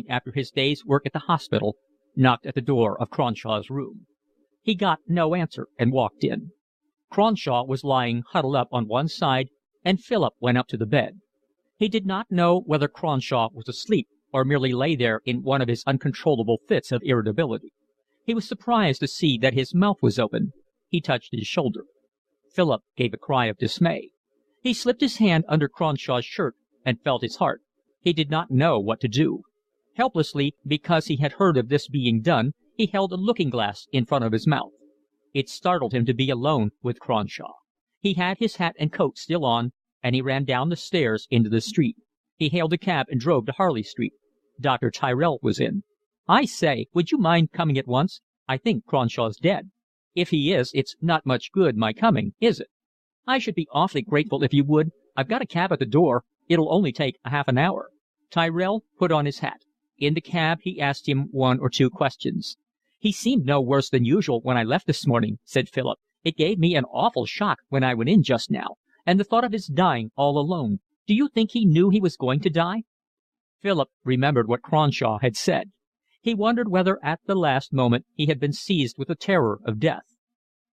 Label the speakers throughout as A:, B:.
A: after his day's work at the hospital, knocked at the door of Cronshaw's room. He got no answer and walked in. Cronshaw was lying huddled up on one side, and Philip went up to the bed. He did not know whether Cronshaw was asleep or merely lay there in one of his uncontrollable fits of irritability. He was surprised to see that his mouth was open. He touched his shoulder. Philip gave a cry of dismay. He slipped his hand under Cronshaw's shirt and felt his heart. He did not know what to do. Helplessly, because he had heard of this being done, he held a looking-glass in front of his mouth. It startled him to be alone with Cronshaw. He had his hat and coat still on, and he ran down the stairs into the street. He hailed a cab and drove to Harley Street. Dr. Tyrrell was in. "I say, would you mind coming at once? I think Cronshaw's dead. If he is, it's not much good my coming, is it?" "I should be awfully grateful if you would. I've got a cab at the door. It'll only take a half an hour." Tyrrell put on his hat. In the cab he asked him one or two questions. "He seemed no worse than usual when I left this morning," said Philip. "It gave me an awful shock when I went in just now, and the thought of his dying all alone. Do you think he knew he was going to die?" Philip remembered what Cronshaw had said. He wondered whether at the last moment he had been seized with the terror of death.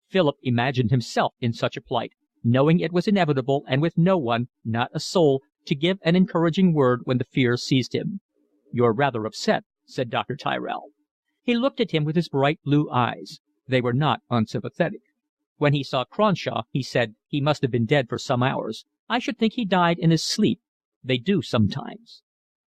A: Philip imagined himself in such a plight, knowing it was inevitable and with no one, not a soul, to give an encouraging word when the fear seized him. "You're rather upset," said Dr. Tyrrell. He looked at him with his bright blue eyes. They were not unsympathetic. When he saw Cronshaw, he said he must have been dead for some hours. "I should think he died in his sleep. They do sometimes."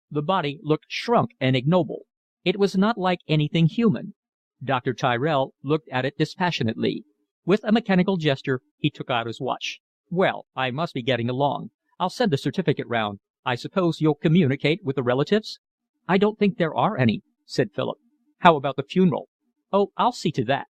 A: The body looked shrunk and ignoble. It was not like anything human. Dr. Tyrrell looked at it dispassionately. With a mechanical gesture he took out his watch. "Well, I must be getting along. I'll send the certificate round. I suppose you'll communicate with the relatives?" "I don't think there are any," said Philip. "How about the funeral?" "Oh, I'll see to that."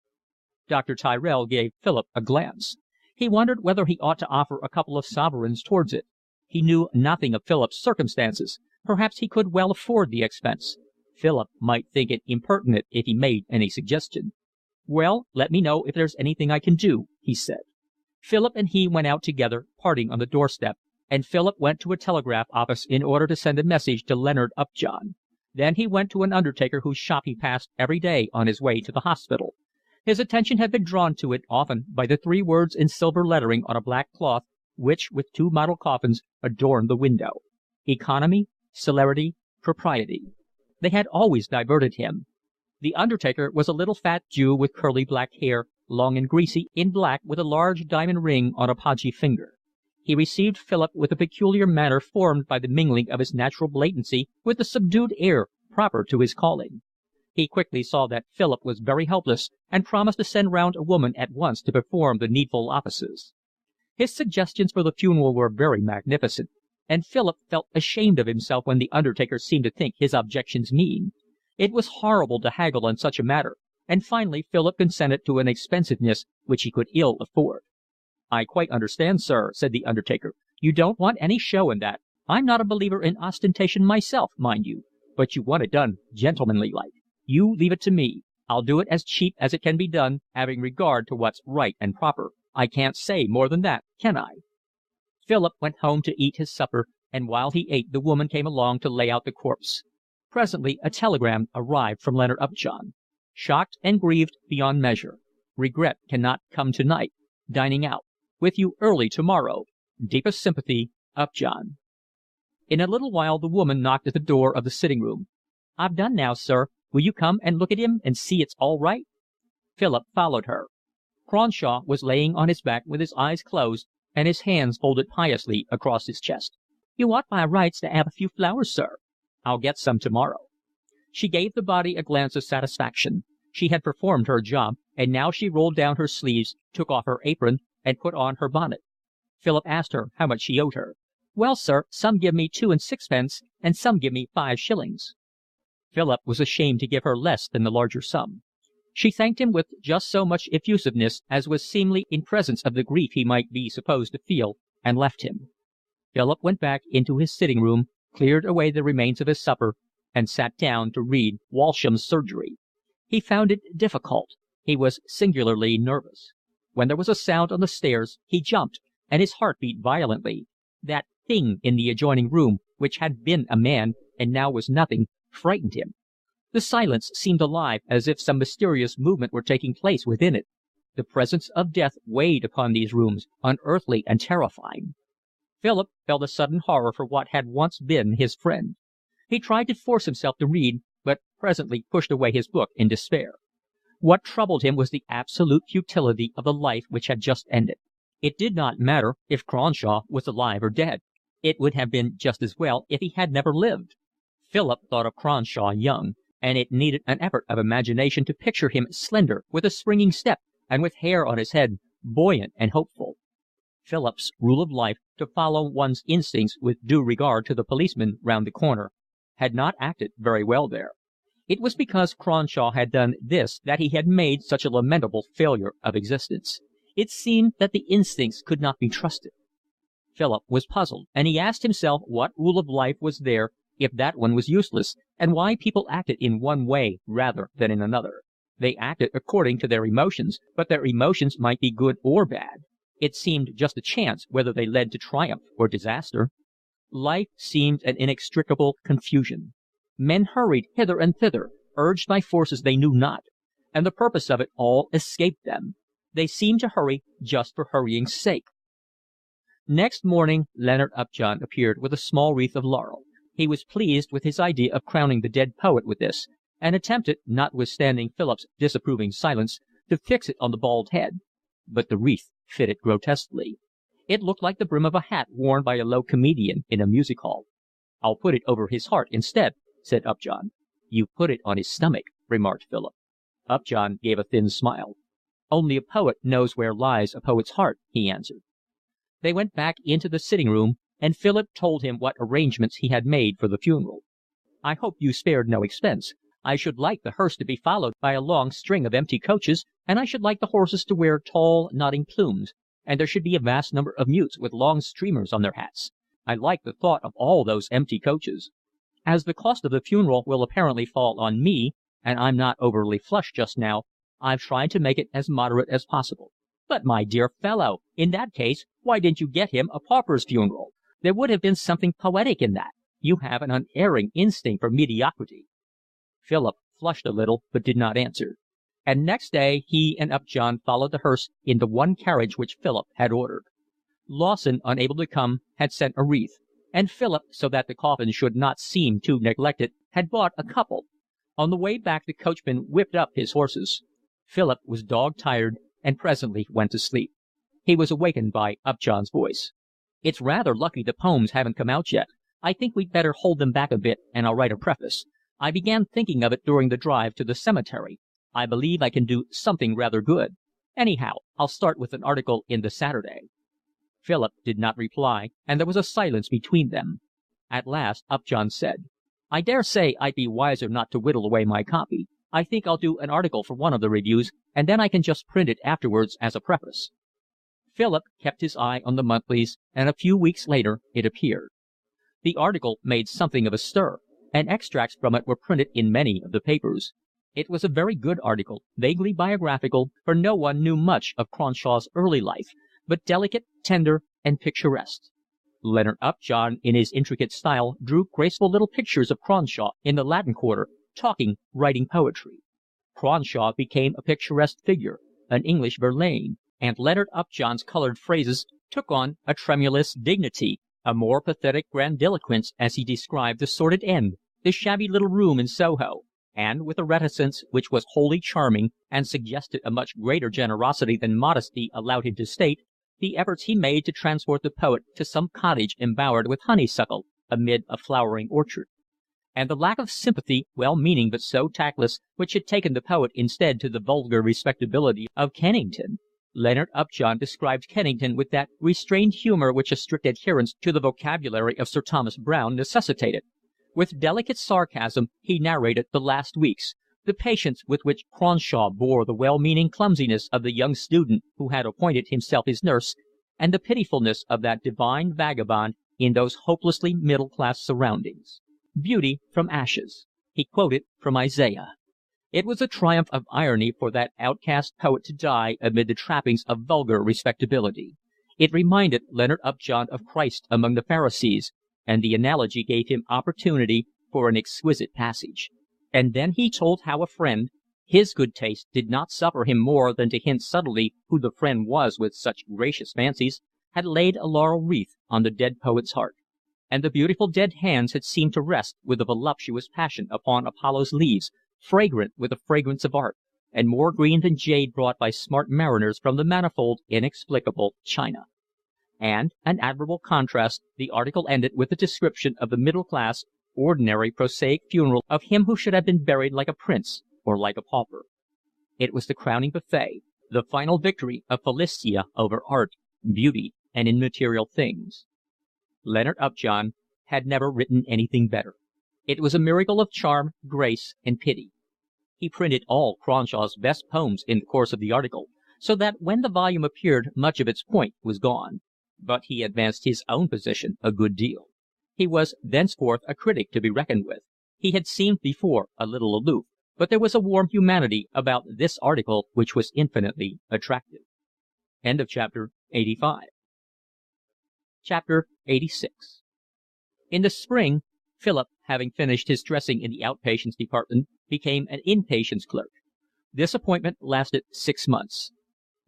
A: Dr. Tyrrell gave Philip a glance. He wondered whether he ought to offer a couple of sovereigns towards it. He knew nothing of Philip's circumstances. Perhaps he could well afford the expense. Philip might think it impertinent if he made any suggestion. "Well, let me know if there's anything I can do," he said. Philip and he went out together, parting on the doorstep, and Philip went to a telegraph office in order to send a message to Leonard Upjohn. Then he went to an undertaker whose shop he passed every day on his way to the hospital. His attention had been drawn to it often by the three words in silver lettering on a black cloth which, with two model coffins, adorned the window: economy, celerity, propriety. They had always diverted him. The undertaker was a little fat Jew with curly black hair, long and greasy, in black, with a large diamond ring on a podgy finger. He received Philip with a peculiar manner formed by the mingling of his natural blatancy with the subdued air proper to his calling. He quickly saw that Philip was very helpless and promised to send round a woman at once to perform the needful offices. His suggestions for the funeral were very magnificent, and Philip felt ashamed of himself when the undertaker seemed to think his objections mean. It was horrible to haggle on such a matter, and finally Philip consented to an expensiveness which he could ill afford. "I quite understand, sir," said the undertaker. "You don't want any show in that. I'm not a believer in ostentation myself, mind you, but you want it done gentlemanly-like. You leave it to me. I'll do it as cheap as it can be done, having regard to what's right and proper. I can't say more than that, can I?" Philip went home to eat his supper, and while he ate the woman came along to lay out the corpse. Presently a telegram arrived from Leonard Upjohn. "Shocked and grieved beyond measure. Regret cannot come tonight. Dining out. With you early tomorrow. Deepest sympathy, Upjohn." In a little while the woman knocked at the door of the sitting room. "I've done now, sir. Will you come and look at him and see it's all right?" Philip followed her. Cronshaw was laying on his back with his eyes closed and his hands folded piously across his chest. "You ought by rights to 'ave a few flowers, sir." "I'll get some tomorrow." She gave the body a glance of satisfaction. She had performed her job, and now she rolled down her sleeves, took off her apron, and put on her bonnet. Philip asked her how much she owed her. "Well, sir, some give me 2 and 6 and some give me 5 shillings." Philip was ashamed to give her less than the larger sum. She thanked him with just so much effusiveness as was seemly in presence of the grief he might be supposed to feel, and left him. Philip went back into his sitting room, cleared away the remains of his supper, and sat down to read Walsham's Surgery. He found it difficult. He was singularly nervous. When there was a sound on the stairs, he jumped, and his heart beat violently. That thing in the adjoining room, which had been a man and now was nothing, frightened him. The silence seemed alive, as if some mysterious movement were taking place within it. The presence of death weighed upon these rooms, unearthly and terrifying. Philip felt a sudden horror for what had once been his friend. He tried to force himself to read, but presently pushed away his book in despair. What troubled him was the absolute futility of the life which had just ended. It did not matter if Cronshaw was alive or dead. It would have been just as well if he had never lived. Philip thought of Cronshaw young, and it needed an effort of imagination to picture him slender, with a springing step, and with hair on his head, buoyant and hopeful. Philip's rule of life, to follow one's instincts with due regard to the policeman round the corner, had not acted very well there. It was because Cronshaw had done this that he had made such a lamentable failure of existence. It seemed that the instincts could not be trusted. Philip was puzzled, and he asked himself what rule of life was there if that one was useless, and why people acted in one way rather than in another. They acted according to their emotions, but their emotions might be good or bad. It seemed just a chance whether they led to triumph or disaster. Life seemed an inextricable confusion. Men hurried hither and thither, urged by forces they knew not, and the purpose of it all escaped them. They seemed to hurry just for hurrying's sake. Next morning Leonard Upjohn appeared with a small wreath of laurel. He was pleased with his idea of crowning the dead poet with this, and attempted, notwithstanding Philip's disapproving silence, to fix it on the bald head. But the wreath fitted grotesquely. It looked like the brim of a hat worn by a low comedian in a music hall. "I'll put it over his heart instead," said Upjohn. "You put it on his stomach," remarked Philip. Upjohn gave a thin smile. "Only a poet knows where lies a poet's heart," he answered. They went back into the sitting-room, and Philip told him what arrangements he had made for the funeral. "I hope you spared no expense. I should like the hearse to be followed by a long string of empty coaches, and I should like the horses to wear tall, nodding plumes, and there should be a vast number of mutes with long streamers on their hats. I like the thought of all those empty coaches. As the cost of the funeral will apparently fall on me, and I'm not overly flush just now, I've tried to make it as moderate as possible." "But, my dear fellow, in that case, why didn't you get him a pauper's funeral? There would have been something poetic in that. You have an unerring instinct for mediocrity." Philip flushed a little, but did not answer. And next day he and Upjohn followed the hearse in the one carriage which Philip had ordered. Lawson, unable to come, had sent a wreath, and Philip, so that the coffin should not seem too neglected, had bought a couple. On the way back the coachman whipped up his horses. Philip was dog-tired, and presently went to sleep. He was awakened by Upjohn's voice. "It's rather lucky the poems haven't come out yet. I think we'd better hold them back a bit, and I'll write a preface. I began thinking of it during the drive to the cemetery. I believe I can do something rather good. Anyhow, I'll start with an article in the Saturday." Philip did not reply, and there was a silence between them. At last Upjohn said: "I dare say I'd be wiser not to whittle away my copy. I think I'll do an article for one of the reviews, and then I can just print it afterwards as a preface." Philip kept his eye on the monthlies, and a few weeks later it appeared. The article made something of a stir, and extracts from it were printed in many of the papers. It was a very good article, vaguely biographical, for no one knew much of Cronshaw's early life, but delicate, tender, and picturesque. Leonard Upjohn, in his intricate style, drew graceful little pictures of Cronshaw in the Latin Quarter, talking, writing poetry. Cronshaw became a picturesque figure, an English Verlaine, and Leonard Upjohn's coloured phrases took on a tremulous dignity, a more pathetic grandiloquence as he described the sordid end, the shabby little room in Soho, and, with a reticence which was wholly charming and suggested a much greater generosity than modesty allowed him to state, the efforts he made to transport the poet to some cottage embowered with honeysuckle amid a flowering orchard. And the lack of sympathy, well-meaning but so tactless, which had taken the poet instead to the vulgar respectability of Kennington. Leonard Upjohn described Kennington with that restrained humour which a strict adherence to the vocabulary of Sir Thomas Browne necessitated. With delicate sarcasm he narrated the last weeks, the patience with which Cronshaw bore the well-meaning clumsiness of the young student who had appointed himself his nurse, and the pitifulness of that divine vagabond in those hopelessly middle-class surroundings. Beauty from ashes. He quoted from Isaiah. It was a triumph of irony for that outcast poet to die amid the trappings of vulgar respectability. It reminded Leonard Upjohn of Christ among the Pharisees, and the analogy gave him opportunity for an exquisite passage. And then he told how a friend, his good taste did not suffer him more than to hint subtly who the friend was with such gracious fancies, had laid a laurel wreath on the dead poet's heart, and the beautiful dead hands had seemed to rest with a voluptuous passion upon Apollo's leaves, fragrant with the fragrance of art, and more green than jade brought by smart mariners from the manifold, inexplicable China. And, an admirable contrast, the article ended with a description of the middle-class, ordinary, prosaic funeral of him who should have been buried like a prince or like a pauper. It was the crowning buffet, the final victory of Philistia over art, beauty, and immaterial things. Leonard Upjohn had never written anything better. It was a miracle of charm, grace, and pity. He printed all Cronshaw's best poems in the course of the article, so that when the volume appeared much of its point was gone. But he advanced his own position a good deal. He was thenceforth a critic to be reckoned with. He had seemed before a little aloof, but there was a warm humanity about this article which was infinitely attractive. End of chapter 85. Chapter 86. In the spring, Philip, having finished his dressing in the outpatients department, became an inpatients clerk. This appointment lasted 6 months.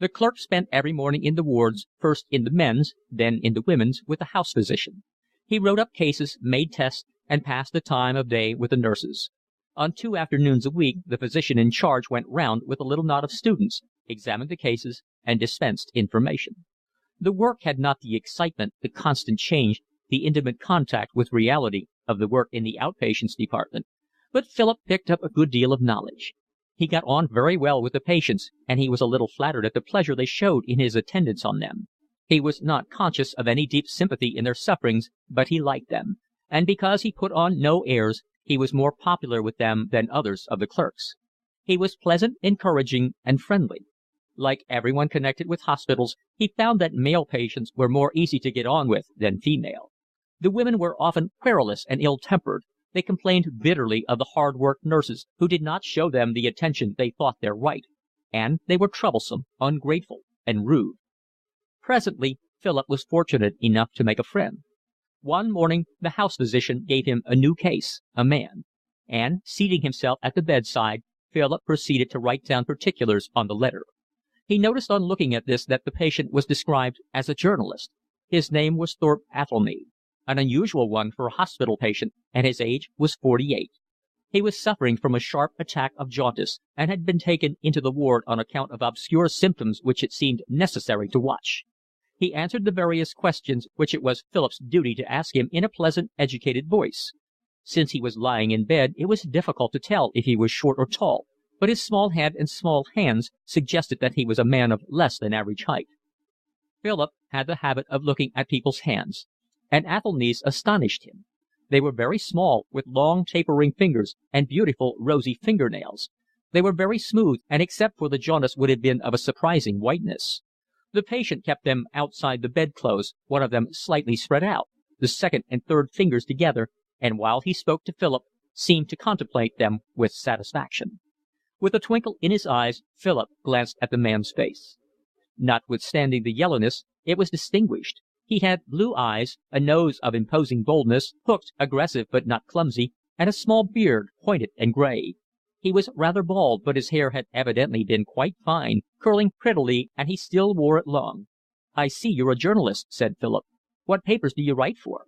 A: The clerk spent every morning in the wards, first in the men's, then in the women's, with the house physician. He wrote up cases, made tests, and passed the time of day with the nurses. On 2 afternoons a week the physician in charge went round with a little knot of students, examined the cases, and dispensed information. The work had not the excitement, the constant change, the intimate contact with reality of the work in the outpatients department, but Philip picked up a good deal of knowledge. He got on very well with the patients, and he was a little flattered at the pleasure they showed in his attendance on them. He was not conscious of any deep sympathy in their sufferings, but he liked them, and because he put on no airs, he was more popular with them than others of the clerks. He was pleasant, encouraging, and friendly. Like everyone connected with hospitals, he found that male patients were more easy to get on with than female. The women were often querulous and ill-tempered. They complained bitterly of the hard-worked nurses who did not show them the attention they thought their right, and they were troublesome, ungrateful, and rude. Presently Philip was fortunate enough to make a friend. One morning the house physician gave him a new case, a man, and, seating himself at the bedside, Philip proceeded to write down particulars on the letter. He noticed on looking at this that the patient was described as a journalist. His name was Thorpe Athelney, an unusual one for a hospital patient, and his age was 48. He was suffering from a sharp attack of jaundice, and had been taken into the ward on account of obscure symptoms which it seemed necessary to watch. He answered the various questions which it was Philip's duty to ask him in a pleasant, educated voice. Since he was lying in bed, it was difficult to tell if he was short or tall, but his small head and small hands suggested that he was a man of less than average height. Philip had the habit of looking at people's hands, and Athelney's astonished him. They were very small, with long tapering fingers and beautiful rosy fingernails. They were very smooth, and except for the jaundice would have been of a surprising whiteness. The patient kept them outside the bedclothes, one of them slightly spread out, the second and third fingers together, and while he spoke to Philip, seemed to contemplate them with satisfaction. With a twinkle in his eyes, Philip glanced at the man's face. Notwithstanding the yellowness, it was distinguished. He had blue eyes, a nose of imposing boldness, hooked, aggressive but not clumsy, and a small beard, pointed and gray. He was rather bald, but his hair had evidently been quite fine, curling prettily, and he still wore it long. "I see you're a journalist," said Philip. "What papers do you write for?"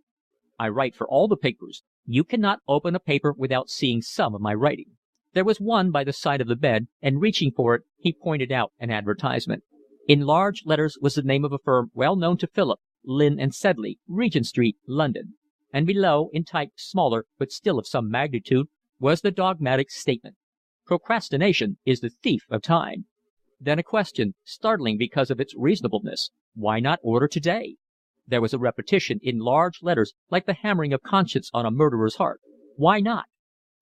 A: "I write for all the papers. You cannot open a paper without seeing some of my writing." There was one by the side of the bed, and reaching for it, he pointed out an advertisement. In large letters was the name of a firm well known to Philip, Lynn and Sedley, Regent Street, London, and below, in type smaller but still of some magnitude, was the dogmatic statement: "Procrastination is the thief of time." Then a question, startling because of its reasonableness: "Why not order today?" There was a repetition in large letters like the hammering of conscience on a murderer's heart: "Why not?"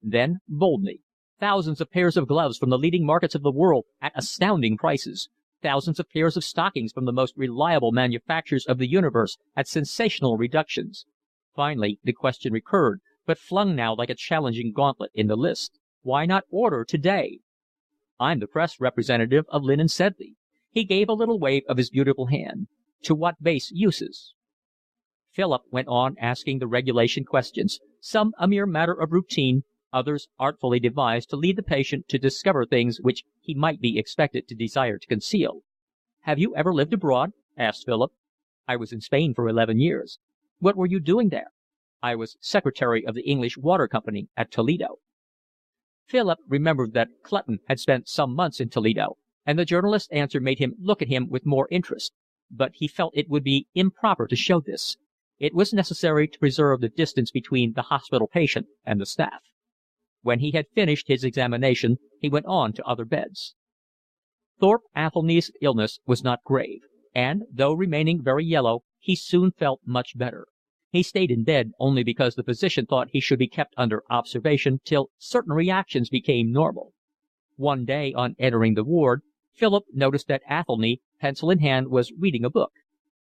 A: Then, boldly: "Thousands of pairs of gloves from the leading markets of the world at astounding prices. Thousands of pairs of stockings from the most reliable manufacturers of the universe at sensational reductions." Finally the question recurred, but flung now like a challenging gauntlet in the list: "Why not order today?" "I'm the press representative of Lynn and Sedley." He gave a little wave of his beautiful hand. "To what base uses?" Philip went on asking the regulation questions, some a mere matter of routine, others artfully devised to lead the patient to discover things which he might be expected to desire to conceal. "Have you ever lived abroad?" asked Philip. "I was in Spain for 11 years." "What were you doing there?" "I was secretary of the English Water Company at Toledo." Philip remembered that Clutton had spent some months in Toledo, and the journalist's answer made him look at him with more interest. But he felt it would be improper to show this. It was necessary to preserve the distance between the hospital patient and the staff. When he had finished his examination, he went on to other beds. Thorpe Athelny's illness was not grave, and, though remaining very yellow, he soon felt much better. He stayed in bed only because the physician thought he should be kept under observation till certain reactions became normal. One day, on entering the ward, Philip noticed that Athelny, pencil in hand, was reading a book.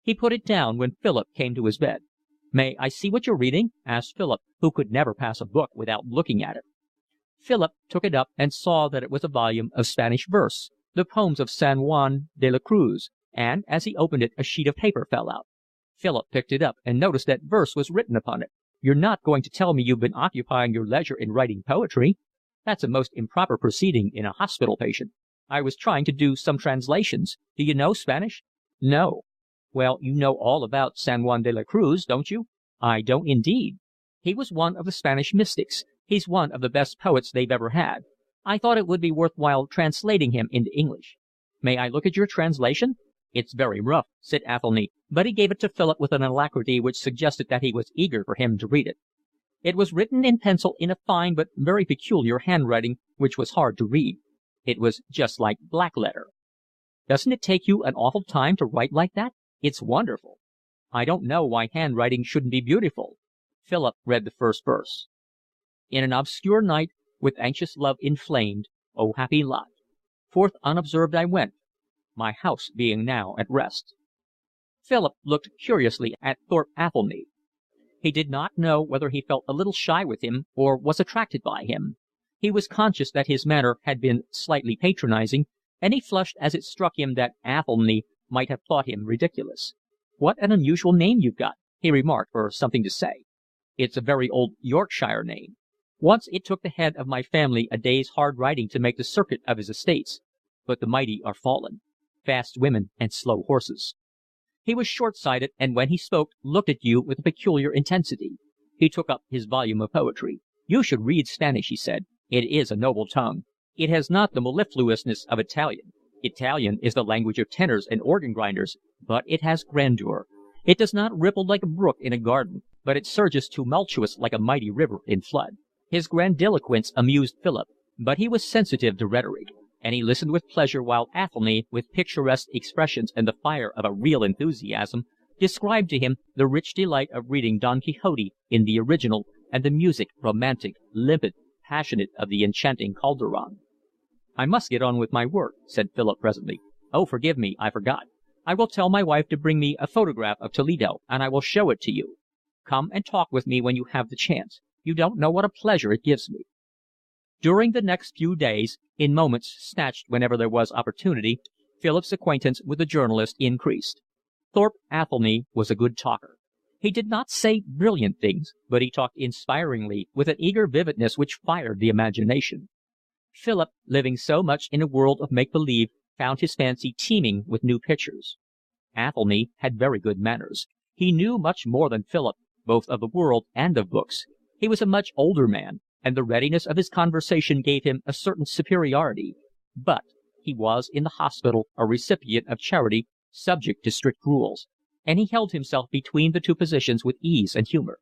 A: He put it down when Philip came to his bed. "May I see what you're reading?" asked Philip, who could never pass a book without looking at it. Philip took it up and saw that it was a volume of Spanish verse, the poems of San Juan de la Cruz, and as he opened it a sheet of paper fell out. Philip picked it up and noticed that verse was written upon it. "You're not going to tell me you've been occupying your leisure in writing poetry? That's a most improper proceeding in a hospital patient." "I was trying to do some translations. Do you know Spanish?" "No." "Well, you know all about San Juan de la Cruz, don't you?" "I don't indeed." "He was one of the Spanish mystics. He's one of the best poets they've ever had. I thought it would be worth while translating him into English." "May I look at your translation?" "It's very rough," said Athelny, but he gave it to Philip with an alacrity which suggested that he was eager for him to read it. It was written in pencil in a fine but very peculiar handwriting, which was hard to read. It was just like blackletter. "Doesn't it take you an awful time to write like that? It's wonderful." "I don't know why handwriting shouldn't be beautiful." Philip read the first verse. "In an obscure night, with anxious love inflamed, O happy lot, forth unobserved I went, my house being now at rest." Philip looked curiously at Thorpe Athelny. He did not know whether he felt a little shy with him or was attracted by him. He was conscious that his manner had been slightly patronizing, and he flushed as it struck him that Athelny might have thought him ridiculous. "What an unusual name you've got," he remarked for something to say. "It's a very old Yorkshire name. Once it took the head of my family a day's hard riding to make the circuit of his estates, but the mighty are fallen. Fast women and slow horses." He was short-sighted, and when he spoke looked at you with a peculiar intensity. He took up his volume of poetry. "You should read Spanish," he said. "It is a noble tongue. It has not the mellifluousness of Italian. Italian is the language of tenors and organ grinders, but it has grandeur. It does not ripple like a brook in a garden, but it surges tumultuous like a mighty river in flood." His grandiloquence amused Philip, but he was sensitive to rhetoric, and he listened with pleasure while Athelny, with picturesque expressions and the fire of a real enthusiasm, described to him the rich delight of reading Don Quixote in the original and the music, romantic, limpid, passionate, of the enchanting Calderon. "I must get on with my work," said Philip presently. "Oh, forgive me, I forgot. I will tell my wife to bring me a photograph of Toledo, and I will show it to you. Come and talk with me when you have the chance. You don't know what a pleasure it gives me." During the next few days, in moments snatched whenever there was opportunity, Philip's acquaintance with the journalist increased. Thorpe Athelny was a good talker. He did not say brilliant things, but he talked inspiringly, with an eager vividness which fired the imagination. Philip, living so much in a world of make-believe, found his fancy teeming with new pictures. Athelny had very good manners. He knew much more than Philip, both of the world and of books. He was a much older man, and the readiness of his conversation gave him a certain superiority, but he was in the hospital a recipient of charity, subject to strict rules, and he held himself between the two positions with ease and humour.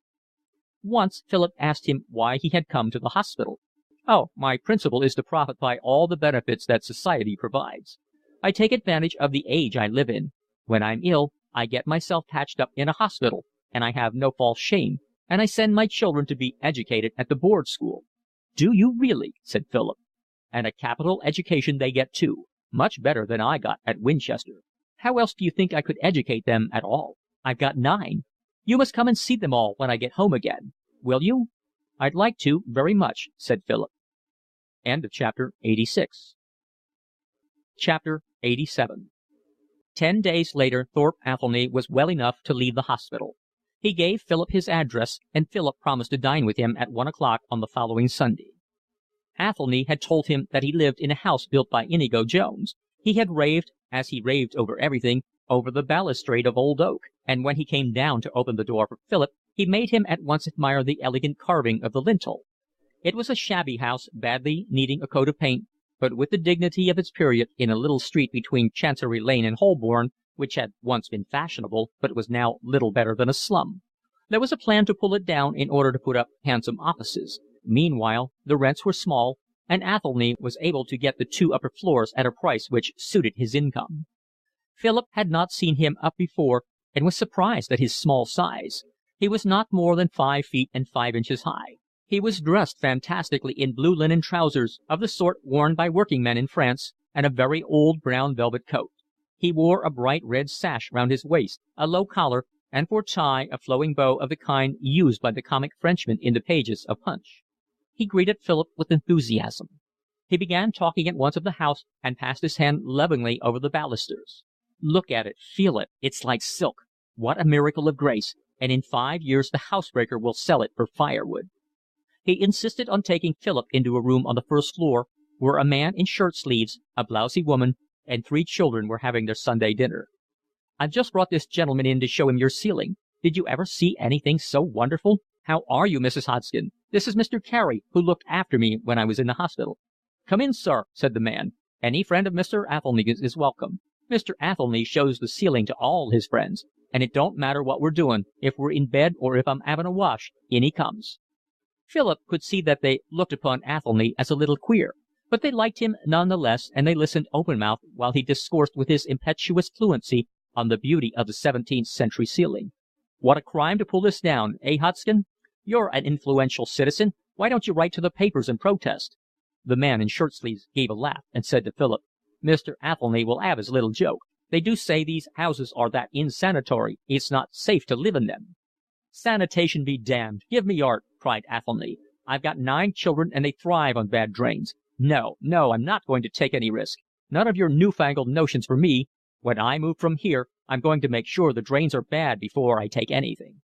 A: Once Philip asked him why he had come to the hospital. "Oh, my principle is to profit by all the benefits that society provides. I take advantage of the age I live in. When I'm ill, I get myself patched up in a hospital, and I have no false shame, and I send my children to be educated at the board school." "Do you really?" said Philip. "And a capital education they get too, much better than I got at Winchester. How else do you think I could educate them at all? I've got 9. You must come and see them all when I get home again. Will you?" "I'd like to, very much," said Philip. Chapter 87. 10 days later Thorpe Athelny was well enough to leave the hospital. He gave Philip his address, and Philip promised to dine with him at 1 o'clock on the following Sunday. Athelny had told him that he lived in a house built by Inigo Jones. He had raved, as he raved over everything, over the balustrade of old oak, and when he came down to open the door for Philip, he made him at once admire the elegant carving of the lintel. It was a shabby house, badly needing a coat of paint, but with the dignity of its period, in a little street between Chancery Lane and Holborn, which had once been fashionable, but was now little better than a slum. There was a plan to pull it down in order to put up handsome offices. Meanwhile, the rents were small, and Athelny was able to get the 2 upper floors at a price which suited his income. Philip had not seen him up before, and was surprised at his small size. He was not more than 5 feet and 5 inches high. He was dressed fantastically in blue linen trousers, of the sort worn by working men in France, and a very old brown velvet coat. He wore a bright red sash round his waist, a low collar, and for tie a flowing bow of the kind used by the comic Frenchman in the pages of Punch. He greeted Philip with enthusiasm. He began talking at once of the house, and passed his hand lovingly over the balusters. "Look at it, feel it, it's like silk. What a miracle of grace, and in 5 years the housebreaker will sell it for firewood." He insisted on taking Philip into a room on the first floor, where a man in shirt sleeves, a blousy woman, and 3 children were having their Sunday dinner. "I've just brought this gentleman in to show him your ceiling. Did you ever see anything so wonderful? How are you, Mrs. Hodgson? This is Mr. Carey, who looked after me when I was in the hospital." "Come in, sir," said the man. "Any friend of Mr. Athelny's is welcome. Mr. Athelny shows the ceiling to all his friends, and it don't matter what we're doing, if we're in bed or if I'm 'aving a wash, in he comes." Philip could see that they looked upon Athelny as a little queer, but they liked him none the less, and they listened open-mouthed while he discoursed with his impetuous fluency on the beauty of the 17th century ceiling. "What a crime to pull this down, eh, Hodgson? You're an influential citizen. Why don't you write to the papers and protest?" The man in shirt sleeves gave a laugh and said to Philip, "Mr. Athelny will 'ave his little joke. They do say these houses are that insanitory, it's not safe to live in them." "Sanitation be damned. Give me art," cried Athelny. "I've got 9 children and they thrive on bad drains. No, I'm not going to take any risk. None of your newfangled notions for me. When I move from here, I'm going to make sure the drains are bad before I take anything."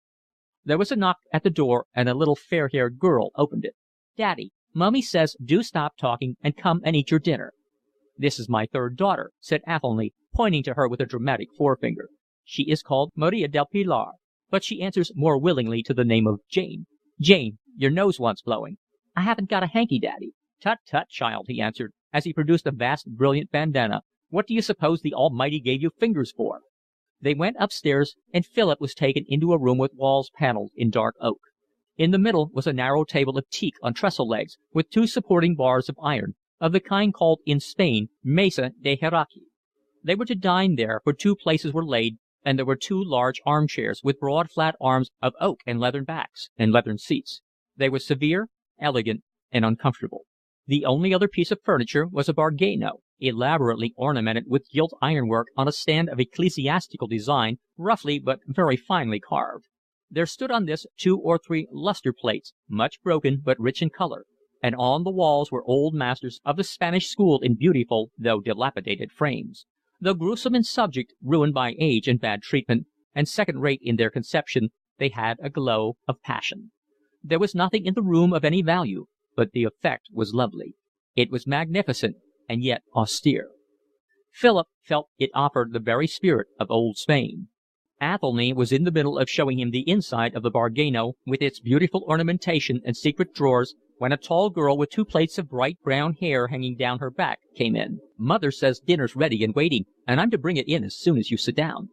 A: There was a knock at the door, and a little fair-haired girl opened it. "Daddy, Mummy says do stop talking and come and eat your dinner." "This is my 3rd daughter," said Athelny, pointing to her with a dramatic forefinger. "She is called Maria del Pilar, but she answers more willingly to the name of Jane. Jane, your nose wants blowing." "I haven't got a hanky, Daddy." "Tut, tut, child," he answered, as he produced a vast brilliant bandana. "What do you suppose the Almighty gave you fingers for?" They went upstairs, and Philip was taken into a room with walls panelled in dark oak. In the middle was a narrow table of teak on trestle legs, with 2 supporting bars of iron, of the kind called in Spain mesa de jerarquí. They were to dine there, for 2 places were laid, and there were 2 large armchairs, with broad flat arms of oak and leathern backs, and leathern seats. They were severe, elegant, and uncomfortable. The only other piece of furniture was a bargueno, elaborately ornamented with gilt ironwork on a stand of ecclesiastical design, roughly but very finely carved. There stood on this 2 or 3 lustre plates, much broken but rich in colour, and on the walls were old masters of the Spanish school in beautiful though dilapidated frames. Though gruesome in subject, ruined by age and bad treatment, and second-rate in their conception, they had a glow of passion. There was nothing in the room of any value, but the effect was lovely. It was magnificent and yet austere. Philip felt it offered the very spirit of old Spain. Athelny was in the middle of showing him the inside of the bargueno, with its beautiful ornamentation and secret drawers, when a tall girl with 2 plaits of bright brown hair hanging down her back came in. "Mother says dinner's ready and waiting, and I'm to bring it in as soon as you sit down.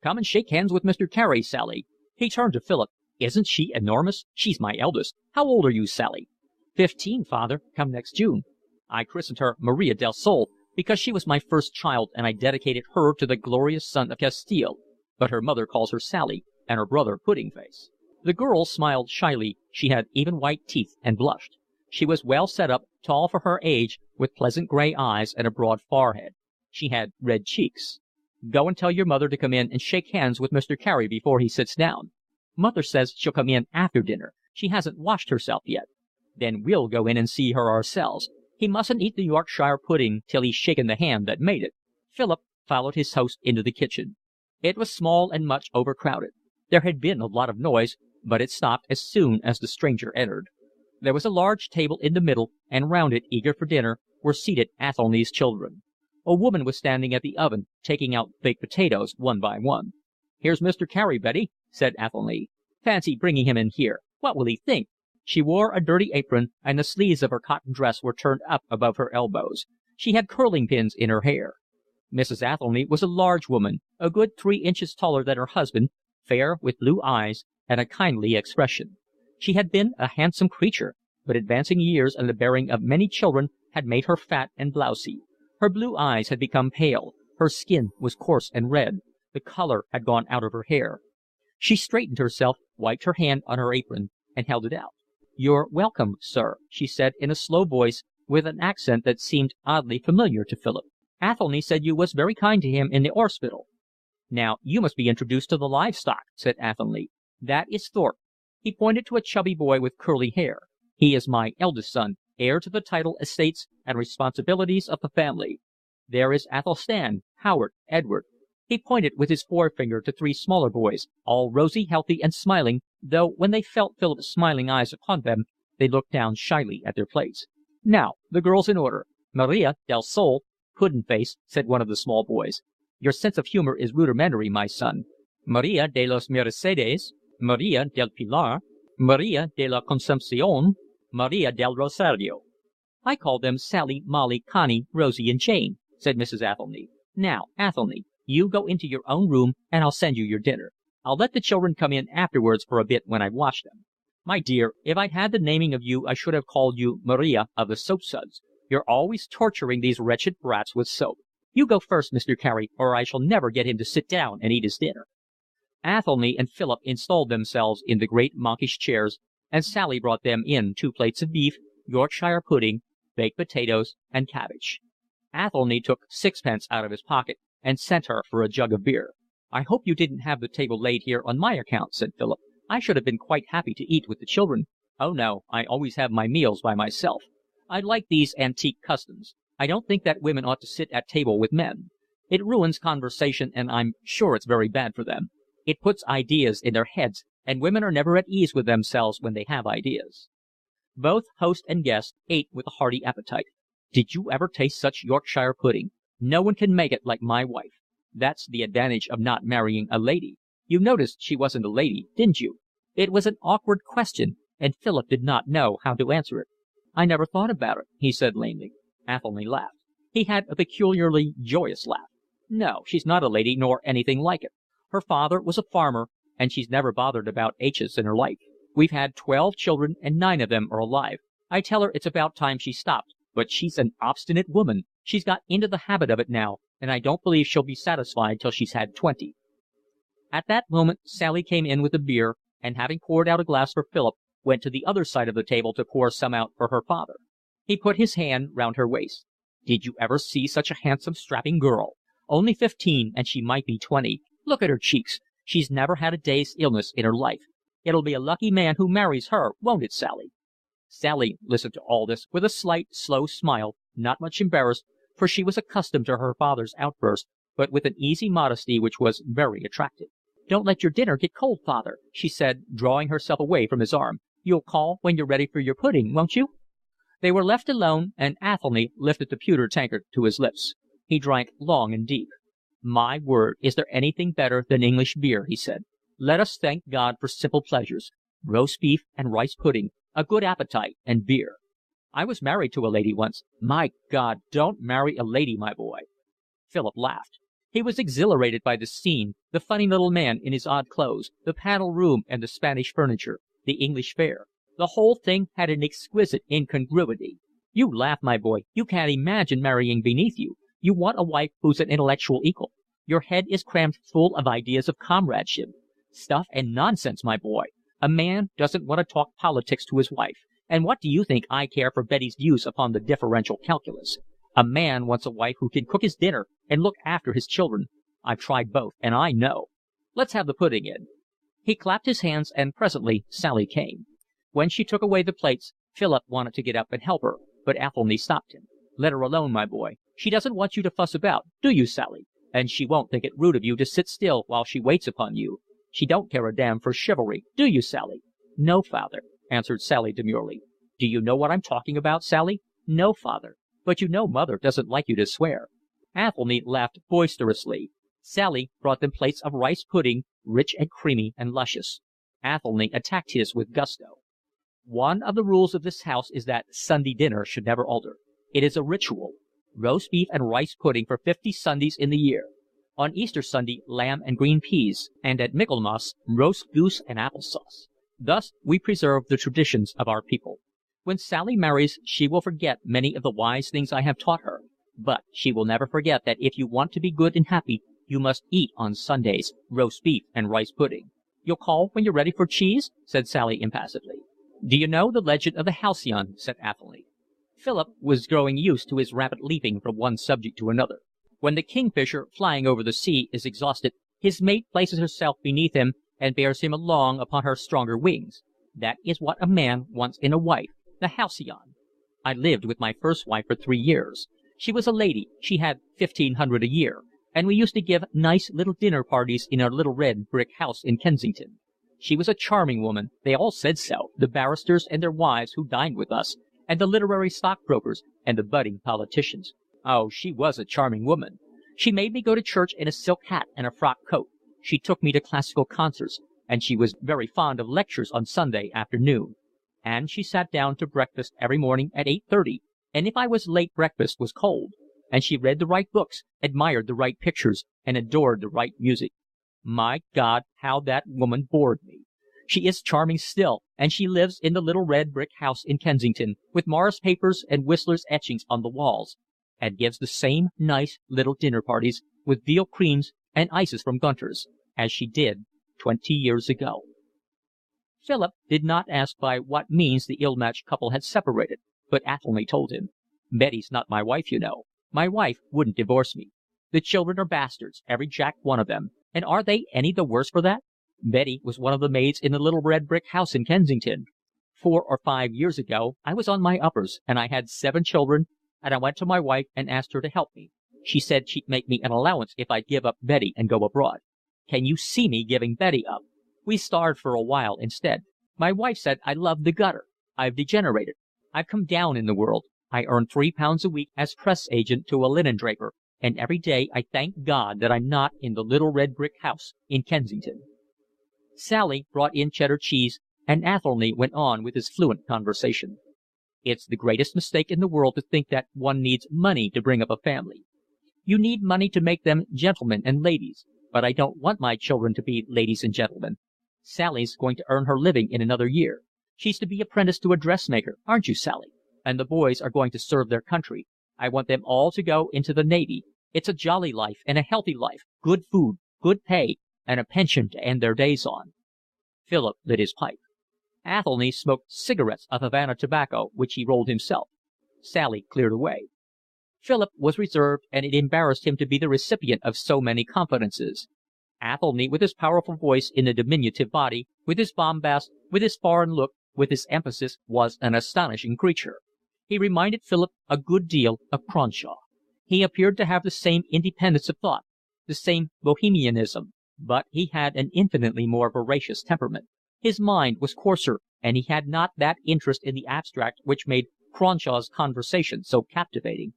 A: Come and shake hands with Mr. Carey, Sally." He turned to Philip. "Isn't she enormous? She's my eldest. How old are you, Sally?" 15, father, come next June. I christened her Maria del Sol because she was my first child, and I dedicated her to the glorious son of Castile, but her mother calls her Sally, and her brother Pudding Face." The girl smiled shyly. She had even white teeth and blushed. She was well set up, tall for her age, with pleasant gray eyes and a broad forehead. She had red cheeks. "Go and tell your mother to come in and shake hands with Mr. Carey before he sits down." "Mother says she'll come in after dinner. She hasn't washed herself yet." "Then we'll go in and see her ourselves. He mustn't eat the Yorkshire pudding till he's shaken the hand that made it." Philip followed his host into the kitchen. It was small and much overcrowded. There had been a lot of noise, but it stopped as soon as the stranger entered. There was a large table in the middle, and round it, eager for dinner, were seated Athelny's children. A woman was standing at the oven, taking out baked potatoes one by one. "Here's Mr. Carey, Betty," said Athelny. "Fancy bringing him in here. What will he think?" She wore a dirty apron, and the sleeves of her cotton dress were turned up above her elbows. She had curling pins in her hair. Mrs. Athelny was a large woman, a good 3 inches taller than her husband, fair, with blue eyes and a kindly expression. She had been a handsome creature, but advancing years and the bearing of many children had made her fat and blousy. Her blue eyes had become pale, her skin was coarse and red, the color had gone out of her hair. She straightened herself, wiped her hand on her apron, and held it out. "You're welcome, sir," she said in a slow voice, with an accent that seemed oddly familiar to Philip. "Athelny said you was very kind to him in the 'orspital." "Now you must be introduced to the livestock," said Athelny. "That is Thorpe." He pointed to a chubby boy with curly hair. "He is my eldest son, heir to the title, estates, and responsibilities of the family. There is Athelstan, Howard, Edward." He pointed with his forefinger to 3 smaller boys, all rosy, healthy, and smiling, though when they felt Philip's smiling eyes upon them, they looked down shyly at their plates. "Now, the girls in order. Maria del Sol." "Puddin' face," said one of the small boys. "Your sense of humor is rudimentary, my son. Maria de los Mercedes, Maria del Pilar, Maria de la Concepcion, Maria del Rosario." "I call them Sally, Molly, Connie, Rosie, and Jane," said Mrs. Athelny. "Now, Athelny, you go into your own room, and I'll send you your dinner. I'll let the children come in afterwards for a bit when I've washed them. My dear, if I'd had the naming of you I should have called you Maria of the Soapsuds. You're always torturing these wretched brats with soap. You go first, Mr. Carey, or I shall never get him to sit down and eat his dinner." Athelny and Philip installed themselves in the great monkish chairs, and Sally brought them in 2 plates of beef, Yorkshire pudding, baked potatoes, and cabbage. Athelny took 6 pence out of his pocket and sent her for a jug of beer. "I hope you didn't have the table laid here on my account," said Philip. "I should have been quite happy to eat with the children." "Oh no, I always have my meals by myself. I like these antique customs. I don't think that women ought to sit at table with men. It ruins conversation, and I'm sure it's very bad for them. It puts ideas in their heads, and women are never at ease with themselves when they have ideas." Both host and guest ate with a hearty appetite. "Did you ever taste such Yorkshire pudding? No one can make it like my wife. That's the advantage of not marrying a lady. You noticed she wasn't a lady, didn't you?" It was an awkward question, and Philip did not know how to answer it. "I never thought about it," he said lamely. Athelny laughed. He had a peculiarly joyous laugh. "No, she's not a lady nor anything like it. Her father was a farmer, and she's never bothered about H's in her life. We've had 12 children, and 9 of them are alive. I tell her it's about time she stopped, but she's an obstinate woman. She's got into the habit of it now, and I don't believe she'll be satisfied till she's had 20. At that moment Sally came in with the beer, and having poured out a glass for Philip, went to the other side of the table to pour some out for her father. He put his hand round her waist. "Did you ever see such a handsome, strapping girl? Only 15, and she might be 20. Look at her cheeks. She's never had a day's illness in her life. It'll be a lucky man who marries her, won't it, Sally?" Sally listened to all this with a slight, slow smile, not much embarrassed, for she was accustomed to her father's outburst, but with an easy modesty which was very attractive. "Don't let your dinner get cold, father," she said, drawing herself away from his arm. "You'll call when you're ready for your pudding, won't you?" They were left alone, and Athelny lifted the pewter tankard to his lips. He drank long and deep. "My word, is there anything better than English beer?" he said. "Let us thank God for simple pleasures. Roast beef and rice pudding, a good appetite, and beer. I was married to a lady once. My God, don't marry a lady, my boy." Philip laughed. He was exhilarated by the scene, the funny little man in his odd clothes, the panel room and the Spanish furniture, the English fare. The whole thing had an exquisite incongruity. "You laugh, my boy. You can't imagine marrying beneath you. You want a wife who's an intellectual equal. Your head is crammed full of ideas of comradeship. Stuff and nonsense, my boy. A man doesn't want to talk politics to his wife. And what do you think I care for Betty's views upon the differential calculus? A man wants a wife who can cook his dinner and look after his children. I've tried both, and I know. Let's have the pudding in." He clapped his hands, and presently Sally came. When she took away the plates, Philip wanted to get up and help her, but Athelny stopped him. "Let her alone, my boy. She doesn't want you to fuss about, do you, Sally? And she won't think it rude of you to sit still while she waits upon you. She don't care a damn for chivalry, do you, Sally?" "No, father," answered Sally demurely. "Do you know what I'm talking about, Sally?" "No, father. But you know mother doesn't like you to swear." Athelny laughed boisterously. Sally brought them plates of rice pudding, rich and creamy and luscious. Athelny attacked his with gusto. "One of the rules of this house is that Sunday dinner should never alter. It is a ritual. Roast beef and rice pudding for 50 Sundays in the year. On Easter Sunday, lamb and green peas, and at Michaelmas, roast goose and apple sauce. Thus we preserve the traditions of our people. When Sally marries, she will forget many of the wise things I have taught her. But she will never forget that if you want to be good and happy, you must eat on Sundays roast beef and rice pudding." "You'll call when you're ready for cheese?" said Sally impassively. "Do you know the legend of the halcyon?" said Athelny. Philip was growing used to his rapid leaping from one subject to another. "When the kingfisher, flying over the sea, is exhausted, his mate places herself beneath him and bears him along upon her stronger wings. That is what a man wants in a wife, the halcyon. I lived with my first wife for 3 years. She was a lady, she had 1,500 a year, and we used to give nice little dinner parties in our little red brick house in Kensington. She was a charming woman, they all said so, the barristers and their wives who dined with us, and the literary stockbrokers, and the budding politicians. Oh, she was a charming woman. She made me go to church in a silk hat and a frock coat. She took me to classical concerts, and she was very fond of lectures on Sunday afternoon. And she sat down to breakfast every morning at 8:30, and if I was late breakfast was cold. And she read the right books, admired the right pictures, and adored the right music. My God, how that woman bored me. She is charming still, and she lives in the little red brick house in Kensington, with Morris papers and Whistler's etchings on the walls, and gives the same nice little dinner parties, with veal creams and ices from Gunter's, as she did 20 years ago." Philip did not ask by what means the ill-matched couple had separated, but Athelny told him. "Betty's not my wife, you know. My wife wouldn't divorce me. The children are bastards, every jack one of them, and are they any the worse for that? Betty was one of the maids in the little red brick house in Kensington. 4 or 5 years ago I was on my uppers, and I had 7 children, and I went to my wife and asked her to help me. She said she'd make me an allowance if I'd give up Betty and go abroad. Can you see me giving Betty up? We starved for a while instead. My wife said I loved the gutter. I've degenerated. I've come down in the world. I earn £3 a week as press agent to a linen draper, and every day I thank God that I'm not in the little red brick house in Kensington." Sally brought in cheddar cheese, and Athelny went on with his fluent conversation. "It's the greatest mistake in the world to think that one needs money to bring up a family. You need money to make them gentlemen and ladies, but I don't want my children to be ladies and gentlemen. Sally's going to earn her living in another year. She's to be apprenticed to a dressmaker, aren't you, Sally? And the boys are going to serve their country. I want them all to go into the Navy. It's a jolly life and a healthy life, good food, good pay, and a pension to end their days on." Philip lit his pipe. Athelny smoked cigarettes of Havana tobacco, which he rolled himself. Sally cleared away. Philip was reserved, and it embarrassed him to be the recipient of so many confidences. Athelny, with his powerful voice in a diminutive body, with his bombast, with his foreign look, with his emphasis, was an astonishing creature. He reminded Philip a good deal of Cronshaw. He appeared to have the same independence of thought, the same bohemianism, but he had an infinitely more voracious temperament. His mind was coarser, and he had not that interest in the abstract which made Cronshaw's conversation so captivating.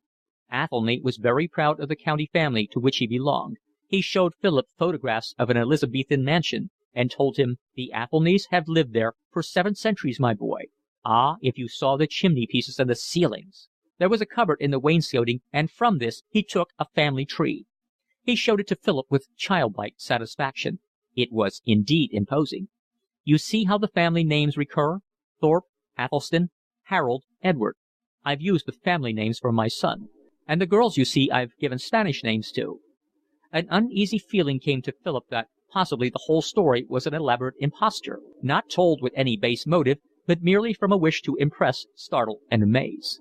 A: Athelny was very proud of the county family to which he belonged. He showed Philip photographs of an Elizabethan mansion, and told him, "The Athelnys have lived there for 7 centuries, my boy. Ah, if you saw the chimney pieces and the ceilings!" There was a cupboard in the wainscoting, and from this he took a family tree. He showed it to Philip with childlike satisfaction. It was indeed imposing. "You see how the family names recur? Thorpe, Athelstan, Harold, Edward. I've used the family names for my son. And the girls, you see, I've given Spanish names to." An uneasy feeling came to Philip that possibly the whole story was an elaborate imposture, not told with any base motive, but merely from a wish to impress, startle, and amaze.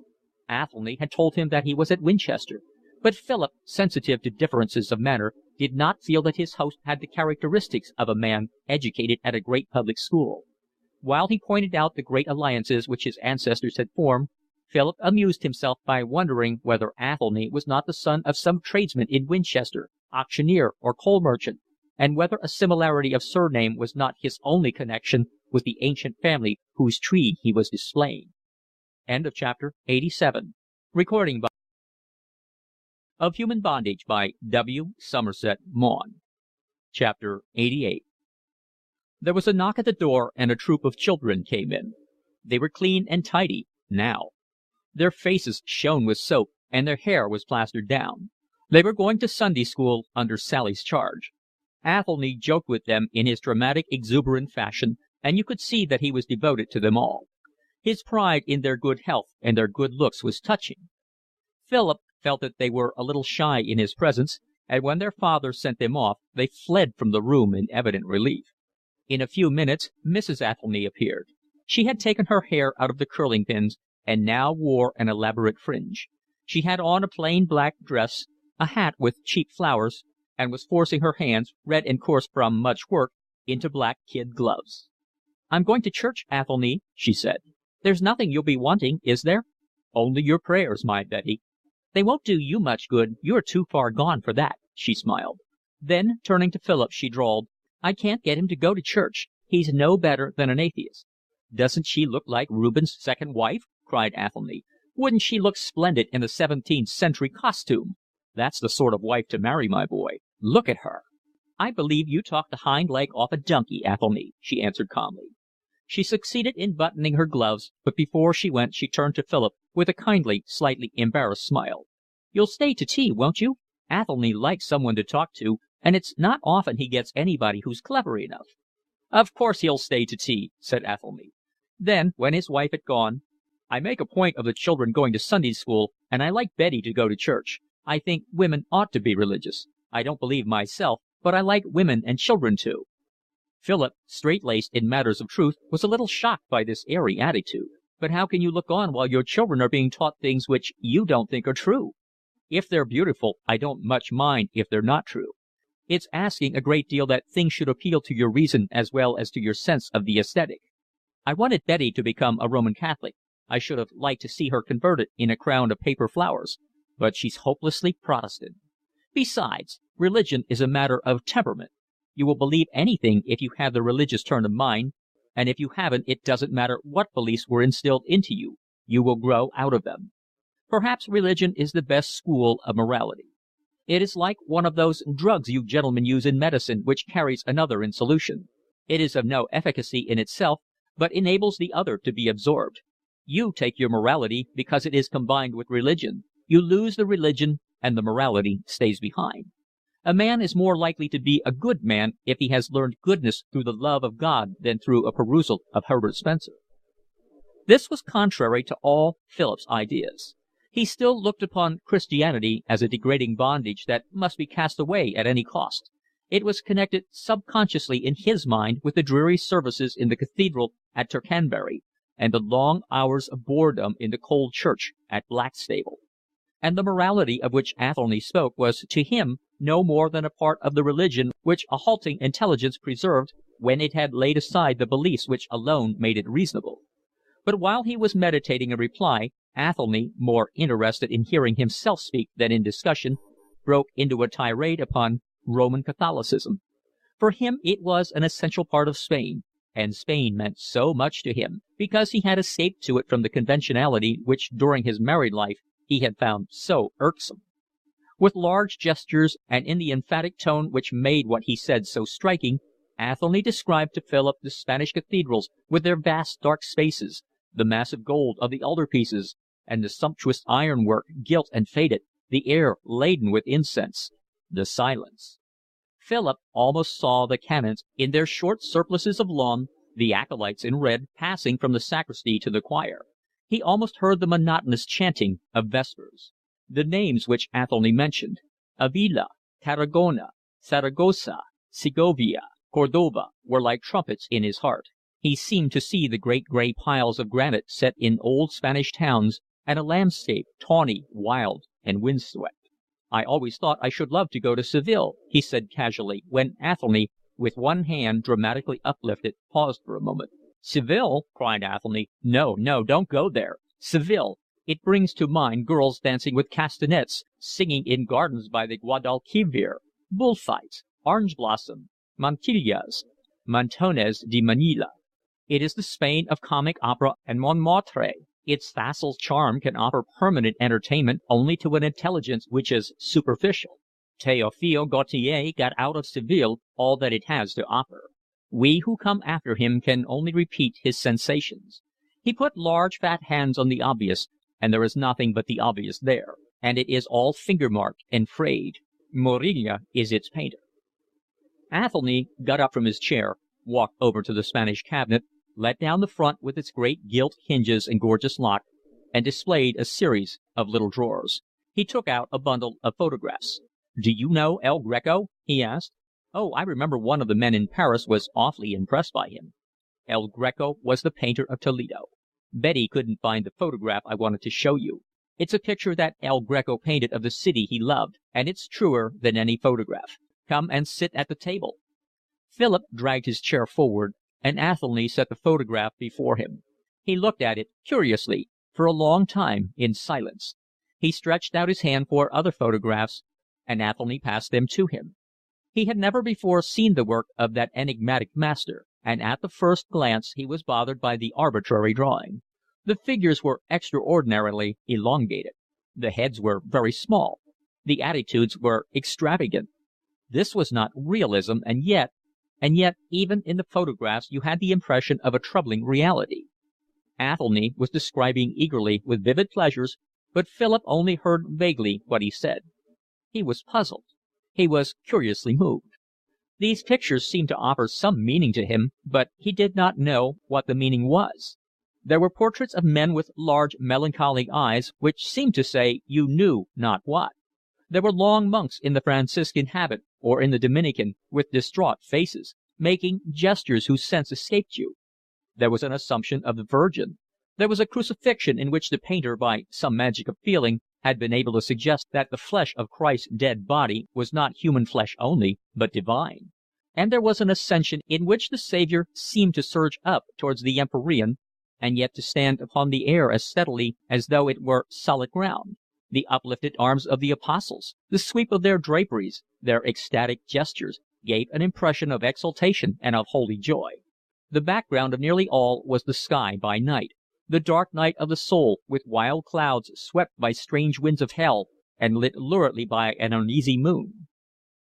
A: Athelny had told him that he was at Winchester, but Philip, sensitive to differences of manner, did not feel that his host had the characteristics of a man educated at a great public school. While he pointed out the great alliances which his ancestors had formed, Philip amused himself by wondering whether Athelny was not the son of some tradesman in Winchester, auctioneer or coal merchant, and whether a similarity of surname was not his only connection with the ancient family whose tree he was displaying. End of chapter 87. Recording by of Human Bondage by W. Somerset Maugham. Chapter 88. There was a knock at the door, and a troop of children came in. They were clean and tidy now. Their faces shone with soap, and their hair was plastered down. They were going to Sunday school under Sally's charge. Athelny joked with them in his dramatic, exuberant fashion, and you could see that he was devoted to them all. His pride in their good health and their good looks was touching. Philip felt that they were a little shy in his presence, and when their father sent them off, they fled from the room in evident relief. In a few minutes Mrs. Athelny appeared. She had taken her hair out of the curling pins, and now wore an elaborate fringe. She had on a plain black dress, a hat with cheap flowers, and was forcing her hands, red and coarse from much work, into black kid gloves. "I'm going to church, Athelny," she said. "There's nothing you'll be wanting, is there?" "Only your prayers, my Betty." "They won't do you much good. You're too far gone for that," she smiled. Then, turning to Philip, she drawled, "I can't get him to go to church. He's no better than an atheist." "Doesn't she look like Rubens' second wife?" cried Athelny. "Wouldn't she look splendid in a 17th century costume? That's the sort of wife to marry, my boy. Look at her." "I believe you talked the hind leg off a donkey, Athelny," she answered calmly. She succeeded in buttoning her gloves, but before she went she turned to Philip with a kindly, slightly embarrassed smile. "You'll stay to tea, won't you? Athelny likes someone to talk to, and it's not often he gets anybody who's clever enough." "Of course he'll stay to tea," said Athelny. Then, when his wife had gone, "I make a point of the children going to Sunday school, and I like Betty to go to church. I think women ought to be religious. I don't believe myself, but I like women and children to." Philip, straight-laced in matters of truth, was a little shocked by this airy attitude. "But how can you look on while your children are being taught things which you don't think are true?" "If they're beautiful, I don't much mind if they're not true. It's asking a great deal that things should appeal to your reason as well as to your sense of the aesthetic. I wanted Betty to become a Roman Catholic. I should have liked to see her converted in a crown of paper flowers, but she's hopelessly Protestant. Besides, religion is a matter of temperament. You will believe anything if you have the religious turn of mind, and if you haven't, it doesn't matter what beliefs were instilled into you, you will grow out of them. Perhaps religion is the best school of morality. It is like one of those drugs you gentlemen use in medicine which carries another in solution. It is of no efficacy in itself, but enables the other to be absorbed. You take your morality because it is combined with religion. You lose the religion, and the morality stays behind. A man is more likely to be a good man if he has learned goodness through the love of God than through a perusal of Herbert Spencer." This was contrary to all Philip's ideas. He still looked upon Christianity as a degrading bondage that must be cast away at any cost. It was connected subconsciously in his mind with the dreary services in the cathedral at Tercanbury, and the long hours of boredom in the cold church at Blackstable. And the morality of which Athelny spoke was to him no more than a part of the religion which a halting intelligence preserved when it had laid aside the beliefs which alone made it reasonable. But while he was meditating a reply, Athelny, more interested in hearing himself speak than in discussion, broke into a tirade upon Roman Catholicism. For him it was an essential part of Spain, and Spain meant so much to him, because he had escaped to it from the conventionality which during his married life he had found so irksome. With large gestures, and in the emphatic tone which made what he said so striking, Athelny described to Philip the Spanish cathedrals with their vast dark spaces, the massive gold of the altarpieces, and the sumptuous ironwork, gilt and faded, the air laden with incense, the silence. Philip almost saw the canons in their short surplices of lawn, the acolytes in red, passing from the sacristy to the choir. He almost heard the monotonous chanting of vespers. The names which Athelny mentioned, Avila, Tarragona, Saragossa, Segovia, Cordova, were like trumpets in his heart. He seemed to see the great gray piles of granite set in old Spanish towns, and a landscape tawny, wild, and windswept. "I always thought I should love to go to Seville," he said casually, when Athelny, with one hand dramatically uplifted, paused for a moment. "Seville?" cried Athelny. "No, no, don't go there. Seville! It brings to mind girls dancing with castanets, singing in gardens by the Guadalquivir, bullfights, orange blossom, mantillas, montones de Manila. It is the Spain of comic opera and Montmartre. Its facile charm can offer permanent entertainment only to an intelligence which is superficial. Théophile Gautier got out of Seville all that it has to offer. We who come after him can only repeat his sensations. He put large fat hands on the obvious, and there is nothing but the obvious there, and it is all finger-marked and frayed. Murillo is its painter. Athelny got up from his chair, walked over to the Spanish cabinet, let down the front with its great gilt hinges and gorgeous lock, and displayed a series of little drawers. He took out a bundle of photographs. "Do you know El Greco?" he asked. "Oh, I remember one of the men in Paris was awfully impressed by him." El Greco was the painter of Toledo. Betty couldn't find the photograph I wanted to show you. It's a picture that El Greco painted of the city he loved, and it's truer than any photograph. Come and sit at the table." Philip dragged his chair forward, and Athelny set the photograph before him. He looked at it curiously, for a long time, in silence. He stretched out his hand for other photographs, and Athelny passed them to him. He had never before seen the work of that enigmatic master, and at the first glance he was bothered by the arbitrary drawing. The figures were extraordinarily elongated. The heads were very small. The attitudes were extravagant. This was not realism, and yet, even in the photographs you had the impression of a troubling reality. Athelny was describing eagerly, with vivid pleasures, but Philip only heard vaguely what he said. He was puzzled. He was curiously moved. These pictures seemed to offer some meaning to him, but he did not know what the meaning was. There were portraits of men with large, melancholy eyes, which seemed to say you knew not what. There were long monks in the Franciscan habit or in the Dominican, with distraught faces, making gestures whose sense escaped you. There was an Assumption of the Virgin. There was a crucifixion in which the painter, by some magic of feeling, had been able to suggest that the flesh of Christ's dead body was not human flesh only, but divine. And there was an Ascension in which the Saviour seemed to surge up towards the empyrean, and yet to stand upon the air as steadily as though it were solid ground. The uplifted arms of the apostles, the sweep of their draperies, their ecstatic gestures, gave an impression of exultation and of holy joy. The background of nearly all was the sky by night, the dark night of the soul, with wild clouds swept by strange winds of hell and lit luridly by an uneasy moon.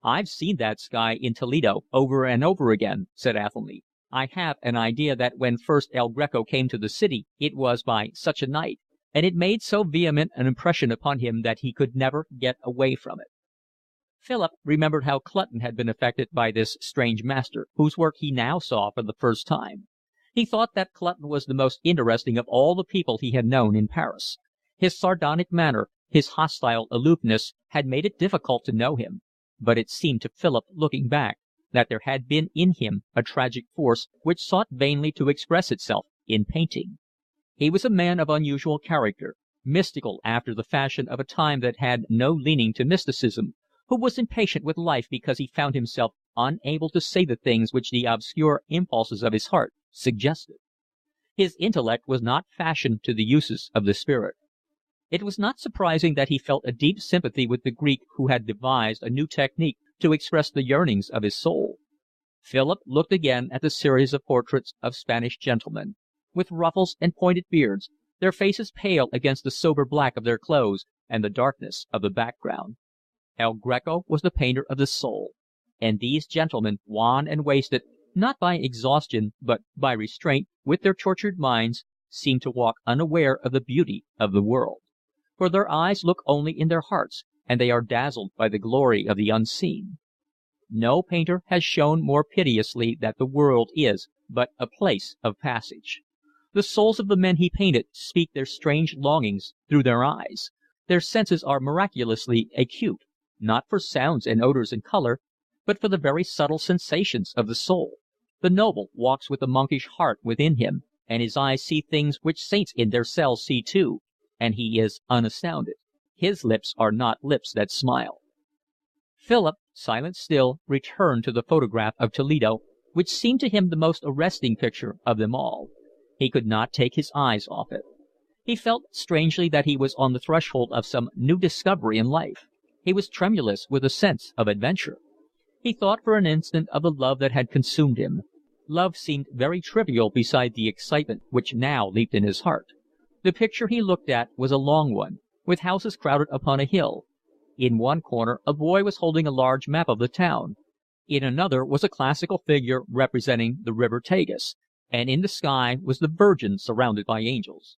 A: "I've seen that sky in Toledo over and over again," said Athelny. "I have an idea that when first El Greco came to the city it was by such a night, and it made so vehement an impression upon him that he could never get away from it." Philip remembered how Clutton had been affected by this strange master, whose work he now saw for the first time. He thought that Clutton was the most interesting of all the people he had known in Paris. His sardonic manner, his hostile aloofness, had made it difficult to know him, but it seemed to Philip, looking back, that there had been in him a tragic force which sought vainly to express itself in painting. He was a man of unusual character, mystical after the fashion of a time that had no leaning to mysticism, who was impatient with life because he found himself unable to say the things which the obscure impulses of his heart suggested. His intellect was not fashioned to the uses of the spirit. It was not surprising that he felt a deep sympathy with the Greek who had devised a new technique to express the yearnings of his soul. Philip looked again at the series of portraits of Spanish gentlemen, with ruffles and pointed beards, their faces pale against the sober black of their clothes and the darkness of the background. El Greco was the painter of the soul, and these gentlemen, wan and wasted, not by exhaustion but by restraint, with their tortured minds, seemed to walk unaware of the beauty of the world. For their eyes look only in their hearts, and they are dazzled by the glory of the unseen. No painter has shown more piteously that the world is but a place of passage. The souls of the men he painted speak their strange longings through their eyes. Their senses are miraculously acute, not for sounds and odors and color, but for the very subtle sensations of the soul. The noble walks with a monkish heart within him, and his eyes see things which saints in their cells see too, and he is unastounded. His lips are not lips that smile. Philip, silent still, returned to the photograph of Toledo, which seemed to him the most arresting picture of them all. He could not take his eyes off it. He felt strangely that he was on the threshold of some new discovery in life. He was tremulous with a sense of adventure. He thought for an instant of the love that had consumed him. Love seemed very trivial beside the excitement which now leaped in his heart. The picture he looked at was a long one, with houses crowded upon a hill. In one corner a boy was holding a large map of the town. In another was a classical figure representing the river Tagus, and in the sky was the Virgin surrounded by angels.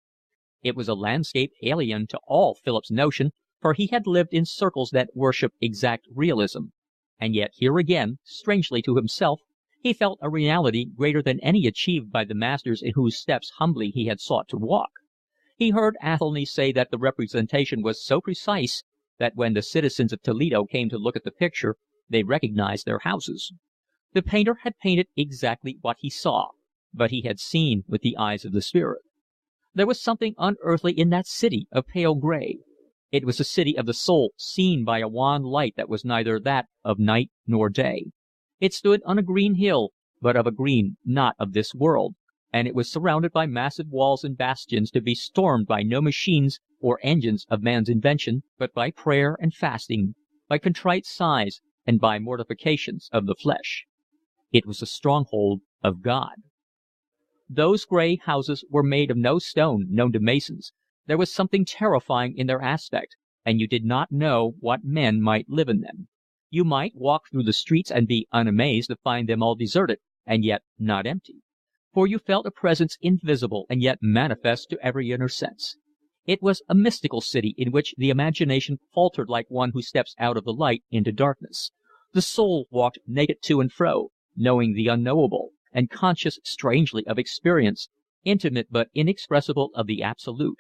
A: It was a landscape alien to all Philip's notion, for he had lived in circles that worshipped exact realism. And yet here again, strangely to himself, he felt a reality greater than any achieved by the masters in whose steps humbly he had sought to walk. He heard Athelny say that the representation was so precise that when the citizens of Toledo came to look at the picture, they recognized their houses. The painter had painted exactly what he saw, but he had seen with the eyes of the spirit. There was something unearthly in that city of pale gray. It was a city of the soul seen by a wan light that was neither that of night nor day. It stood on a green hill, but of a green not of this world, and it was surrounded by massive walls and bastions to be stormed by no machines or engines of man's invention, but by prayer and fasting, by contrite sighs, and by mortifications of the flesh. It was a stronghold of God. Those gray houses were made of no stone known to masons. There was something terrifying in their aspect, and you did not know what men might live in them. You might walk through the streets and be unamazed to find them all deserted, and yet not empty. For you felt a presence invisible and yet manifest to every inner sense. It was a mystical city in which the imagination faltered like one who steps out of the light into darkness. The soul walked naked to and fro, knowing the unknowable, and conscious strangely of experience, intimate but inexpressible of the absolute.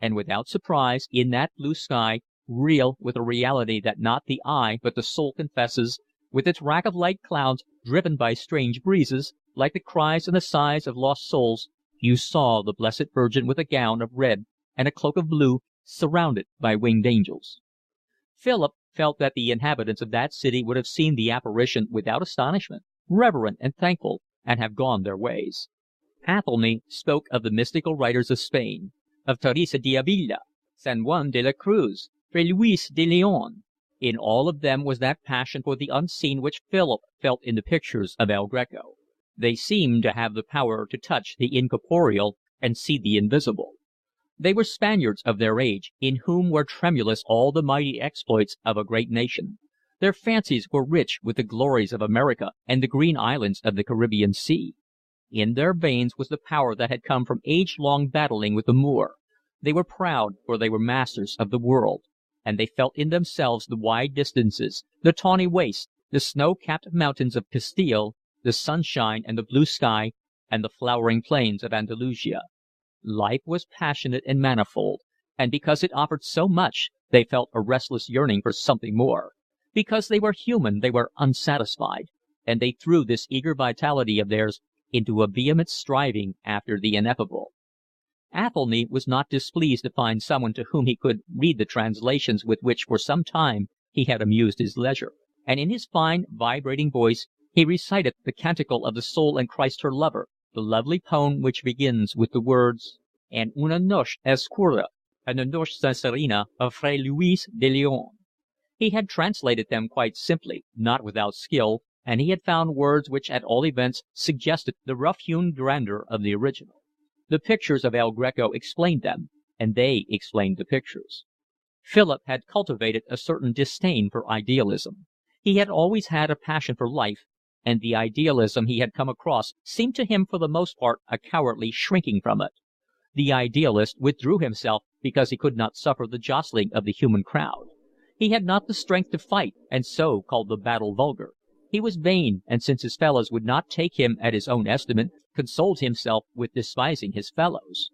A: And without surprise, in that blue sky, real with a reality that not the eye but the soul confesses, with its rack of light clouds driven by strange breezes, like the cries and the sighs of lost souls, you saw the Blessed Virgin with a gown of red and a cloak of blue, surrounded by winged angels. Philip felt that the inhabitants of that city would have seen the apparition without astonishment, reverent and thankful, and have gone their ways. Athelny spoke of the mystical writers of Spain, of Teresa de Avila, San Juan de la Cruz, Fray Luis de Leon. In all of them was that passion for the unseen which Philip felt in the pictures of El Greco. They seemed to have the power to touch the incorporeal and see the invisible. They were Spaniards of their age, in whom were tremulous all the mighty exploits of a great nation. Their fancies were rich with the glories of America and the green islands of the Caribbean Sea. In their veins was the power that had come from age-long battling with the Moor. They were proud, for they were masters of the world, and they felt in themselves the wide distances, the tawny wastes, the snow-capped mountains of Castile, the sunshine and the blue sky, and the flowering plains of Andalusia. Life was passionate and manifold, and because it offered so much, they felt a restless yearning for something more. Because they were human, they were unsatisfied, and they threw this eager vitality of theirs into a vehement striving after the ineffable. Athelny was not displeased to find someone to whom he could read the translations with which for some time he had amused his leisure, and in his fine, vibrating voice he recited the Canticle of the Soul and Christ her Lover, the lovely poem which begins with the words, En una noche escura, en la noche serena of Fray Luis de Leon. He had translated them quite simply, not without skill, and he had found words which at all events suggested the rough-hewn grandeur of the original. The pictures of El Greco explained them, and they explained the pictures. Philip had cultivated a certain disdain for idealism. He had always had a passion for life, and the idealism he had come across seemed to him for the most part a cowardly shrinking from it. The idealist withdrew himself because he could not suffer the jostling of the human crowd. He had not the strength to fight, and so called the battle vulgar. He was vain, and since his fellows would not take him at his own estimate, consoled himself with despising his fellows.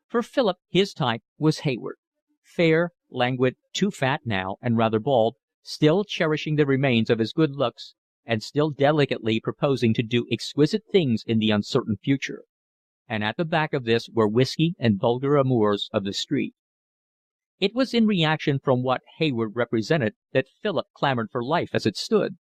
A: For Philip his type was Hayward. Fair, languid, too fat now, and rather bald, still cherishing the remains of his good looks, and still delicately proposing to do exquisite things in the uncertain future. And at the back of this were whiskey and vulgar amours of the street. It was in reaction from what Hayward represented that Philip clamored for life as it stood.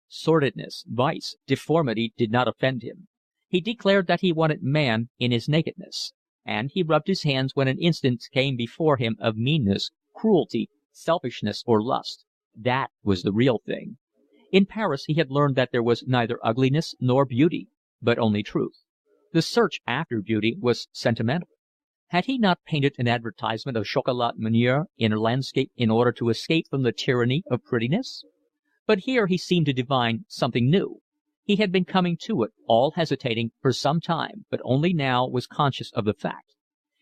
A: Sordidness, vice, deformity did not offend him. He declared that he wanted man in his nakedness, and he rubbed his hands when an instance came before him of meanness, cruelty, selfishness, or lust. That was the real thing. In Paris he had learned that there was neither ugliness nor beauty, but only truth. The search after beauty was sentimental. Had he not painted an advertisement of chocolat Menier in a landscape in order to escape from the tyranny of prettiness? But here he seemed to divine something new. He had been coming to it, all hesitating, for some time, but only now was conscious of the fact.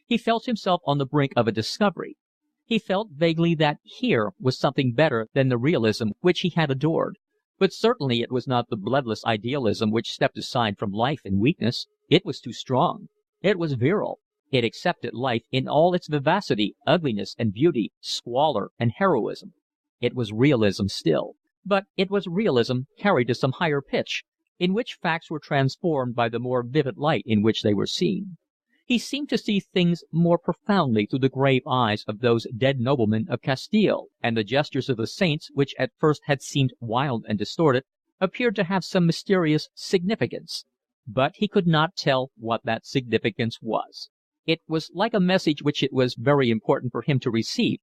A: He felt himself on the brink of a discovery. He felt vaguely that here was something better than the realism which he had adored. But certainly it was not the bloodless idealism which stepped aside from life in weakness. It was too strong. It was virile. It accepted life in all its vivacity, ugliness and beauty, squalor and heroism. It was realism still. But it was realism carried to some higher pitch, in which facts were transformed by the more vivid light in which they were seen. He seemed to see things more profoundly through the grave eyes of those dead noblemen of Castile, and the gestures of the saints, which at first had seemed wild and distorted, appeared to have some mysterious significance. But he could not tell what that significance was. It was like a message which it was very important for him to receive,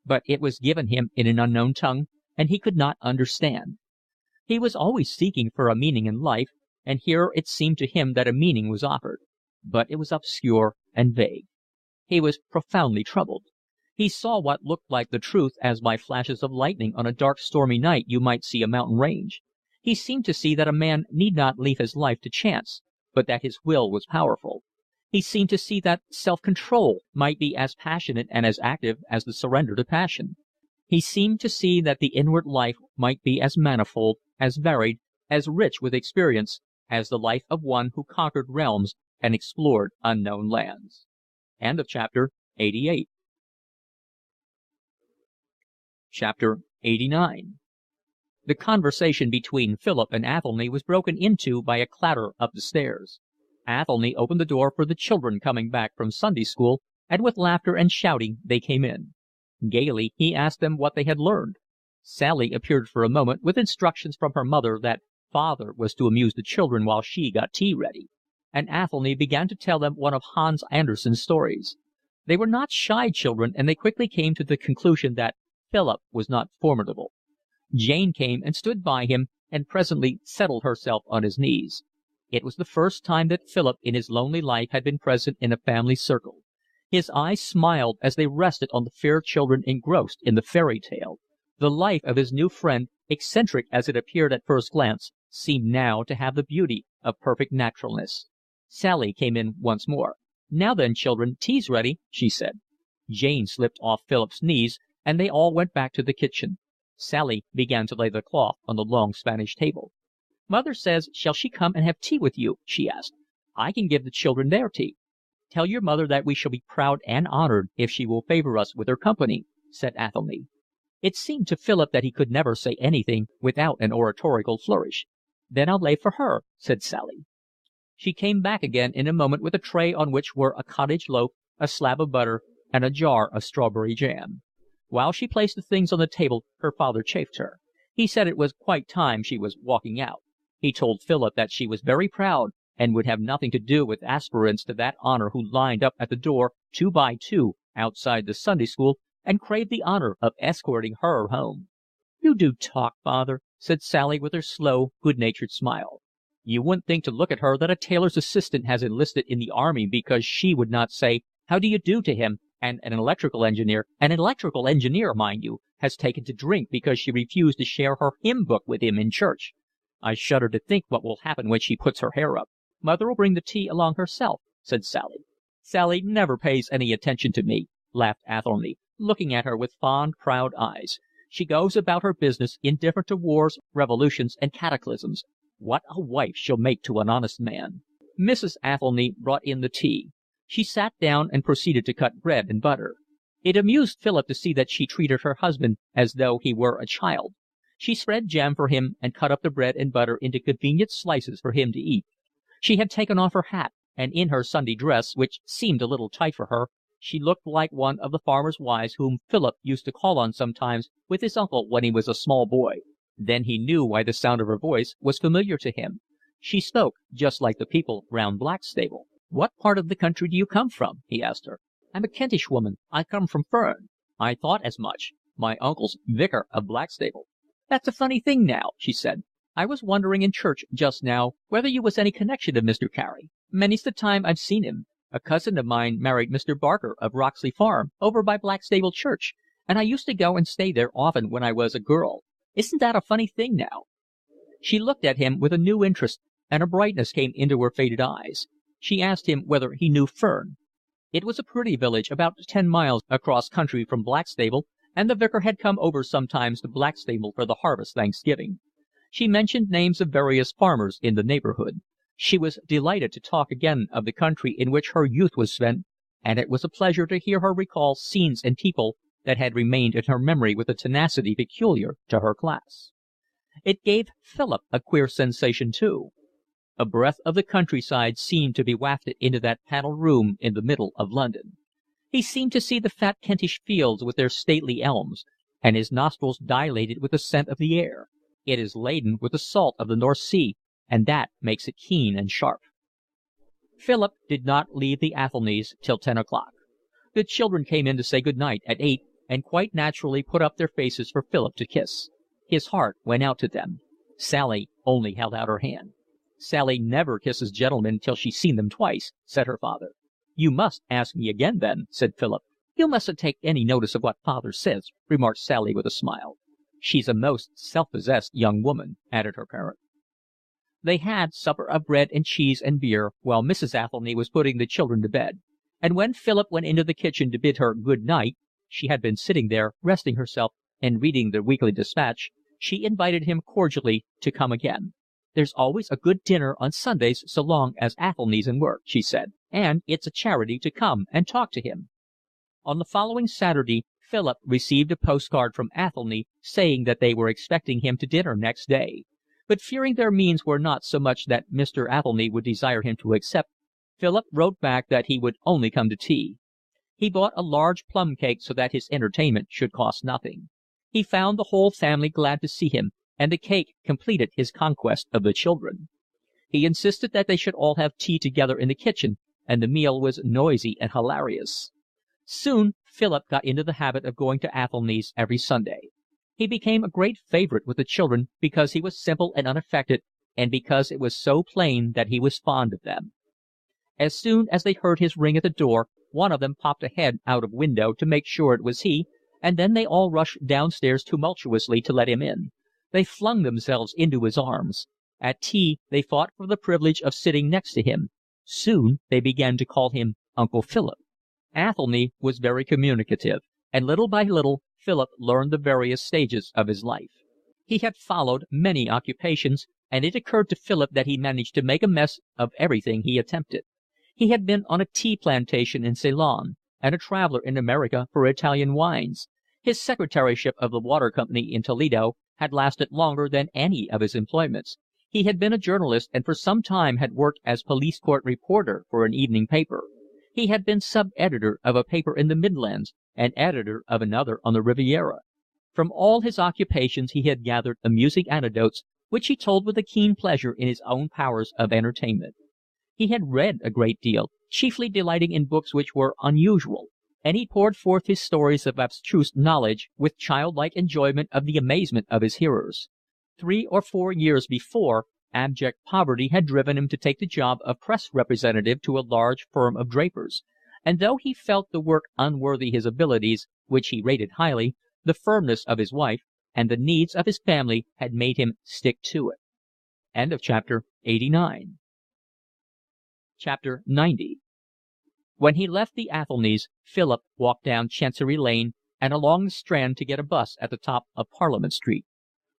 A: but it was given him in an unknown tongue, and he could not understand. He was always seeking for a meaning in life, and here it seemed to him that a meaning was offered. But it was obscure and vague. He was profoundly troubled. He saw what looked like the truth as by flashes of lightning on a dark stormy night you might see a mountain range. He seemed to see that a man need not leave his life to chance, but that his will was powerful. He seemed to see that self-control might be as passionate and as active as the surrender to passion. He seemed to see that the inward life might be as manifold, as varied, as rich with experience, as the life of one who conquered realms and explored unknown lands. End of chapter 88. Chapter 89. The conversation between Philip and Athelny was broken into by a clatter up the stairs. Athelny opened the door for the children coming back from Sunday school, and with laughter and shouting they came in. Gaily he asked them what they had learned. Sally appeared for a moment with instructions from her mother that father was to amuse the children while she got tea ready, and Athelny began to tell them one of Hans Andersen's stories. They were not shy children, and they quickly came to the conclusion that Philip was not formidable. Jane came and stood by him, and presently settled herself on his knees. It was the first time that Philip in his lonely life had been present in a family circle. His eyes smiled as they rested on the fair children engrossed in the fairy tale. The life of his new friend, eccentric as it appeared at first glance, seemed now to have the beauty of perfect naturalness. Sally came in once more. "Now then, children, tea's ready," she said. Jane slipped off Philip's knees, and they all went back to the kitchen. Sally began to lay the cloth on the long Spanish table. "Mother says, shall she come and have tea with you?" she asked. "I can give the children their tea." "Tell your mother that we shall be proud and honored if she will favor us with her company," said Athelny. It seemed to Philip that he could never say anything without an oratorical flourish. "Then I'll lay for her," said Sally. She came back again in a moment with a tray on which were a cottage loaf, a slab of butter, and a jar of strawberry jam. While she placed the things on the table, her father chaffed her. He said it was quite time she was walking out. He told Philip that she was very proud, and would have nothing to do with aspirants to that honor who lined up at the door, 2 by 2, outside the Sunday school, and craved the honor of escorting her home. "You do talk, father," said Sally with her slow, good-natured smile. "You wouldn't think to look at her that a tailor's assistant has enlisted in the army because she would not say 'How do you do' to him, and an electrical engineer, mind you, has taken to drink because she refused to share her hymn book with him in church. I shudder to think what will happen when she puts her hair up." "Mother'll bring the tea along herself," said Sally. "Sally never pays any attention to me," laughed Athelny, looking at her with fond, proud eyes. "She goes about her business, indifferent to wars, revolutions, and cataclysms. What a wife she'll make to an honest man." Mrs. Athelny brought in the tea. She sat down and proceeded to cut bread and butter. It amused Philip to see that she treated her husband as though he were a child. She spread jam for him and cut up the bread and butter into convenient slices for him to eat. She had taken off her hat, and in her Sunday dress, which seemed a little tight for her, she looked like one of the farmers' wives whom Philip used to call on sometimes with his uncle when he was a small boy. Then he knew why the sound of her voice was familiar to him. She spoke just like the people round Blackstable. "What part of the country do you come from?" he asked her. "I'm a Kentish woman. I come from Ferne." "I thought as much. My uncle's vicar of Blackstable." "That's a funny thing now," she said. "I was wondering in church just now whether you was any connection of Mr. Carey. Many's the time I've seen him. A cousin of mine married Mr. Barker of Roxley Farm, over by Blackstable Church, and I used to go and stay there often when I was a girl. Isn't that a funny thing now?" She looked at him with a new interest, and a brightness came into her faded eyes. She asked him whether he knew Ferne. It was a pretty village, about 10 miles across country from Blackstable, and the vicar had come over sometimes to Blackstable for the harvest Thanksgiving. She mentioned names of various farmers in the neighbourhood. She was delighted to talk again of the country in which her youth was spent, and it was a pleasure to hear her recall scenes and people that had remained in her memory with a tenacity peculiar to her class. It gave Philip a queer sensation too. A breath of the countryside seemed to be wafted into that panelled room in the middle of London. He seemed to see the fat Kentish fields with their stately elms, and his nostrils dilated with the scent of the air. It is laden with the salt of the North Sea, and that makes it keen and sharp. Philip did not leave the Athelnys till 10 o'clock. The children came in to say good night at 8, and quite naturally put up their faces for Philip to kiss. His heart went out to them. Sally only held out her hand. "Sally never kisses gentlemen till she's seen them twice," said her father. "You must ask me again, then," said Philip. "You mustn't take any notice of what father says," remarked Sally with a smile. "She's a most self-possessed young woman," added her parent. They had supper of bread and cheese and beer, while Mrs. Athelny was putting the children to bed, and when Philip went into the kitchen to bid her good night (she had been sitting there, resting herself and reading the Weekly Dispatch), she invited him cordially to come again. "There's always a good dinner on Sundays so long as Athelny's in work," she said, "and it's a charity to come and talk to him." On the following Saturday Philip received a postcard from Athelny saying that they were expecting him to dinner next day. But fearing their means were not so much that Mr. Athelny would desire him to accept, Philip wrote back that he would only come to tea. He bought a large plum cake so that his entertainment should cost nothing. He found the whole family glad to see him, and the cake completed his conquest of the children. He insisted that they should all have tea together in the kitchen, and the meal was noisy and hilarious. Soon Philip got into the habit of going to Athelny's every Sunday. He became a great favourite with the children because he was simple and unaffected, and because it was so plain that he was fond of them. As soon as they heard his ring at the door, one of them popped a head out of window to make sure it was he, and then they all rushed downstairs tumultuously to let him in. They flung themselves into his arms. At tea they fought for the privilege of sitting next to him. Soon they began to call him Uncle Philip. Athelny was very communicative, and little by little Philip learned the various stages of his life. He had followed many occupations, and it occurred to Philip that he managed to make a mess of everything he attempted. He had been on a tea plantation in Ceylon, and a traveller in America for Italian wines. His secretaryship of the water company in Toledo had lasted longer than any of his employments. He had been a journalist and for some time had worked as police court reporter for an evening paper. He had been sub-editor of a paper in the Midlands and editor of another on the Riviera. From all his occupations he had gathered amusing anecdotes, which he told with a keen pleasure in his own powers of entertainment. He had read a great deal, chiefly delighting in books which were unusual, and he poured forth his stories of abstruse knowledge with childlike enjoyment of the amazement of his hearers. 3 or 4 years before, abject poverty had driven him to take the job of press representative to a large firm of drapers, and though he felt the work unworthy his abilities, which he rated highly, the firmness of his wife and the needs of his family had made him stick to it. End of chapter 89. Chapter 90. When he left the Athelnys, Philip walked down Chancery Lane and along the Strand to get a bus at the top of Parliament Street.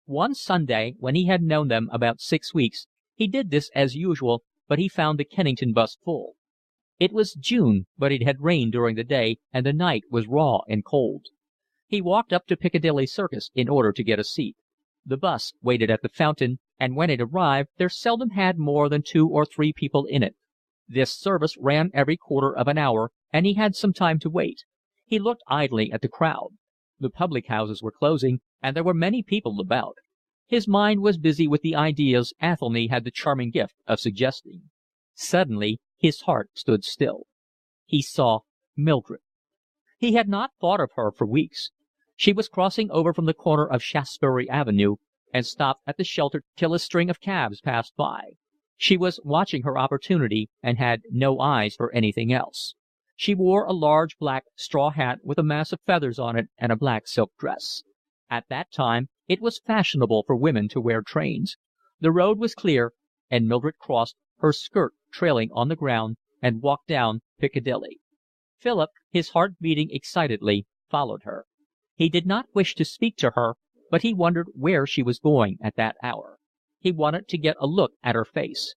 A: One Sunday, when he had known them about 6 weeks, he did this as usual, but he found the Kennington bus full. It was June, but it had rained during the day, and the night was raw and cold. He walked up to Piccadilly Circus in order to get a seat. The bus waited at the fountain, and when it arrived there seldom had more than 2 or 3 people in it. This service ran every quarter of an hour, and he had some time to wait. He looked idly at the crowd. The public houses were closing, and there were many people about. His mind was busy with the ideas Athelny had the charming gift of suggesting. Suddenly his heart stood still. He saw Mildred. He had not thought of her for weeks. She was crossing over from the corner of Shaftesbury Avenue and stopped at the shelter till a string of cabs passed by. She was watching her opportunity and had no eyes for anything else. She wore a large black straw hat with a mass of feathers on it and a black silk dress. At that time it was fashionable for women to wear trains. The road was clear, and Mildred crossed, her skirt trailing on the ground, and walked down Piccadilly. Philip, his heart beating excitedly, followed her. He did not wish to speak to her, but he wondered where she was going at that hour. He wanted to get a look at her face.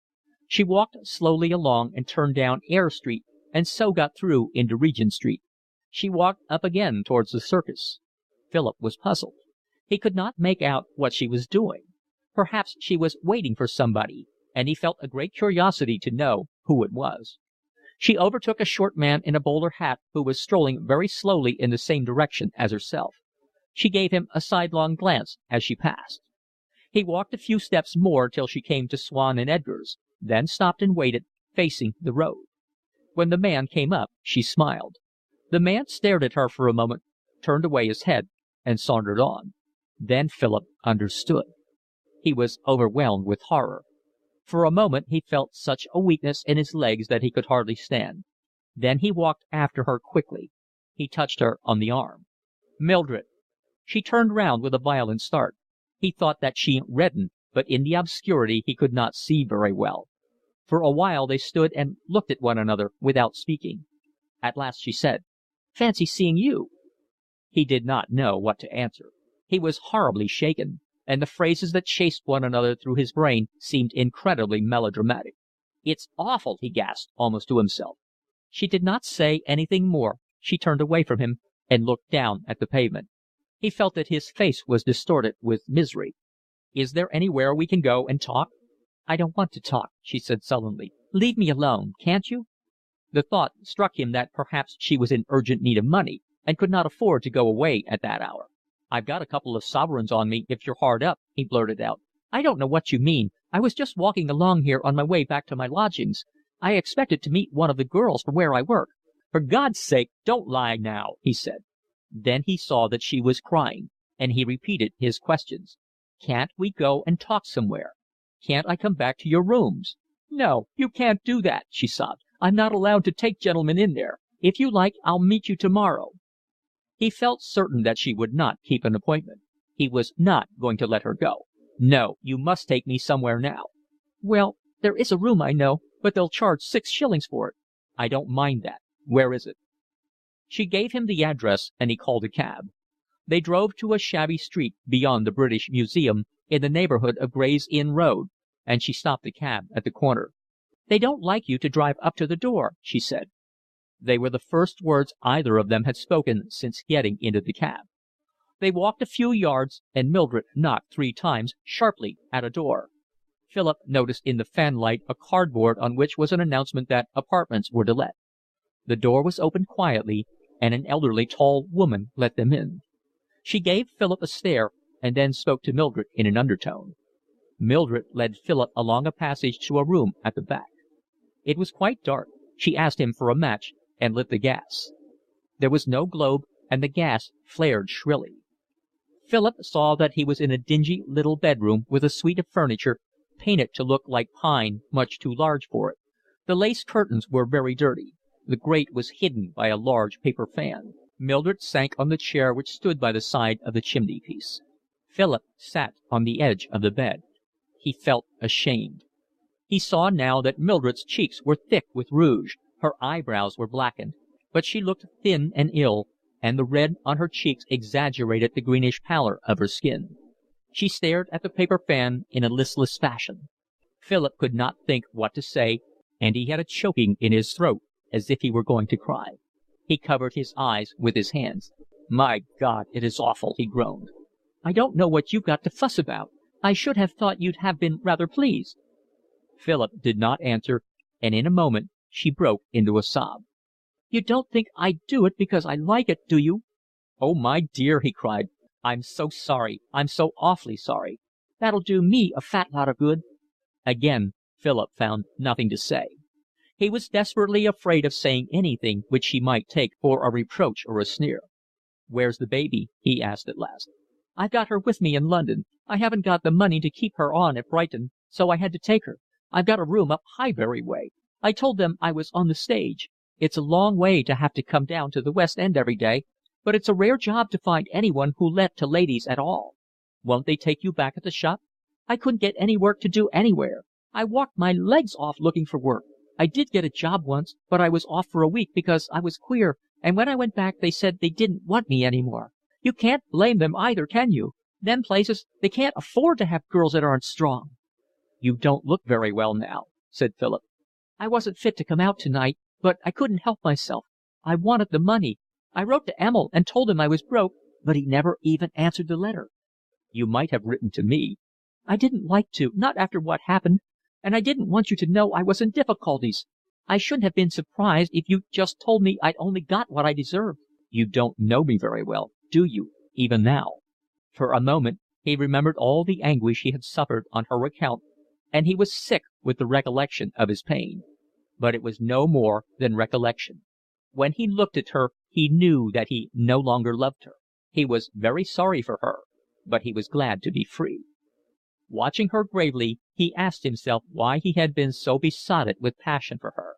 A: She walked slowly along and turned down Eyre Street and so got through into Regent Street. She walked up again towards the Circus. Philip was puzzled. He could not make out what she was doing. Perhaps she was waiting for somebody, and he felt a great curiosity to know who it was. She overtook a short man in a bowler hat who was strolling very slowly in the same direction as herself. She gave him a sidelong glance as she passed. He walked a few steps more till she came to Swan and Edgar's, then stopped and waited, facing the road. When the man came up, she smiled. The man stared at her for a moment, turned away his head, and sauntered on. Then Philip understood. He was overwhelmed with horror. For a moment he felt such a weakness in his legs that he could hardly stand. Then he walked after her quickly. He touched her on the arm. "Mildred." She turned round with a violent start. He thought that she reddened, but in the obscurity he could not see very well. For a while they stood and looked at one another without speaking. At last she said, "Fancy seeing you." He did not know what to answer. He was horribly shaken, and the phrases that chased one another through his brain seemed incredibly melodramatic. "It's awful," he gasped, almost to himself. She did not say anything more. She turned away from him and looked down at the pavement. He felt that his face was distorted with misery. "Is there anywhere we can go and talk?" "I don't want to talk," she said sullenly. "Leave me alone, can't you?" The thought struck him that perhaps she was in urgent need of money and could not afford to go away at that hour. "I've got a couple of sovereigns on me if you're hard up," he blurted out. "I don't know what you mean. I was just walking along here on my way back to my lodgings. I expected to meet one of the girls from where I work." "For God's sake, don't lie now," he said. Then he saw that she was crying, and he repeated his questions. "Can't we go and talk somewhere? Can't I come back to your rooms?" "No, you can't do that," she sobbed. "I'm not allowed to take gentlemen in there. If you like, I'll meet you tomorrow." He felt certain that she would not keep an appointment. He was not going to let her go. "No, you must take me somewhere now." "Well, there is a room I know, but they'll charge 6 shillings for it." "I don't mind that. Where is it?" She gave him the address, and he called a cab. They drove to a shabby street beyond the British Museum, in the neighbourhood of Gray's Inn Road, and she stopped the cab at the corner. "They don't like you to drive up to the door," she said. They were the first words either of them had spoken since getting into the cab. They walked a few yards, and Mildred knocked 3 times sharply at a door. Philip noticed in the fanlight a cardboard on which was an announcement that apartments were to let. The door was opened quietly, and an elderly tall woman let them in. She gave Philip a stare and then spoke to Mildred in an undertone. Mildred led Philip along a passage to a room at the back. It was quite dark. She asked him for a match and lit the gas. There was no globe, and the gas flared shrilly. Philip saw that he was in a dingy little bedroom with a suite of furniture, painted to look like pine much too large for it. The lace curtains were very dirty. The grate was hidden by a large paper fan. Mildred sank on the chair which stood by the side of the chimney-piece. Philip sat on the edge of the bed. He felt ashamed. He saw now that Mildred's cheeks were thick with rouge, her eyebrows were blackened, but she looked thin and ill, and the red on her cheeks exaggerated the greenish pallor of her skin. She stared at the paper fan in a listless fashion. Philip could not think what to say, and he had a choking in his throat as if he were going to cry. He covered his eyes with his hands. "My God, it is awful," he groaned. "I don't know what you've got to fuss about. I should have thought you'd have been rather pleased." Philip did not answer, and in a moment she broke into a sob. "You don't think I'd do it because I like it, do you?" "Oh, my dear," he cried, "I'm so sorry. I'm so awfully sorry." "That'll do me a fat lot of good." Again Philip found nothing to say. He was desperately afraid of saying anything which she might take for a reproach or a sneer. "Where's the baby?" he asked at last. "I've got her with me in London. I haven't got the money to keep her on at Brighton, so I had to take her. I've got a room up Highbury way. I told them I was on the stage. It's a long way to have to come down to the West End every day, but it's a rare job to find anyone who'll let to ladies at all. Won't they take you back at the shop? I couldn't get any work to do anywhere. I walked my legs off looking for work. I did get a job once, but I was off for a week because I was queer, and when I went back they said they didn't want me any more. You can't blame them either, can you? Them places, they can't afford to have girls that aren't strong." "You don't look very well now," said Philip. "I wasn't fit to come out tonight, but I couldn't help myself. I wanted the money. I wrote to Emil and told him I was broke, but he never even answered the letter." "You might have written to me." "I didn't like to, not after what happened. And I didn't want you to know I was in difficulties. I shouldn't have been surprised if you'd just told me I'd only got what I deserved." "You don't know me very well, do you, even now?" For a moment he remembered all the anguish he had suffered on her account, and he was sick with the recollection of his pain. But it was no more than recollection. When he looked at her he knew that he no longer loved her. He was very sorry for her, but he was glad to be free. Watching her gravely, he asked himself why he had been so besotted with passion for her.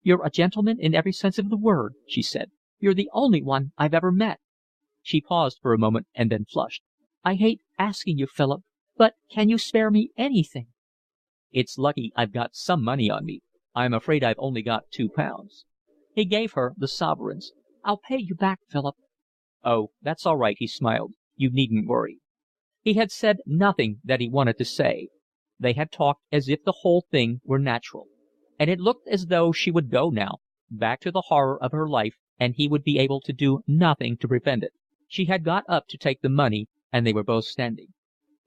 A: "You're a gentleman in every sense of the word," she said. "You're the only one I've ever met." She paused for a moment and then flushed. "I hate asking you, Philip, but can you spare me anything?" "It's lucky I've got some money on me. I'm afraid I've only got £2." He gave her the sovereigns. "I'll pay you back, Philip." "Oh, that's all right," he smiled. "You needn't worry." He had said nothing that he wanted to say. They had talked as if the whole thing were natural. And it looked as though she would go now, back to the horror of her life, and he would be able to do nothing to prevent it. She had got up to take the money, and they were both standing.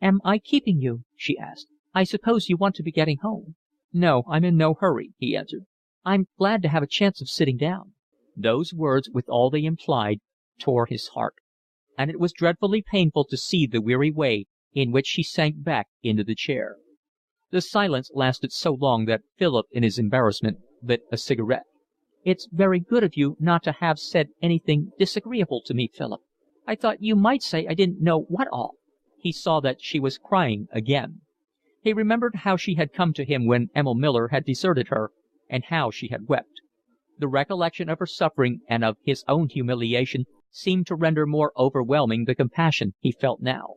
A: "Am I keeping you?" she asked. "I suppose you want to be getting home." "No, I'm in no hurry," he answered. "I'm glad to have a chance of sitting down." Those words, with all they implied, tore his heart. And it was dreadfully painful to see the weary way in which she sank back into the chair. The silence lasted so long that Philip, in his embarrassment, lit a cigarette. "It's very good of you not to have said anything disagreeable to me, Philip. I thought you might say I didn't know what all." He saw that she was crying again. He remembered how she had come to him when Emil Miller had deserted her, and how she had wept. The recollection of her suffering and of his own humiliation seemed to render more overwhelming the compassion he felt now.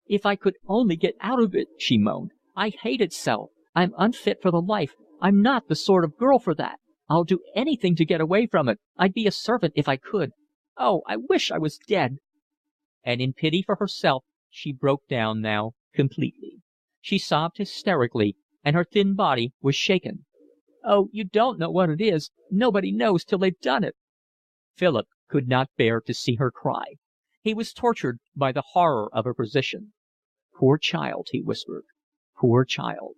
A: "If I could only get out of it," she moaned. "I hate it so. I'm unfit for the life. I'm not the sort of girl for that. I'll do anything to get away from it. I'd be a servant if I could. Oh, I wish I was dead." And in pity for herself she broke down now completely. She sobbed hysterically, and her thin body was shaken. "Oh, you don't know what it is. Nobody knows till they've done it." Philip could not bear to see her cry. He was tortured by the horror of her position. "Poor child," he whispered. "Poor child."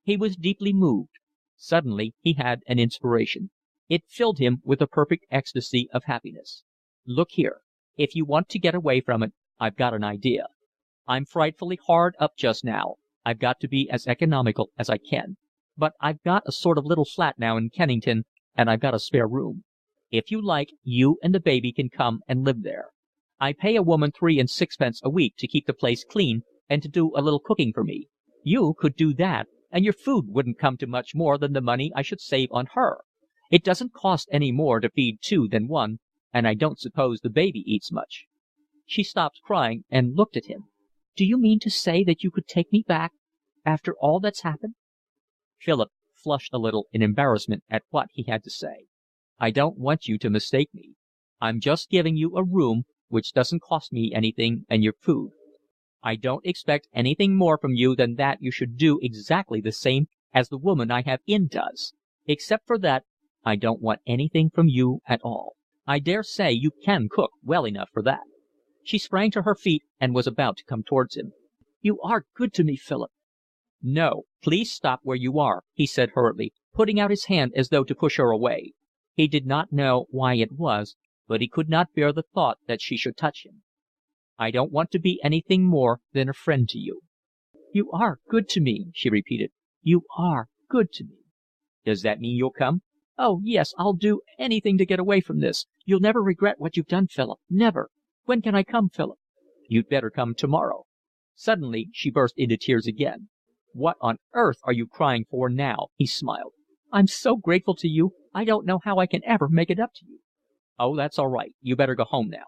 A: He was deeply moved. Suddenly he had an inspiration. It filled him with a perfect ecstasy of happiness. "Look here, if you want to get away from it, I've got an idea. I'm frightfully hard up just now. I've got to be as economical as I can. But I've got a sort of little flat now in Kennington, and I've got a spare room. If you like, you and the baby can come and live there. I pay a woman 3 and 6 a week to keep the place clean and to do a little cooking for me. You could do that, and your food wouldn't come to much more than the money I should save on her. It doesn't cost any more to feed 2 than 1, and I don't suppose the baby eats much." She stopped crying and looked at him. "Do you mean to say that you could take me back after all that's happened?" Philip flushed a little in embarrassment at what he had to say. "I don't want you to mistake me. I'm just giving you a room which doesn't cost me anything and your food. I don't expect anything more from you than that you should do exactly the same as the woman I have in does. Except for that, I don't want anything from you at all. I dare say you can cook well enough for that." She sprang to her feet and was about to come towards him. "You are good to me, Philip." "No, please stop where you are," he said hurriedly, putting out his hand as though to push her away. He did not know why it was, but he could not bear the thought that she should touch him. "I don't want to be anything more than a friend to you." "You are good to me," she repeated. "You are good to me." "Does that mean you'll come?" "Oh, yes, I'll do anything to get away from this. You'll never regret what you've done, Philip. Never. When can I come, Philip?" "You'd better come tomorrow." Suddenly she burst into tears again. "What on earth are you crying for now?" he smiled. "I'm so grateful to you. I don't know how I can ever make it up to you." "Oh, that's all right. You better go home now."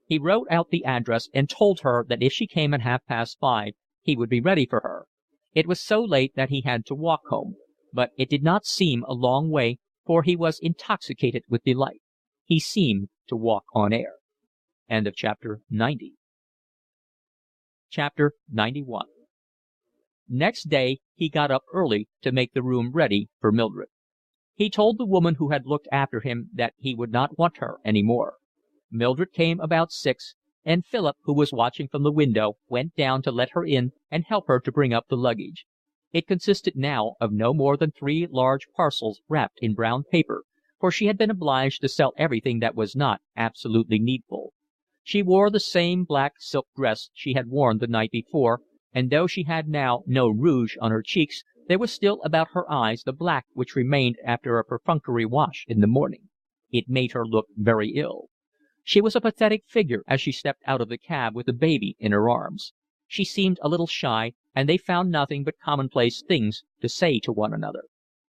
A: He wrote out the address and told her that if she came at 5:30 he would be ready for her. It was so late that he had to walk home, but it did not seem a long way, for he was intoxicated with delight. He seemed to walk on air. End of chapter 90. Chapter 91. Next day he got up early to make the room ready for Mildred. He told the woman who had looked after him that he would not want her any more. Mildred came about 6, and Philip, who was watching from the window, went down to let her in and help her to bring up the luggage. It consisted now of no more than 3 large parcels wrapped in brown paper, for she had been obliged to sell everything that was not absolutely needful. She wore the same black silk dress she had worn the night before, and though she had now no rouge on her cheeks, there was still about her eyes the black which remained after a perfunctory wash in the morning. It made her look very ill. She was a pathetic figure as she stepped out of the cab with the baby in her arms. She seemed a little shy, and they found nothing but commonplace things to say to one another.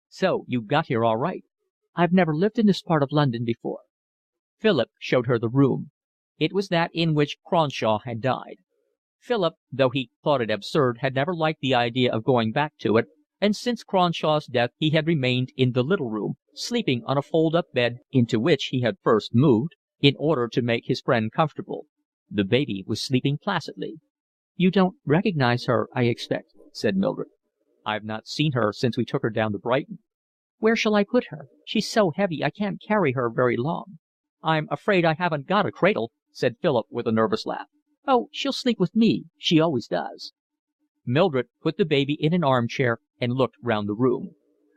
A: "So you got here all right." "I've never lived in this part of London before." Philip showed her the room. It was that in which Cronshaw had died. Philip, though he thought it absurd, had never liked the idea of going back to it, and since Cronshaw's death he had remained in the little room, sleeping on a fold-up bed into which he had first moved, in order to make his friend comfortable. The baby was sleeping placidly. "You don't recognize her, I expect," said Mildred. "I've not seen her since we took her down to Brighton." "Where shall I put her? She's so heavy I can't carry her very long." "I'm afraid I haven't got a cradle," said Philip with a nervous laugh. "Oh, she'll sleep with me. She always does." Mildred put the baby in an armchair and looked round the room.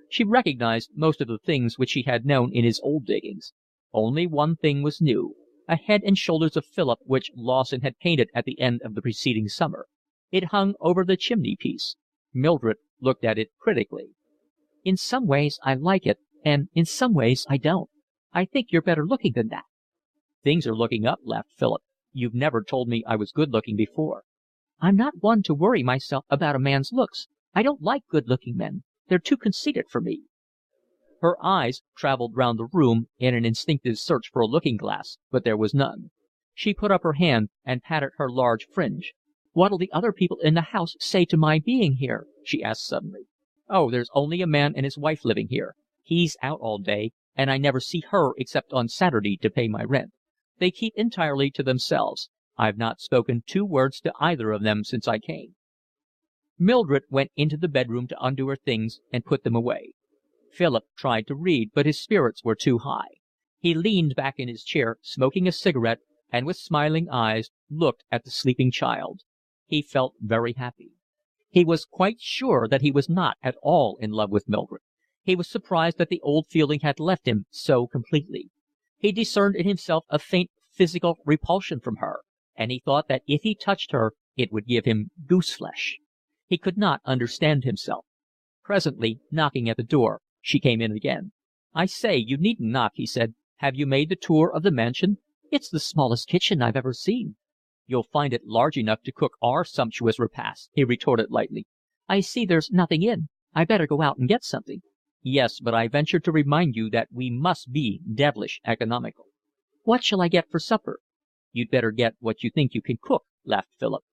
A: She recognized most of the things which she had known in his old diggings. Only one thing was new, a head and shoulders of Philip which Lawson had painted at the end of the preceding summer. It hung over the chimney-piece. Mildred looked at it critically. "In some ways I like it, and in some ways I don't. I think you're better looking than that." "Things are looking up," laughed Philip. "You've never told me I was good looking before." "I'm not one to worry myself about a man's looks. I don't like good-looking men. They're too conceited for me." Her eyes travelled round the room in an instinctive search for a looking-glass, but there was none. She put up her hand and patted her large fringe. "What'll the other people in the house say to my being here?" she asked suddenly. "Oh, there's only a man and his wife living here. He's out all day, and I never see her except on Saturday to pay my rent. They keep entirely to themselves. I've not spoken 2 words to either of them since I came." Mildred went into the bedroom to undo her things and put them away. Philip tried to read, but his spirits were too high. He leaned back in his chair, smoking a cigarette, and with smiling eyes looked at the sleeping child. He felt very happy. He was quite sure that he was not at all in love with Mildred. He was surprised that the old feeling had left him so completely. He discerned in himself a faint physical repulsion from her, and he thought that if he touched her it would give him goose-flesh. He could not understand himself. Presently, knocking at the door, she came in again. "I say, you needn't knock," he said. "Have you made the tour of the mansion?" "It's the smallest kitchen I've ever seen." "You'll find it large enough to cook our sumptuous repast," he retorted lightly. "I see there's nothing in. I better go out and get something." "Yes, but I venture to remind you that we must be devilish economical." "What shall I get for supper?" "You'd better get what you think you can cook," laughed Philip.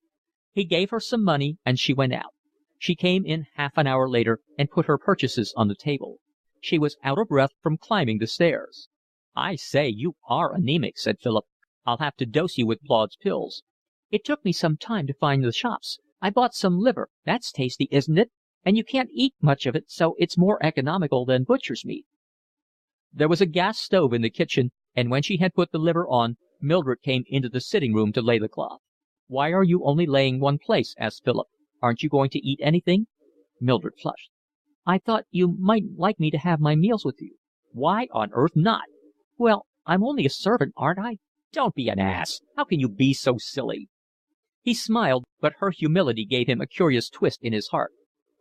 A: He gave her some money and she went out. She came in half an hour later and put her purchases on the table. She was out of breath from climbing the stairs. "I say, you are anemic," said Philip. "I'll have to dose you with Claude's pills." "It took me some time to find the shops. I bought some liver. That's tasty, isn't it? And you can't eat much of it, so it's more economical than butcher's meat." There was a gas stove in the kitchen, and when she had put the liver on, Mildred came into the sitting-room to lay the cloth. "Why are you only laying one place?" asked Philip. "Aren't you going to eat anything?" Mildred flushed. "I thought you might like me to have my meals with you." "Why on earth not?" "Well, I'm only a servant, aren't I?" "Don't be an ass. How can you be so silly?" He smiled, but her humility gave him a curious twist in his heart.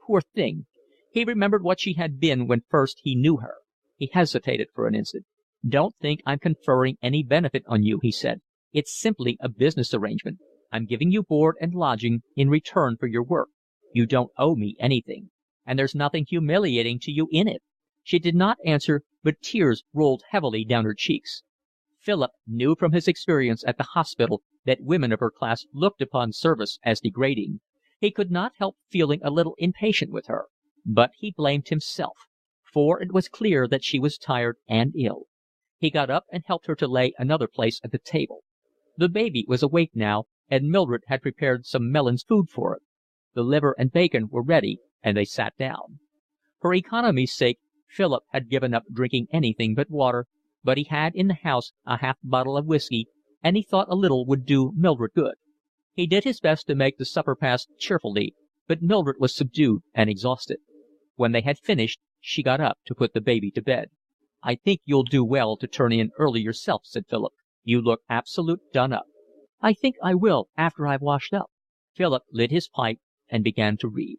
A: Poor thing. He remembered what she had been when first he knew her. He hesitated for an instant. "Don't think I'm conferring any benefit on you," he said. It's simply a business arrangement. I'm giving you board and lodging in return for your work. You don't owe me anything. And there's nothing humiliating to you in it." She did not answer, but tears rolled heavily down her cheeks. Philip knew from his experience at the hospital that women of her class looked upon service as degrading. He could not help feeling a little impatient with her. But he blamed himself, for it was clear that she was tired and ill. He got up and helped her to lay another place at the table. The baby was awake now, and Mildred had prepared some Mellin's food for it. The liver and bacon were ready, and they sat down. For economy's sake, Philip had given up drinking anything but water, but he had in the house a half bottle of whiskey, and he thought a little would do Mildred good. He did his best to make the supper pass cheerfully, but Mildred was subdued and exhausted. When they had finished, she got up to put the baby to bed. "I think you'll do well to turn in early yourself," said Philip. "You look absolute done up." "I think I will after I've washed up." Philip lit his pipe and began to read.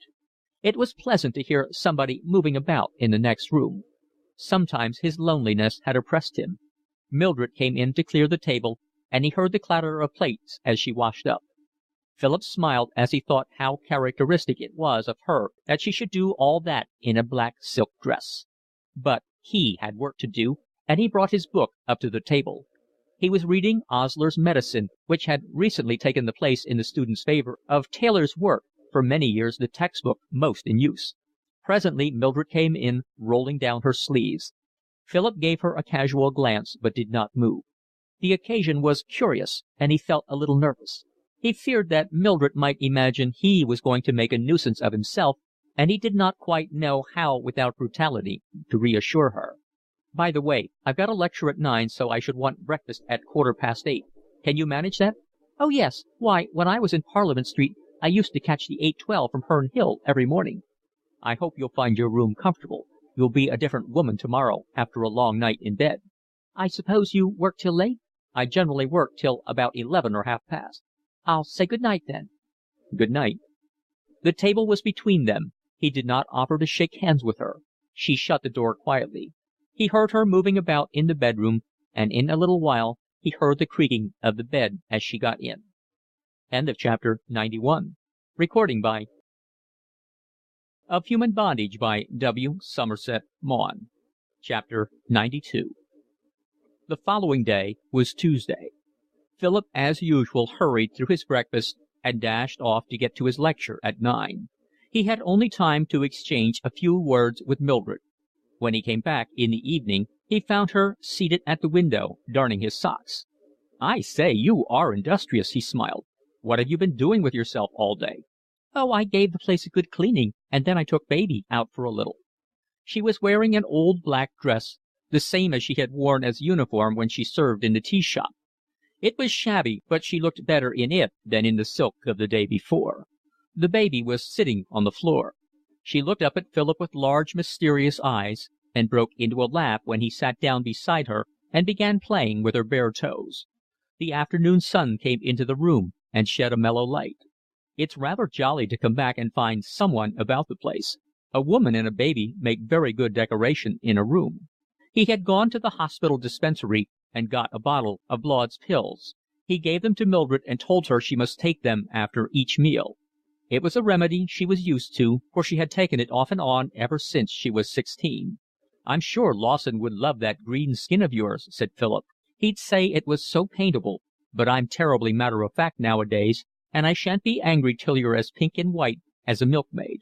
A: It was pleasant to hear somebody moving about in the next room. Sometimes his loneliness had oppressed him. Mildred came in to clear the table, and he heard the clatter of plates as she washed up. Philip smiled as he thought how characteristic it was of her that she should do all that in a black silk dress. But he had work to do, and he brought his book up to the table. He was reading Osler's Medicine, which had recently taken the place in the student's favour of Taylor's work, for many years the textbook most in use. Presently Mildred came in, rolling down her sleeves. Philip gave her a casual glance, but did not move. The occasion was curious, and he felt a little nervous. He feared that Mildred might imagine he was going to make a nuisance of himself, and he did not quite know how without brutality to reassure her. "By the way, I've got a lecture at 9, so I should want breakfast at 8:15. Can you manage that?" "Oh, yes. Why, when I was in Parliament Street I used to catch the 8:12 from Herne Hill every morning." "I hope you'll find your room comfortable. You'll be a different woman tomorrow after a long night in bed." "I suppose you work till late?" "I generally work till about 11 or half past." "I'll say good night then." "Good night." The table was between them. He did not offer to shake hands with her. She shut the door quietly. He heard her moving about in the bedroom, and in a little while he heard the creaking of the bed as she got in. Chapter 91. Of Human Bondage by W. Somerset Maugham. Chapter 92. The following day was Tuesday. Philip, as usual, hurried through his breakfast and dashed off to get to his lecture at 9. He had only time to exchange a few words with Mildred. When he came back in the evening, he found her seated at the window, darning his socks. "I say, you are industrious," he smiled. "What have you been doing with yourself all day?" "Oh, I gave the place a good cleaning, and then I took baby out for a little." She was wearing an old black dress, the same as she had worn as uniform when she served in the tea shop. It was shabby, but she looked better in it than in the silk of the day before. The baby was sitting on the floor. She looked up at Philip with large, mysterious eyes, and broke into a laugh when he sat down beside her and began playing with her bare toes. The afternoon sun came into the room and shed a mellow light. "It's rather jolly to come back and find someone about the place. A woman and a baby make very good decoration in a room." He had gone to the hospital dispensary and got a bottle of Blaud's pills. He gave them to Mildred and told her she must take them after each meal. It was a remedy she was used to, for she had taken it off and on ever since she was 16. "I'm sure Lawson would love that green skin of yours," said Philip. "He'd say it was so paintable, but I'm terribly matter-of-fact nowadays, and I shan't be angry till you're as pink and white as a milkmaid."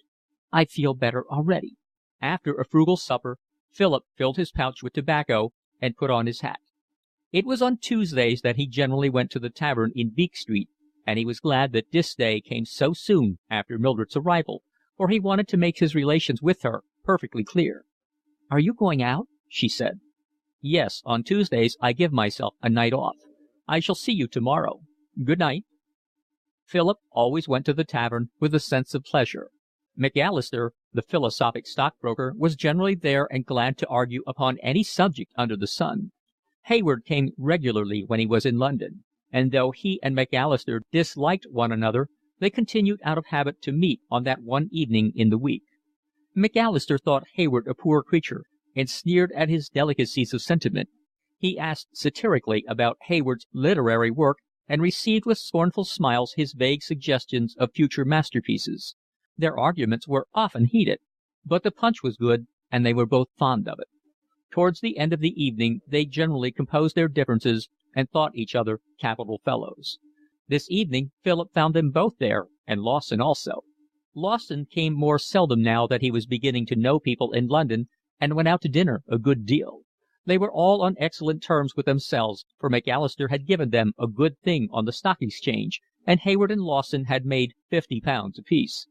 A: "I feel better already." After a frugal supper, Philip filled his pouch with tobacco and put on his hat. It was on Tuesdays that he generally went to the tavern in Beak Street, and he was glad that this day came so soon after Mildred's arrival, for he wanted to make his relations with her perfectly clear. "Are you going out?" she said. "Yes, on Tuesdays I give myself a night off. I shall see you tomorrow. Good night." Philip always went to the tavern with a sense of pleasure. McAllister, the philosophic stockbroker, was generally there and glad to argue upon any subject under the sun. Hayward came regularly when he was in London, and though he and McAllister disliked one another, they continued out of habit to meet on that one evening in the week. McAllister thought Hayward a poor creature, and sneered at his delicacies of sentiment. He asked satirically about Hayward's literary work and received with scornful smiles his vague suggestions of future masterpieces. Their arguments were often heated, but the punch was good and they were both fond of it. Towards the end of the evening they generally composed their differences and thought each other capital fellows. This evening Philip found them both there, and Lawson also. Lawson came more seldom now that he was beginning to know people in London, and went out to dinner a good deal. They were all on excellent terms with themselves, for Macalister had given them a good thing on the Stock Exchange, and Hayward and Lawson had made £50 apiece.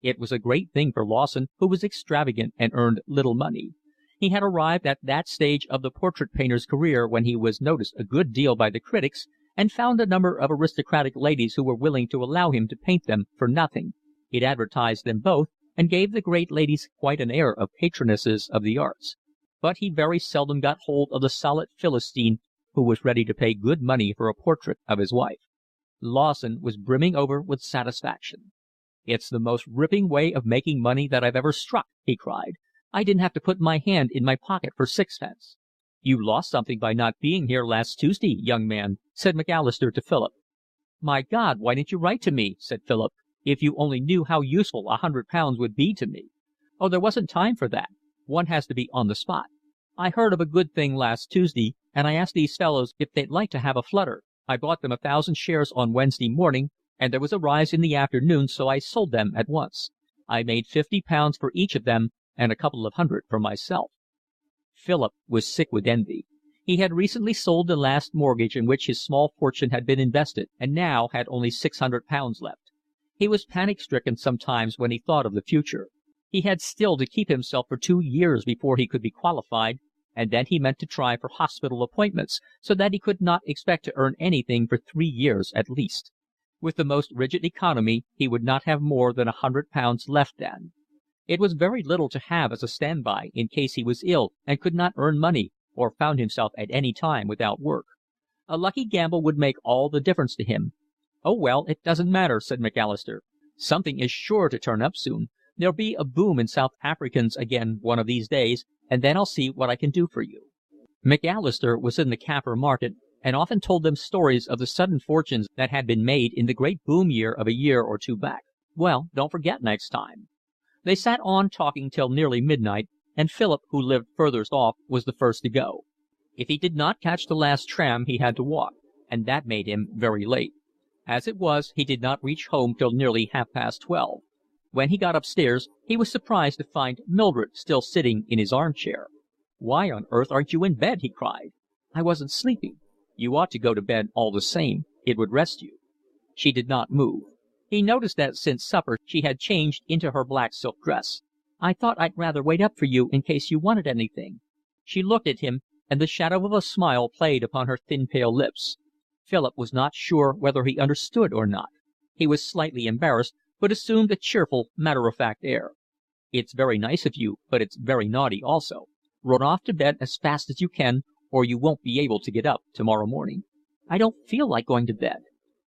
A: It was a great thing for Lawson, who was extravagant and earned little money. He had arrived at that stage of the portrait painter's career when he was noticed a good deal by the critics, and found a number of aristocratic ladies who were willing to allow him to paint them for nothing. It advertised them both, and gave the great ladies quite an air of patronesses of the arts. But he very seldom got hold of the solid Philistine who was ready to pay good money for a portrait of his wife. Lawson was brimming over with satisfaction. "It's the most ripping way of making money that I've ever struck," he cried. "I didn't have to put my hand in my pocket for sixpence." "You lost something by not being here last Tuesday, young man," said Macalister to Philip. "My God, why didn't you write to me?" said Philip. "If you only knew how useful £100 would be to me." "Oh, there wasn't time for that. One has to be on the spot. I heard of a good thing last Tuesday, and I asked these fellows if they'd like to have a flutter. I bought them 1,000 shares on Wednesday morning, and there was a rise in the afternoon, so I sold them at once. I made £50 for each of them, and a couple of hundred for myself." Philip was sick with envy. He had recently sold the last mortgage in which his small fortune had been invested, and now had only £600 left. He was panic-stricken sometimes when he thought of the future. He had still to keep himself for 2 years before he could be qualified, and then he meant to try for hospital appointments, so that he could not expect to earn anything for 3 years at least. With the most rigid economy he would not have more than £100 left then. It was very little to have as a stand-by in case he was ill and could not earn money, or found himself at any time without work. A lucky gamble would make all the difference to him. "Oh, well, it doesn't matter," said Macalister. "Something is sure to turn up soon. There'll be a boom in South Africans again one of these days, and then I'll see what I can do for you." Macalister was in the Kaffir market, and often told them stories of the sudden fortunes that had been made in the great boom year of a year or two back. "Well, don't forget next time." They sat on talking till nearly midnight, and Philip, who lived furthest off, was the first to go. If he did not catch the last tram he had to walk, and that made him very late. As it was, he did not reach home till nearly 12:30. When he got upstairs he was surprised to find Mildred still sitting in his armchair. "Why on earth aren't you in bed?" he cried. "I wasn't sleepy." "You ought to go to bed all the same. It would rest you." She did not move. He noticed that since supper she had changed into her black silk dress. "I thought I'd rather wait up for you in case you wanted anything." She looked at him, and the shadow of a smile played upon her thin pale lips. Philip was not sure whether he understood or not. He was slightly embarrassed, but assumed a cheerful, matter-of-fact air. "It's very nice of you, but it's very naughty also. Run off to bed as fast as you can, or you won't be able to get up tomorrow morning." "I don't feel like going to bed."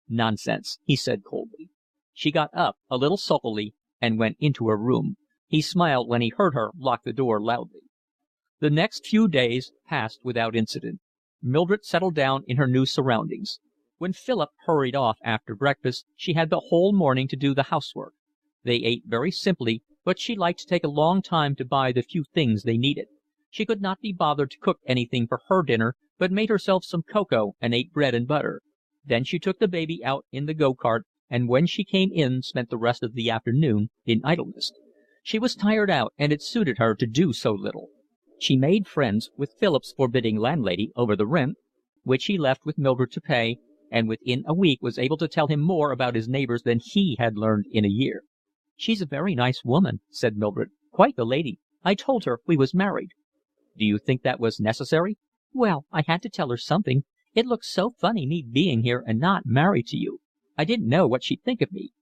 A: "Nonsense," he said coldly. She got up a little sulkily and went into her room. He smiled when he heard her lock the door loudly. The next few days passed without incident. Mildred settled down in her new surroundings. When Philip hurried off after breakfast, she had the whole morning to do the housework. They ate very simply, but she liked to take a long time to buy the few things they needed. She could not be bothered to cook anything for her dinner, but made herself some cocoa and ate bread and butter. Then she took the baby out in the go-cart, and when she came in spent the rest of the afternoon in idleness. She was tired out, and it suited her to do so little. She made friends with Philip's forbidding landlady over the rent, which he left with Mildred to pay, and within a week was able to tell him more about his neighbours than he had learned in a year. "She's a very nice woman," said Mildred. "Quite the lady. I told her we was married." "Do you think that was necessary?" "Well, I had to tell her something. It looked so funny me being here and not married to you. I didn't know what she'd think of me."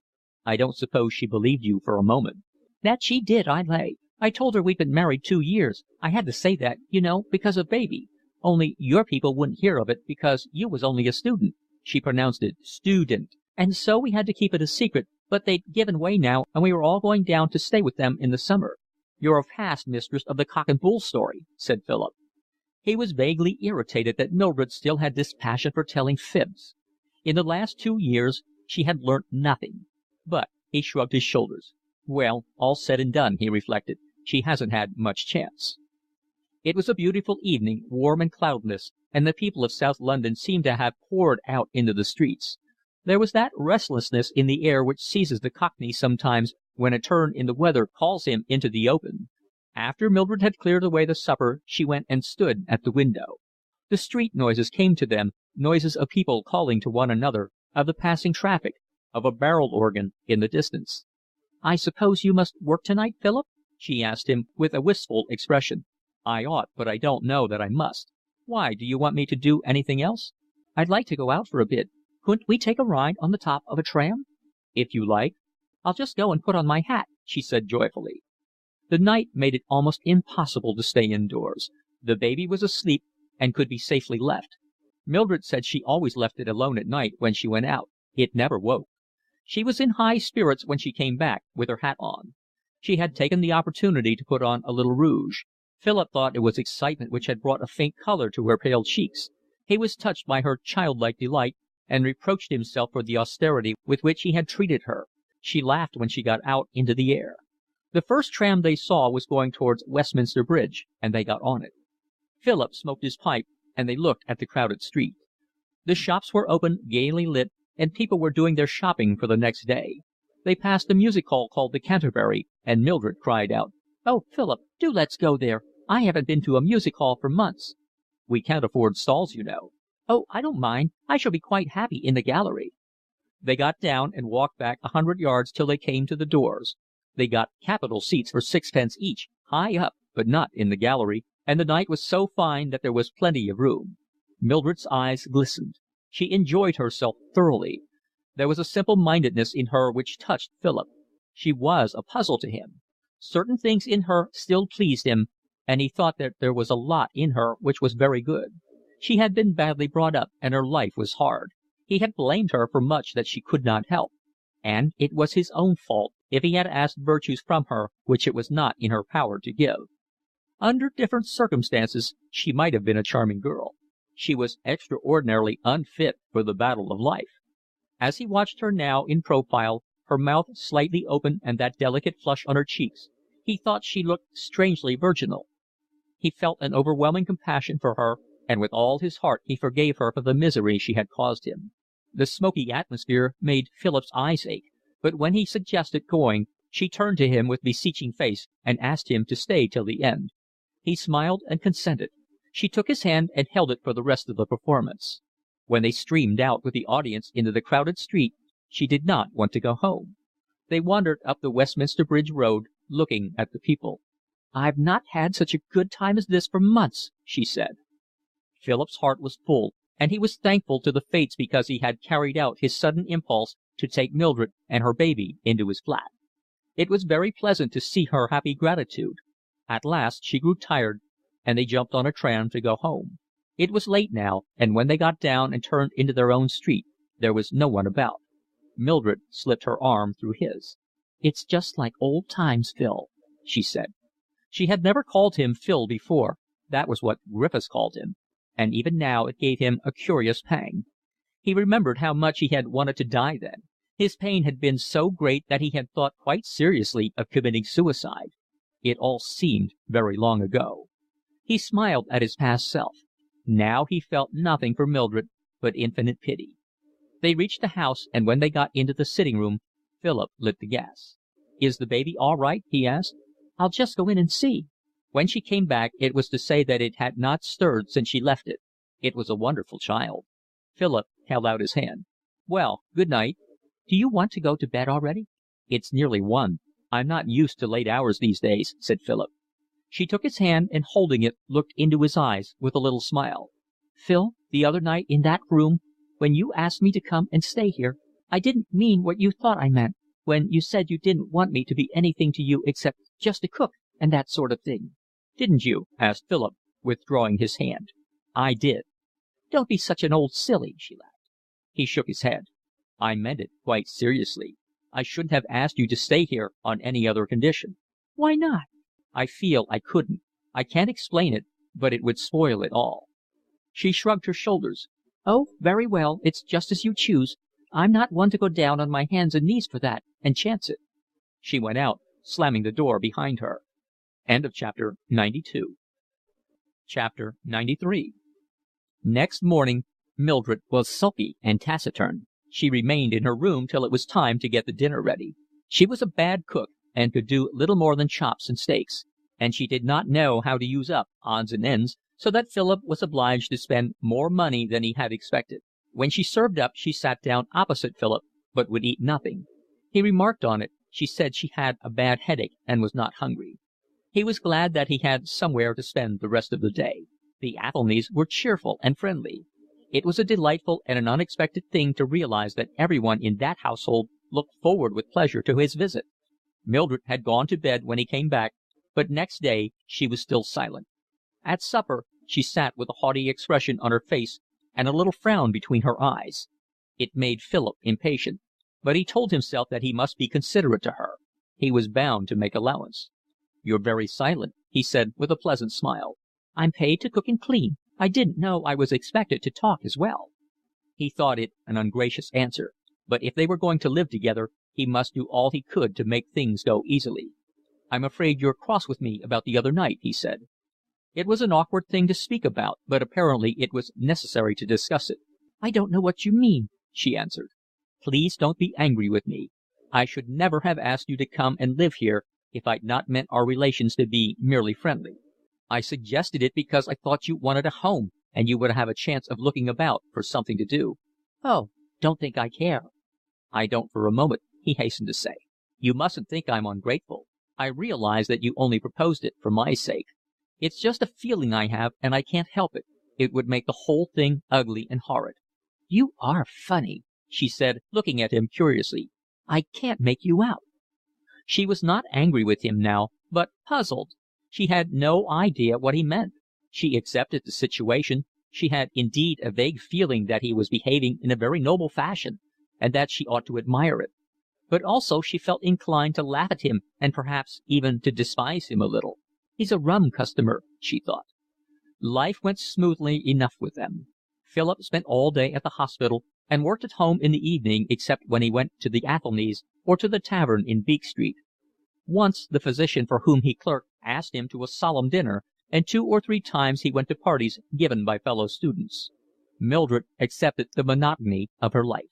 A: "I don't suppose she believed you for a moment." "That she did, I lay. I told her we'd been married 2 years. I had to say that, you know, because of baby. Only your people wouldn't hear of it because you was only a student." She pronounced it student. "And so we had to keep it a secret, but they'd given way now, and we were all going down to stay with them in the summer." "You're a past mistress of the cock and bull story," said Philip. He was vaguely irritated that Mildred still had this passion for telling fibs. In the last 2 years she had learnt nothing. But he shrugged his shoulders. Well, all said and done, he reflected, she hasn't had much chance. It was a beautiful evening, warm and cloudless, and the people of South London seemed to have poured out into the streets. There was that restlessness in the air which seizes the Cockney sometimes when a turn in the weather calls him into the open. After Mildred had cleared away the supper, she went and stood at the window. The street noises came to them, noises of people calling to one another, of the passing traffic, of a barrel organ in the distance. "I suppose you must work tonight, Philip?" she asked him, with a wistful expression. "I ought, but I don't know that I must. Why, do you want me to do anything else?" "I'd like to go out for a bit. Couldn't we take a ride on the top of a tram?" "If you like." "I'll just go and put on my hat," she said joyfully. The night made it almost impossible to stay indoors. The baby was asleep and could be safely left. Mildred said she always left it alone at night when she went out. It never woke. She was in high spirits when she came back, with her hat on. She had taken the opportunity to put on a little rouge. Philip thought it was excitement which had brought a faint colour to her pale cheeks. He was touched by her childlike delight, and reproached himself for the austerity with which he had treated her. She laughed when she got out into the air. The first tram they saw was going towards Westminster Bridge, and they got on it. Philip smoked his pipe, and they looked at the crowded street. The shops were open, gaily lit, and people were doing their shopping for the next day. They passed a music hall called the Canterbury, and Mildred cried out, "Oh, Philip, do let's go there. I haven't been to a music hall for months." "We can't afford stalls, you know." "Oh, I don't mind. I shall be quite happy in the gallery." They got down and walked back 100 yards till they came to the doors. They got capital seats for 6 pence each, high up, but not in the gallery, and the night was so fine that there was plenty of room. Mildred's eyes glistened. She enjoyed herself thoroughly. There was a simple-mindedness in her which touched Philip. She was a puzzle to him. Certain things in her still pleased him, and he thought that there was a lot in her which was very good. She had been badly brought up, and her life was hard. He had blamed her for much that she could not help. And it was his own fault if he had asked virtues from her which it was not in her power to give. Under different circumstances she might have been a charming girl. She was extraordinarily unfit for the battle of life. As he watched her now in profile, her mouth slightly open and that delicate flush on her cheeks, he thought she looked strangely virginal. He felt an overwhelming compassion for her, and with all his heart he forgave her for the misery she had caused him. The smoky atmosphere made Philip's eyes ache, but when he suggested going, she turned to him with beseeching face and asked him to stay till the end. He smiled and consented. She took his hand and held it for the rest of the performance. When they streamed out with the audience into the crowded street, she did not want to go home. They wandered up the Westminster Bridge Road, looking at the people. "I've not had such a good time as this for months," she said. Philip's heart was full, and he was thankful to the fates because he had carried out his sudden impulse to take Mildred and her baby into his flat. It was very pleasant to see her happy gratitude. At last she grew tired, and they jumped on a tram to go home. It was late now, and when they got down and turned into their own street, there was no one about. Mildred slipped her arm through his. "It's just like old times, Phil," she said. She had never called him Phil before. That was what Griffiths called him, and even now it gave him a curious pang. He remembered how much he had wanted to die then. His pain had been so great that he had thought quite seriously of committing suicide. It all seemed very long ago. He smiled at his past self. Now he felt nothing for Mildred but infinite pity. They reached the house, and when they got into the sitting-room, Philip lit the gas. "Is the baby all right?" he asked. "I'll just go in and see." When she came back it was to say that it had not stirred since she left it. It was a wonderful child. Philip held out his hand. "Well, good night." "Do you want to go to bed already?" "It's nearly 1. I'm not used to late hours these days," said Philip. She took his hand and, holding it, looked into his eyes with a little smile. "Phil, the other night in that room, when you asked me to come and stay here, I didn't mean what you thought I meant, when you said you didn't want me to be anything to you except just a cook and that sort of thing." "Didn't you?" asked Philip, withdrawing his hand. "I did." "Don't be such an old silly," she laughed. He shook his head. "I meant it quite seriously. I shouldn't have asked you to stay here on any other condition." "Why not?" "I feel I couldn't. I can't explain it, but it would spoil it all. She shrugged her shoulders. "Oh, very well, it's just as you choose. I'm not one to go down on my hands and knees for that and chance it." She went out, slamming the door behind her. Chapter 93. Next morning Mildred was sulky and taciturn. She remained in her room till it was time to get the dinner ready. She was a bad cook, and could do little more than chops and steaks, and she did not know how to use up odds and ends, so that Philip was obliged to spend more money than he had expected. When she served up, she sat down opposite Philip, but would eat nothing. He remarked on it. She said she had a bad headache and was not hungry. He was glad that he had somewhere to spend the rest of the day. The Athelnys were cheerful and friendly. It was a delightful and an unexpected thing to realize that everyone in that household looked forward with pleasure to his visit. Mildred had gone to bed when he came back, but next day she was still silent. At supper she sat with a haughty expression on her face and a little frown between her eyes. It made Philip impatient, but he told himself that he must be considerate to her. He was bound to make allowance. "You're very silent," he said with a pleasant smile. "I'm paid to cook and clean. I didn't know I was expected to talk as well." He thought it an ungracious answer, but if they were going to live together he must do all he could to make things go easily. "I'm afraid you're cross with me about the other night," he said. It was an awkward thing to speak about, but apparently it was necessary to discuss it. "I don't know what you mean," she answered. "Please don't be angry with me. I should never have asked you to come and live here if I'd not meant our relations to be merely friendly. I suggested it because I thought you wanted a home and you would have a chance of looking about for something to do." "Oh, don't think I care." "I don't for a moment," he hastened to say. "You mustn't think I'm ungrateful. I realize that you only proposed it for my sake. It's just a feeling I have, and I can't help it. It would make the whole thing ugly and horrid." "You are funny," she said, looking at him curiously. "I can't make you out." She was not angry with him now, but puzzled. She had no idea what he meant. She accepted the situation. She had indeed a vague feeling that he was behaving in a very noble fashion, and that she ought to admire it. But also she felt inclined to laugh at him and perhaps even to despise him a little. "He's a rum customer," she thought. Life went smoothly enough with them. Philip spent all day at the hospital and worked at home in the evening except when he went to the Athelnys or to the tavern in Beak Street. Once the physician for whom he clerked asked him to a solemn dinner, and 2 or 3 times he went to parties given by fellow students. Mildred accepted the monotony of her life.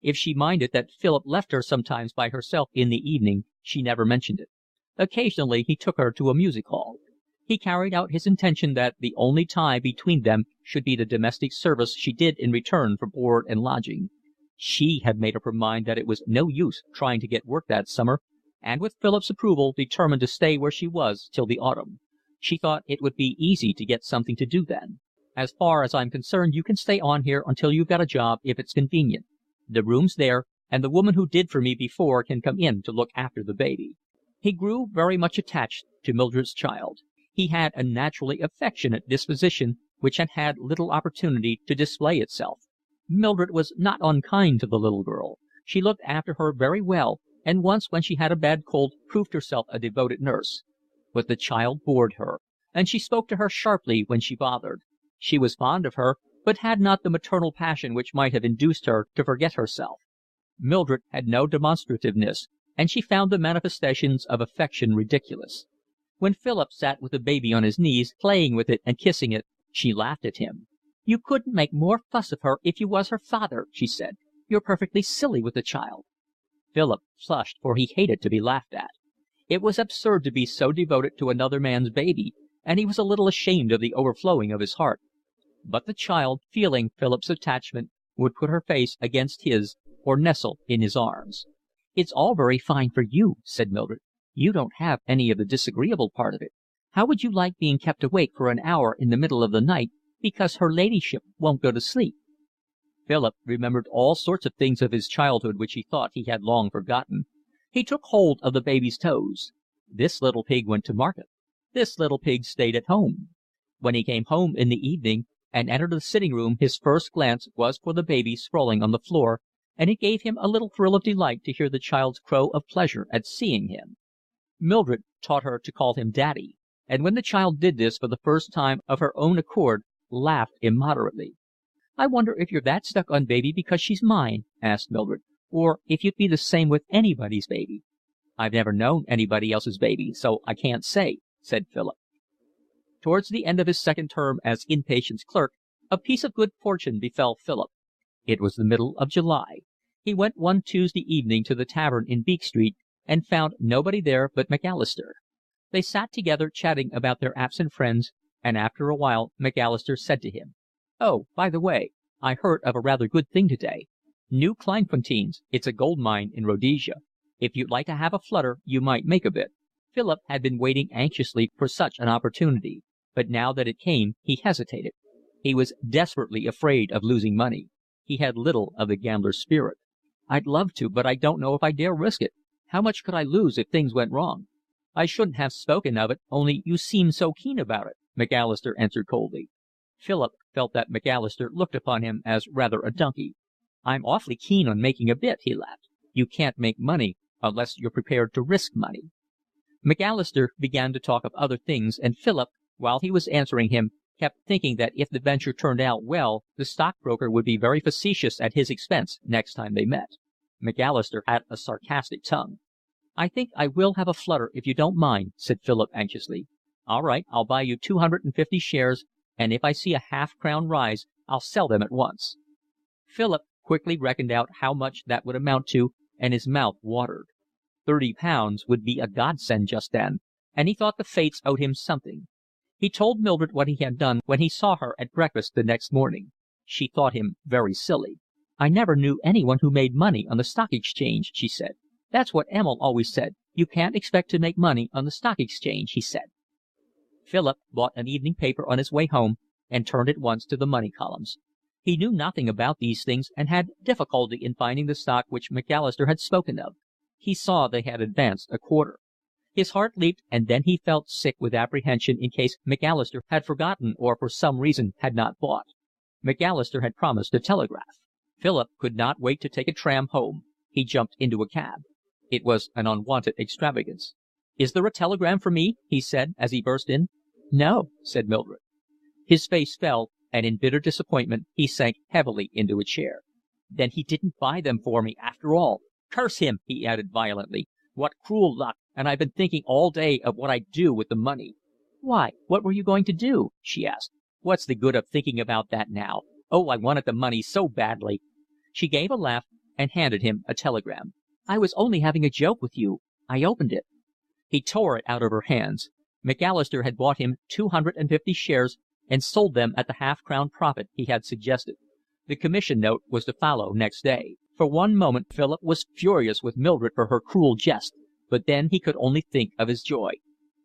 A: If she minded that Philip left her sometimes by herself in the evening, she never mentioned it. Occasionally he took her to a music hall. He carried out his intention that the only tie between them should be the domestic service she did in return for board and lodging. She had made up her mind that it was no use trying to get work that summer, and with Philip's approval determined to stay where she was till the autumn. She thought it would be easy to get something to do then. "As far as I'm concerned you can stay on here until you've got a job if it's convenient. The room's there, and the woman who did for me before can come in to look after the baby." He grew very much attached to Mildred's child. He had a naturally affectionate disposition which had had little opportunity to display itself. Mildred was not unkind to the little girl. She looked after her very well, and once when she had a bad cold proved herself a devoted nurse. But the child bored her, and she spoke to her sharply when she bothered. She was fond of her, but had not the maternal passion which might have induced her to forget herself. Mildred had no demonstrativeness, and she found the manifestations of affection ridiculous. When Philip sat with the baby on his knees, playing with it and kissing it, she laughed at him. "You couldn't make more fuss of her if you was her father," she said. "You're perfectly silly with the child." Philip flushed, for he hated to be laughed at. It was absurd to be so devoted to another man's baby, and he was a little ashamed of the overflowing of his heart. But the child, feeling Philip's attachment, would put her face against his or nestle in his arms. "It's all very fine for you," said Mildred. "You don't have any of the disagreeable part of it. How would you like being kept awake for an hour in the middle of the night because her ladyship won't go to sleep?" Philip remembered all sorts of things of his childhood which he thought he had long forgotten. He took hold of the baby's toes. This little pig went to market. This little pig stayed at home. When he came home in the evening and entered the sitting room his first glance was for the baby sprawling on the floor, and it gave him a little thrill of delight to hear the child's crow of pleasure at seeing him. Mildred taught her to call him Daddy, and when the child did this for the first time of her own accord, laughed immoderately. "I wonder if you're that stuck on baby because she's mine," asked Mildred, "or if you'd be the same with anybody's baby." "I've never known anybody else's baby, so I can't say," said Philip. Towards the end of his second term as inpatient's clerk, a piece of good fortune befell Philip. It was the middle of July. He went one Tuesday evening to the tavern in Beak Street and found nobody there but Macalister. They sat together chatting about their absent friends, and after a while Macalister said to him: "Oh, by the way, I heard of a rather good thing today. New Kleinfonteins. It's a gold mine in Rhodesia. If you'd like to have a flutter, you might make a bit." Philip had been waiting anxiously for such an opportunity, but now that it came he hesitated. He was desperately afraid of losing money. He had little of the gambler's spirit. "I'd love to, but I don't know if I dare risk it. How much could I lose if things went wrong?" "I shouldn't have spoken of it, only you seemed so keen about it," Macalister answered coldly. Philip felt that Macalister looked upon him as rather a donkey. "I'm awfully keen on making a bit," he laughed. "You can't make money unless you're prepared to risk money." Macalister began to talk of other things, and Philip, while he was answering him, kept thinking that if the venture turned out well the stockbroker would be very facetious at his expense next time they met. Macalister had a sarcastic tongue. "I think I will have a flutter if you don't mind," said Philip anxiously. "All right, I'll buy you 250 shares, and if I see a half-crown rise I'll sell them at once." Philip quickly reckoned out how much that would amount to, and his mouth watered. £30 would be a godsend just then, and he thought the fates owed him something. He told Mildred what he had done when he saw her at breakfast the next morning. She thought him very silly. "I never knew anyone who made money on the Stock Exchange," she said. "That's what Emil always said. You can't expect to make money on the Stock Exchange, he said." Philip bought an evening paper on his way home and turned at once to the money columns. He knew nothing about these things and had difficulty in finding the stock which Macalister had spoken of. He saw they had advanced a quarter. His heart leaped, and then he felt sick with apprehension in case Macalister had forgotten or for some reason had not bought. Macalister had promised to telegraph. Philip could not wait to take a tram home. He jumped into a cab. It was an unwonted extravagance. "Is there a telegram for me?" he said, as he burst in. "No," said Mildred. His face fell, and in bitter disappointment he sank heavily into a chair. "Then he didn't buy them for me after all. Curse him," he added violently. "What cruel luck, and I've been thinking all day of what I'd do with the money." "Why, what were you going to do?" she asked. "What's the good of thinking about that now? Oh, I wanted the money so badly." She gave a laugh and handed him a telegram. "I was only having a joke with you. I opened it." He tore it out of her hands. Macalister had bought him 250 shares and sold them at the half-crown profit he had suggested. The commission note was to follow next day. For one moment Philip was furious with Mildred for her cruel jest, but then he could only think of his joy.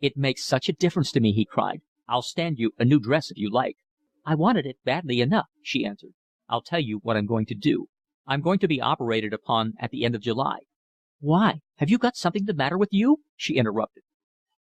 A: "It makes such a difference to me," he cried. "I'll stand you a new dress if you like." "I wanted it badly enough," she answered. "I'll tell you what I'm going to do. I'm going to be operated upon at the end of July." "Why? Have you got something the matter with you?" she interrupted.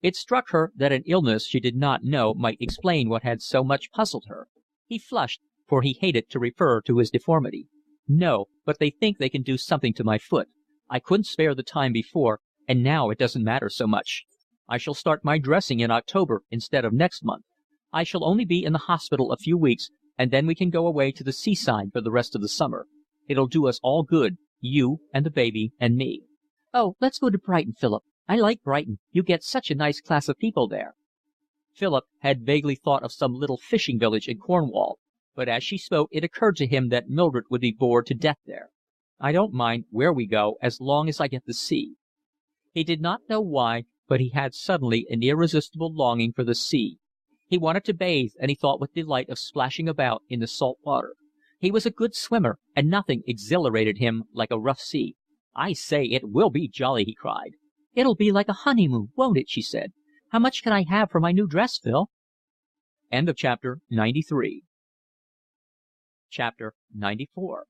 A: It struck her that an illness she did not know might explain what had so much puzzled her. He flushed, for he hated to refer to his deformity. "No, but they think they can do something to my foot. I couldn't spare the time before, and now it doesn't matter so much. I shall start my dressing in October instead of next month. I shall only be in the hospital a few weeks, and then we can go away to the seaside for the rest of the summer. It'll do us all good, you and the baby and me." "Oh, let's go to Brighton, Philip. I like Brighton. You get such a nice class of people there." Philip had vaguely thought of some little fishing village in Cornwall, but as she spoke it occurred to him that Mildred would be bored to death there. "I don't mind where we go as long as I get the sea." He did not know why, but he had suddenly an irresistible longing for the sea. He wanted to bathe, and he thought with delight of splashing about in the salt water. He was a good swimmer, and nothing exhilarated him like a rough sea. "I say, it will be jolly," he cried. "It'll be like a honeymoon, won't it?" she said. "How much can I have for my new dress, Phil?" Chapter 94.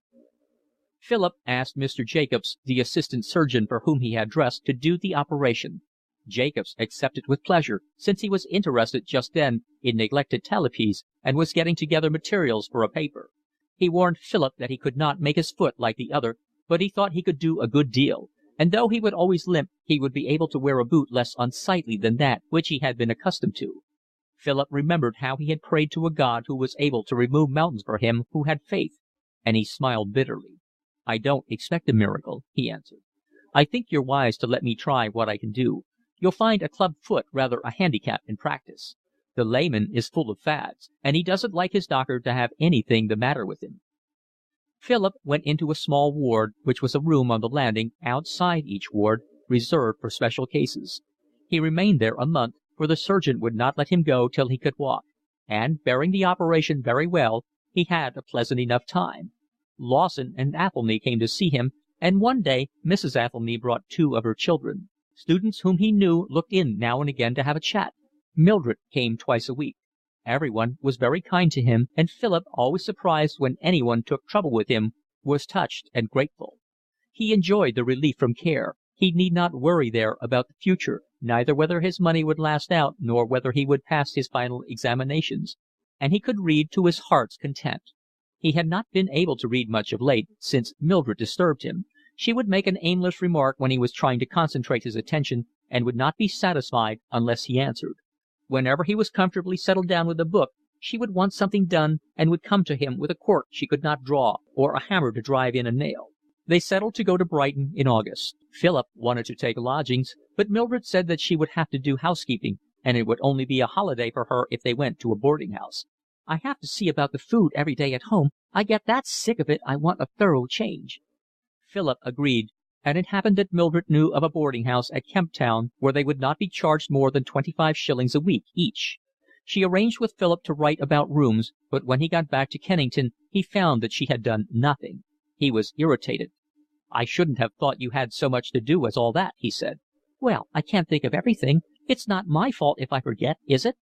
A: Philip asked Mr. Jacobs, the assistant surgeon for whom he had dressed, to do the operation. Jacobs accepted with pleasure, since he was interested just then in neglected talipes and was getting together materials for a paper. He warned Philip that he could not make his foot like the other, but he thought he could do a good deal, and though he would always limp, he would be able to wear a boot less unsightly than that which he had been accustomed to. Philip remembered how he had prayed to a God who was able to remove mountains for him who had faith, and he smiled bitterly. "I don't expect a miracle," he answered. "I think you're wise to let me try what I can do. You'll find a club foot rather a handicap in practice. The layman is full of fads, and he doesn't like his doctor to have anything the matter with him." Philip went into a small ward, which was a room on the landing outside each ward, reserved for special cases. He remained there a month, for the surgeon would not let him go till he could walk, and, bearing the operation very well, he had a pleasant enough time. Lawson and Athelny came to see him, and one day Mrs. Athelny brought two of her children. Students whom he knew looked in now and again to have a chat. Mildred came twice a week. Everyone was very kind to him, and Philip, always surprised when anyone took trouble with him, was touched and grateful. He enjoyed the relief from care. He need not worry there about the future, neither whether his money would last out nor whether he would pass his final examinations, and he could read to his heart's content. He had not been able to read much of late, since Mildred disturbed him. She would make an aimless remark when he was trying to concentrate his attention, and would not be satisfied unless he answered. Whenever he was comfortably settled down with a book, she would want something done and would come to him with a cork she could not draw or a hammer to drive in a nail. They settled to go to Brighton in August. Philip wanted to take lodgings, but Mildred said that she would have to do housekeeping, and it would only be a holiday for her if they went to a boarding house. "I have to see about the food every day at home. I get that sick of it I want a thorough change." Philip agreed, and it happened that Mildred knew of a boarding house at Kemp Town where they would not be charged more than 25 shillings a week each. She arranged with Philip to write about rooms, but when he got back to Kennington he found that she had done nothing. He was irritated. "I shouldn't have thought you had so much to do as all that," he said. "Well, I can't think of everything. It's not my fault if I forget, is it?"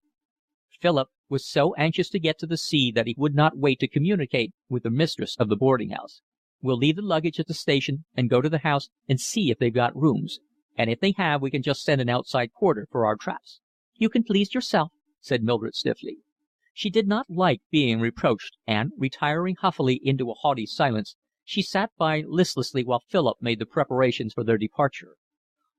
A: Philip was so anxious to get to the sea that he would not wait to communicate with the mistress of the boarding house. "We'll leave the luggage at the station and go to the house and see if they've got rooms. And if they have, we can just send an outside porter for our traps." "You can please yourself," said Mildred stiffly. She did not like being reproached, and, retiring huffily into a haughty silence, she sat by listlessly while Philip made the preparations for their departure.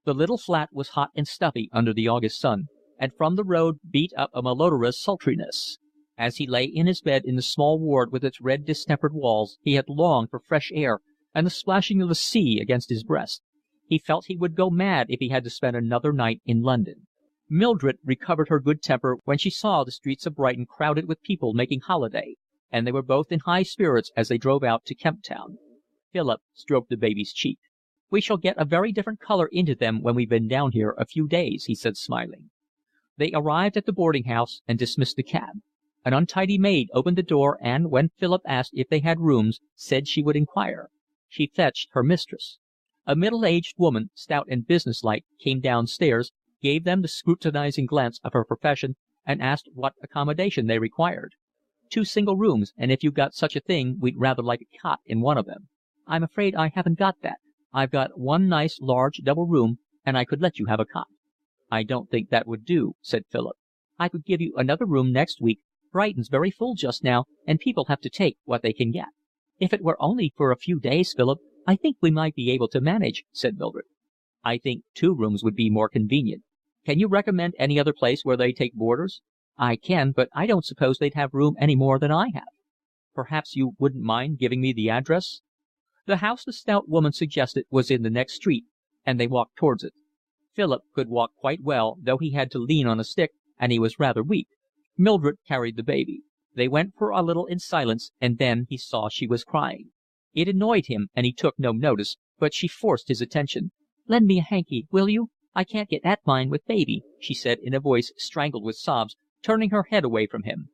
A: The little flat was hot and stuffy under the August sun, and from the road beat up a malodorous sultriness. As he lay in his bed in the small ward with its red distempered walls, he had longed for fresh air and the splashing of the sea against his breast. He felt he would go mad if he had to spend another night in London. Mildred recovered her good temper when she saw the streets of Brighton crowded with people making holiday, and they were both in high spirits as they drove out to Kemp Town. Philip stroked the baby's cheek. "We shall get a very different colour into them when we've been down here a few days," he said, smiling. They arrived at the boarding house and dismissed the cab. An untidy maid opened the door and, when Philip asked if they had rooms, said she would inquire. She fetched her mistress. A middle-aged woman, stout and businesslike, came downstairs, gave them the scrutinizing glance of her profession, and asked what accommodation they required. "2 single rooms, and if you've got such a thing, we'd rather like a cot in one of them." "I'm afraid I haven't got that. I've got one nice large double room, and I could let you have a cot." "I don't think that would do," said Philip. "I could give you another room next week. Brighton's very full just now, and people have to take what they can get." "If it were only for a few days, Philip, I think we might be able to manage," said Mildred. "I think 2 rooms would be more convenient. Can you recommend any other place where they take boarders?" "I can, but I don't suppose they'd have room any more than I have." "Perhaps you wouldn't mind giving me the address?" The house the stout woman suggested was in the next street, and they walked towards it. Philip could walk quite well, though he had to lean on a stick, and he was rather weak. Mildred carried the baby. They went for a little in silence, and then he saw she was crying. It annoyed him, and he took no notice, but she forced his attention. "Lend me a hanky, will you? I can't get at mine with baby," she said in a voice strangled with sobs, turning her head away from him.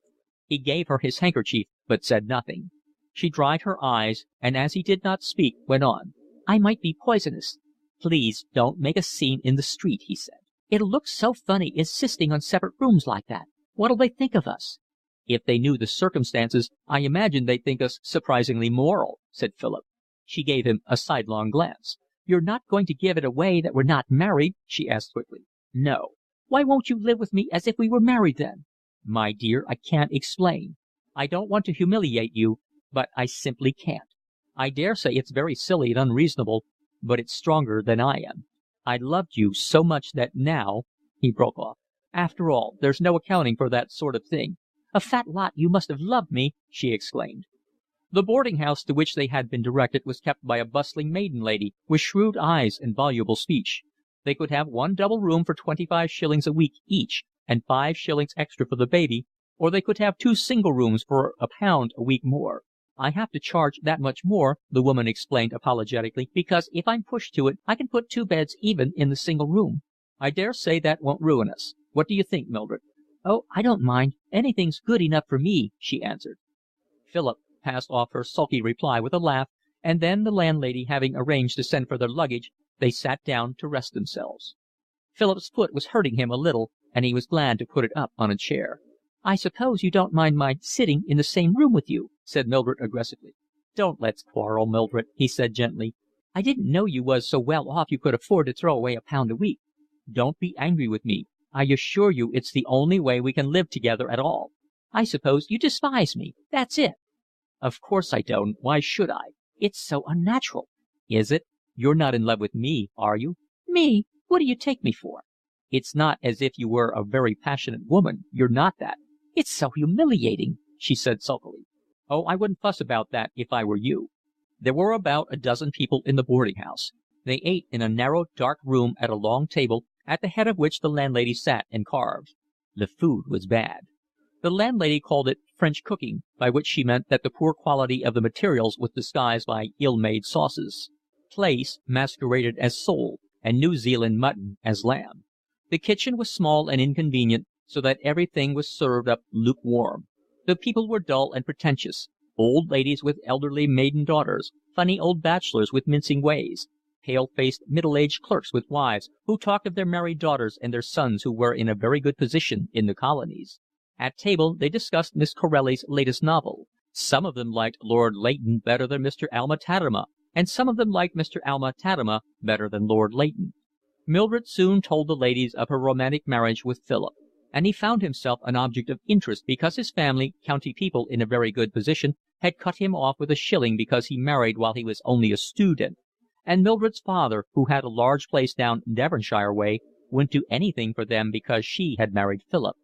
A: He gave her his handkerchief, but said nothing. She dried her eyes, and as he did not speak, went on. "I might be poisonous." "Please don't make a scene in the street," he said. "It'll look so funny insisting on separate rooms like that. What'll they think of us?" "If they knew the circumstances, I imagine they'd think us surprisingly moral," said Philip. She gave him a sidelong glance. "You're not going to give it away that we're not married?" she asked quickly. "No." "Why won't you live with me as if we were married then?" "My dear, I can't explain. I don't want to humiliate you, but I simply can't. I daresay it's very silly and unreasonable, but it's stronger than I am. I loved you so much that now—" He broke off. After all, there's no accounting for that sort of thing. A fat lot you must have loved me, she exclaimed. The boarding house to which they had been directed was kept by a bustling maiden lady with shrewd eyes and voluble speech. They could have one double room for 25 shillings a week each, and 5 shillings extra for the baby, or they could have 2 single rooms for £1 a week more. I have to charge that much more, the woman explained apologetically, because if I'm pushed to it, I can put 2 beds even in the single room. I dare say that won't ruin us. What do you think, Mildred? Oh, I don't mind. Anything's good enough for me, she answered. Philip passed off her sulky reply with a laugh, and then, the landlady having arranged to send for their luggage, they sat down to rest themselves. Philip's foot was hurting him a little, and he was glad to put it up on a chair. I suppose you don't mind my sitting in the same room with you, said Mildred aggressively. Don't let's quarrel, Mildred, he said gently. I didn't know you was so well off you could afford to throw away £1 a week. Don't be angry with me. I assure you it's the only way we can live together at all. I suppose you despise me. That's it. Of course I don't. Why should I? It's so unnatural. Is it? You're not in love with me, are you? Me? What do you take me for? It's not as if you were a very passionate woman. You're not that. It's so humiliating, she said sulkily. Oh, I wouldn't fuss about that if I were you. There were about a dozen people in the boarding house. They ate in a narrow, dark room at a long table, at the head of which the landlady sat and carved. The food was bad. The landlady called it French cooking, by which she meant that the poor quality of the materials was disguised by ill-made sauces. Plaice masqueraded as sole, and New Zealand mutton as lamb. The kitchen was small and inconvenient, so that everything was served up lukewarm. The people were dull and pretentious, old ladies with elderly maiden daughters, funny old bachelors with mincing ways, pale-faced middle-aged clerks with wives who talked of their married daughters and their sons who were in a very good position in the colonies. At table they discussed Miss Corelli's latest novel. Some of them liked Lord Leighton better than Mr. Alma Tadema, and some of them liked Mr. Alma Tadema better than Lord Leighton. Mildred soon told the ladies of her romantic marriage with Philip, and he found himself an object of interest because his family, county people in a very good position, had cut him off with a shilling because he married while he was only a student, and Mildred's father, who had a large place down Devonshire way, wouldn't do anything for them because she had married Philip.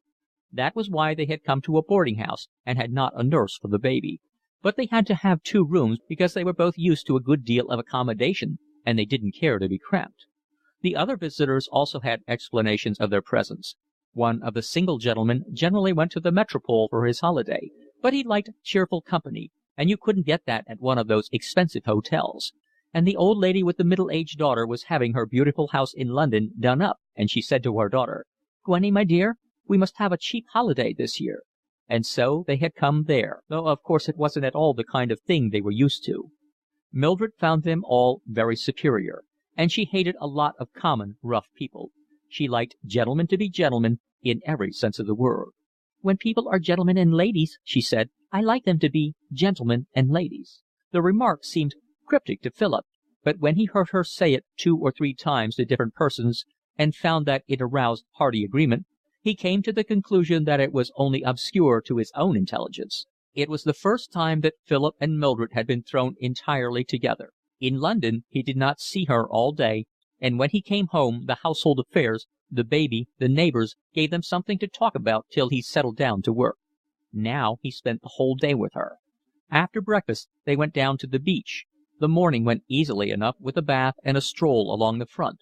A: That was why they had come to a boarding house and had not a nurse for the baby. But they had to have 2 rooms because they were both used to a good deal of accommodation, and they didn't care to be cramped. The other visitors also had explanations of their presence. One of the single gentlemen generally went to the Metropole for his holiday, but he liked cheerful company, and you couldn't get that at one of those expensive hotels. And the old lady with the middle-aged daughter was having her beautiful house in London done up, and she said to her daughter, "Gwenny, my dear, we must have a cheap holiday this year." And so they had come there, though of course it wasn't at all the kind of thing they were used to. Mildred found them all very superior, and she hated a lot of common, rough people. She liked gentlemen to be gentlemen in every sense of the word. When people are gentlemen and ladies, she said, I like them to be gentlemen and ladies. The remark seemed cryptic to Philip, but when he heard her say it 2 or 3 times to different persons, and found that it aroused hearty agreement, he came to the conclusion that it was only obscure to his own intelligence. It was the first time that Philip and Mildred had been thrown entirely together. In London he did not see her all day, and when he came home the household affairs, the baby, the neighbours, gave them something to talk about till he settled down to work. Now he spent the whole day with her. After breakfast they went down to the beach. The morning went easily enough with a bath and a stroll along the front.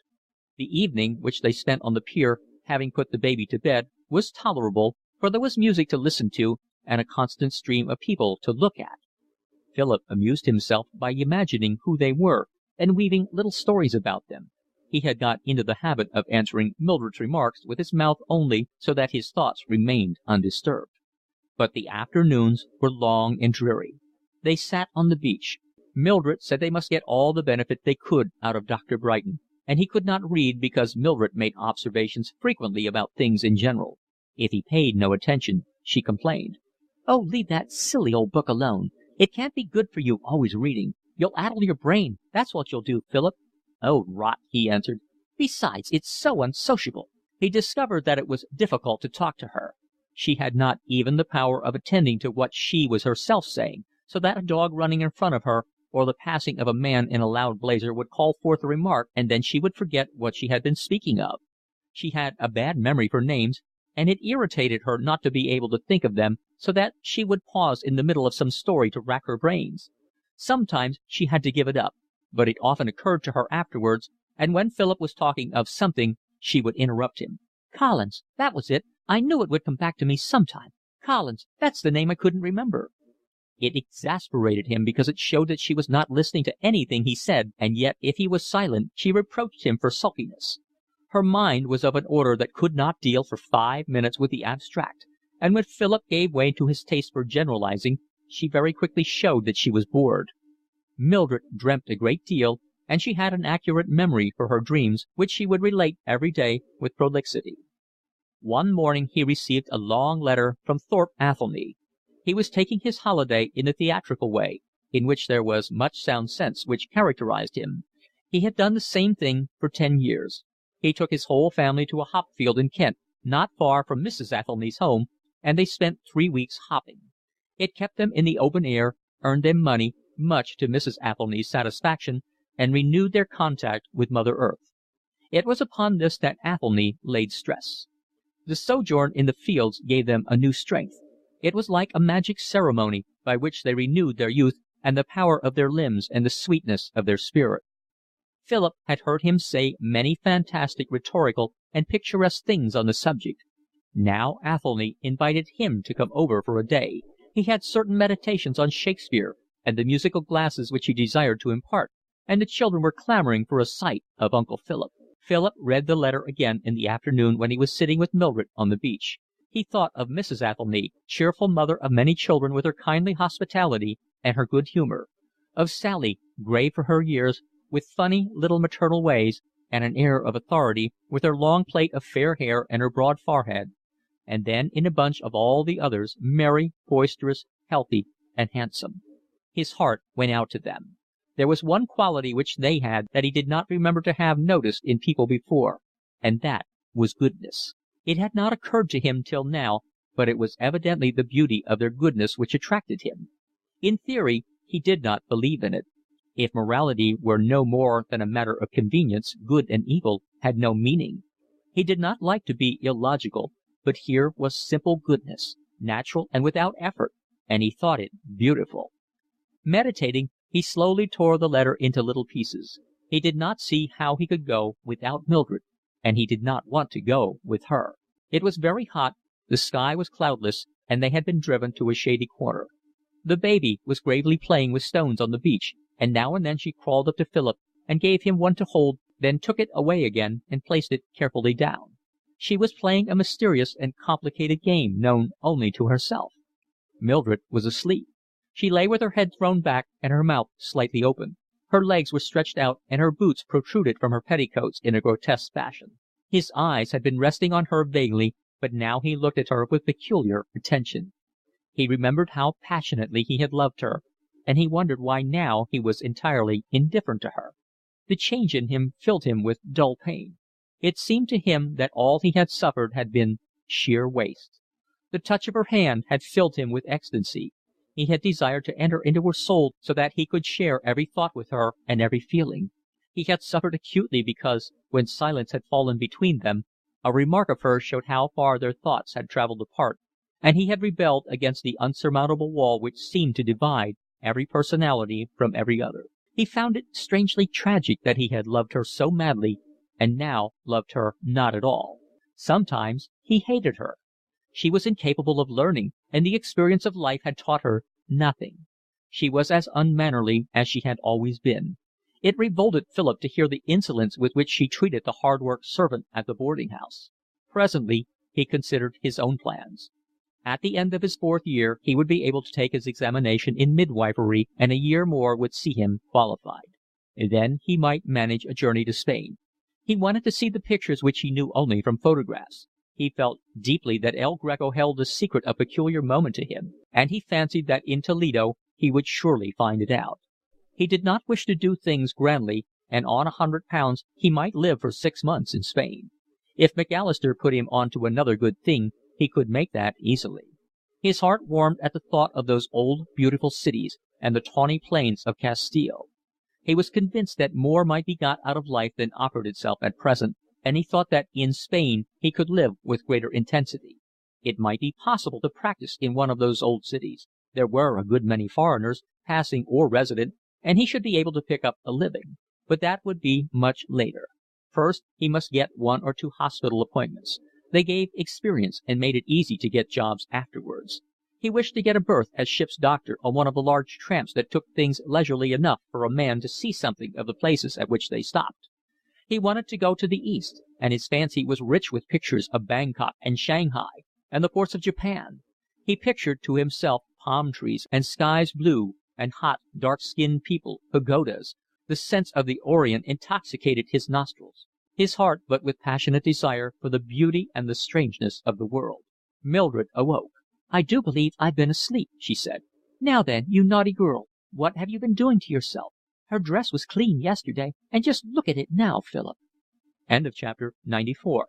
A: The evening, which they spent on the pier, having put the baby to bed, was tolerable, for there was music to listen to and a constant stream of people to look at. Philip amused himself by imagining who they were and weaving little stories about them. He had got into the habit of answering Mildred's remarks with his mouth only, so that his thoughts remained undisturbed. But the afternoons were long and dreary. They sat on the beach. Mildred said they must get all the benefit they could out of Dr. Brighton, and he could not read because Mildred made observations frequently about things in general. If he paid no attention, she complained. Oh, leave that silly old book alone. It can't be good for you always reading. You'll addle your brain, that's what you'll do, Philip. Oh, rot, he answered. Besides, it's so unsociable. He discovered that it was difficult to talk to her. She had not even the power of attending to what she was herself saying, so that a dog running in front of her, or the passing of a man in a loud blazer would call forth a remark, and then she would forget what she had been speaking of. She had a bad memory for names, and it irritated her not to be able to think of them, so that she would pause in the middle of some story to rack her brains. Sometimes she had to give it up, but it often occurred to her afterwards, and when Philip was talking of something she would interrupt him. "Collins, that was it. I knew it would come back to me sometime. Collins, that's the name I couldn't remember." It exasperated him because it showed that she was not listening to anything he said, and yet if he was silent she reproached him for sulkiness. Her mind was of an order that could not deal for 5 minutes with the abstract, and when Philip gave way to his taste for generalizing, she very quickly showed that she was bored. Mildred dreamt a great deal, and she had an accurate memory for her dreams, which she would relate every day with prolixity. One morning he received a long letter from Thorpe Athelny. He was taking his holiday in the theatrical way, in which there was much sound sense which characterized him. He had done the same thing for 10 years. He took his whole family to a hop field in Kent, not far from Mrs. Athelny's home, and they spent 3 weeks hopping. It kept them in the open air, earned them money, much to Mrs. Athelny's satisfaction, and renewed their contact with Mother Earth. It was upon this that Athelny laid stress. The sojourn in the fields gave them a new strength. It was like a magic ceremony by which they renewed their youth and the power of their limbs and the sweetness of their spirit. Philip had heard him say many fantastic, rhetorical, and picturesque things on the subject. Now Athelny invited him to come over for a day. He had certain meditations on Shakespeare and the musical glasses which he desired to impart, and the children were clamoring for a sight of Uncle Philip. Philip read the letter again in the afternoon when he was sitting with Mildred on the beach. He thought of Mrs. Athelny, cheerful mother of many children with her kindly hospitality and her good humour; of Sally, grave for her years, with funny little maternal ways and an air of authority, with her long plait of fair hair and her broad forehead; and then in a bunch of all the others, merry, boisterous, healthy, and handsome. His heart went out to them. There was one quality which they had that he did not remember to have noticed in people before, and that was goodness. It had not occurred to him till now, but it was evidently the beauty of their goodness which attracted him. In theory he did not believe in it. If morality were no more than a matter of convenience, good and evil had no meaning. He did not like to be illogical, but here was simple goodness, natural and without effort, and he thought it beautiful. Meditating, he slowly tore the letter into little pieces. He did not see how he could go without Mildred, and he did not want to go with her. It was very hot, the sky was cloudless, and they had been driven to a shady corner. The baby was gravely playing with stones on the beach, and now and then she crawled up to Philip and gave him one to hold, then took it away again and placed it carefully down. She was playing a mysterious and complicated game known only to herself. Mildred was asleep. She lay with her head thrown back and her mouth slightly open. Her legs were stretched out and her boots protruded from her petticoats in a grotesque fashion. His eyes had been resting on her vaguely, but now he looked at her with peculiar attention. He remembered how passionately he had loved her, and he wondered why now he was entirely indifferent to her. The change in him filled him with dull pain. It seemed to him that all he had suffered had been sheer waste. The touch of her hand had filled him with ecstasy. He had desired to enter into her soul so that he could share every thought with her and every feeling. He had suffered acutely because, when silence had fallen between them, a remark of hers showed how far their thoughts had travelled apart, and he had rebelled against the unsurmountable wall which seemed to divide every personality from every other. He found it strangely tragic that he had loved her so madly and now loved her not at all. Sometimes he hated her. She was incapable of learning, and the experience of life had taught her nothing. She was as unmannerly as she had always been. It revolted Philip to hear the insolence with which she treated the hard-worked servant at the boarding-house. Presently he considered his own plans. At the end of his 4th year he would be able to take his examination in midwifery, and a year more would see him qualified. Then he might manage a journey to Spain. He wanted to see the pictures which he knew only from photographs. He felt deeply that El Greco held a secret of peculiar moment to him, and he fancied that in Toledo he would surely find it out. He did not wish to do things grandly, and on £100 he might live for 6 months in Spain. If Macalister put him on to another good thing, he could make that easily. His heart warmed at the thought of those old beautiful cities and the tawny plains of Castile. He was convinced that more might be got out of life than offered itself at present, and he thought that in Spain he could live with greater intensity. It might be possible to practice in one of those old cities. There were a good many foreigners, passing or resident, and he should be able to pick up a living. But that would be much later. First, he must get 1 or 2 hospital appointments. They gave experience and made it easy to get jobs afterwards. He wished to get a berth as ship's doctor on one of the large tramps that took things leisurely enough for a man to see something of the places at which they stopped. He wanted to go to the East, and his fancy was rich with pictures of Bangkok and Shanghai and the ports of Japan. He pictured to himself palm trees and skies blue and hot, dark-skinned people, pagodas. The sense of the Orient intoxicated his nostrils. His heart but with passionate desire for the beauty and the strangeness of the world. Mildred awoke. "I do believe I've been asleep," she said. "Now then, you naughty girl, what have you been doing to yourself? Her dress was clean yesterday, and just look at it now, Philip." Chapter 94.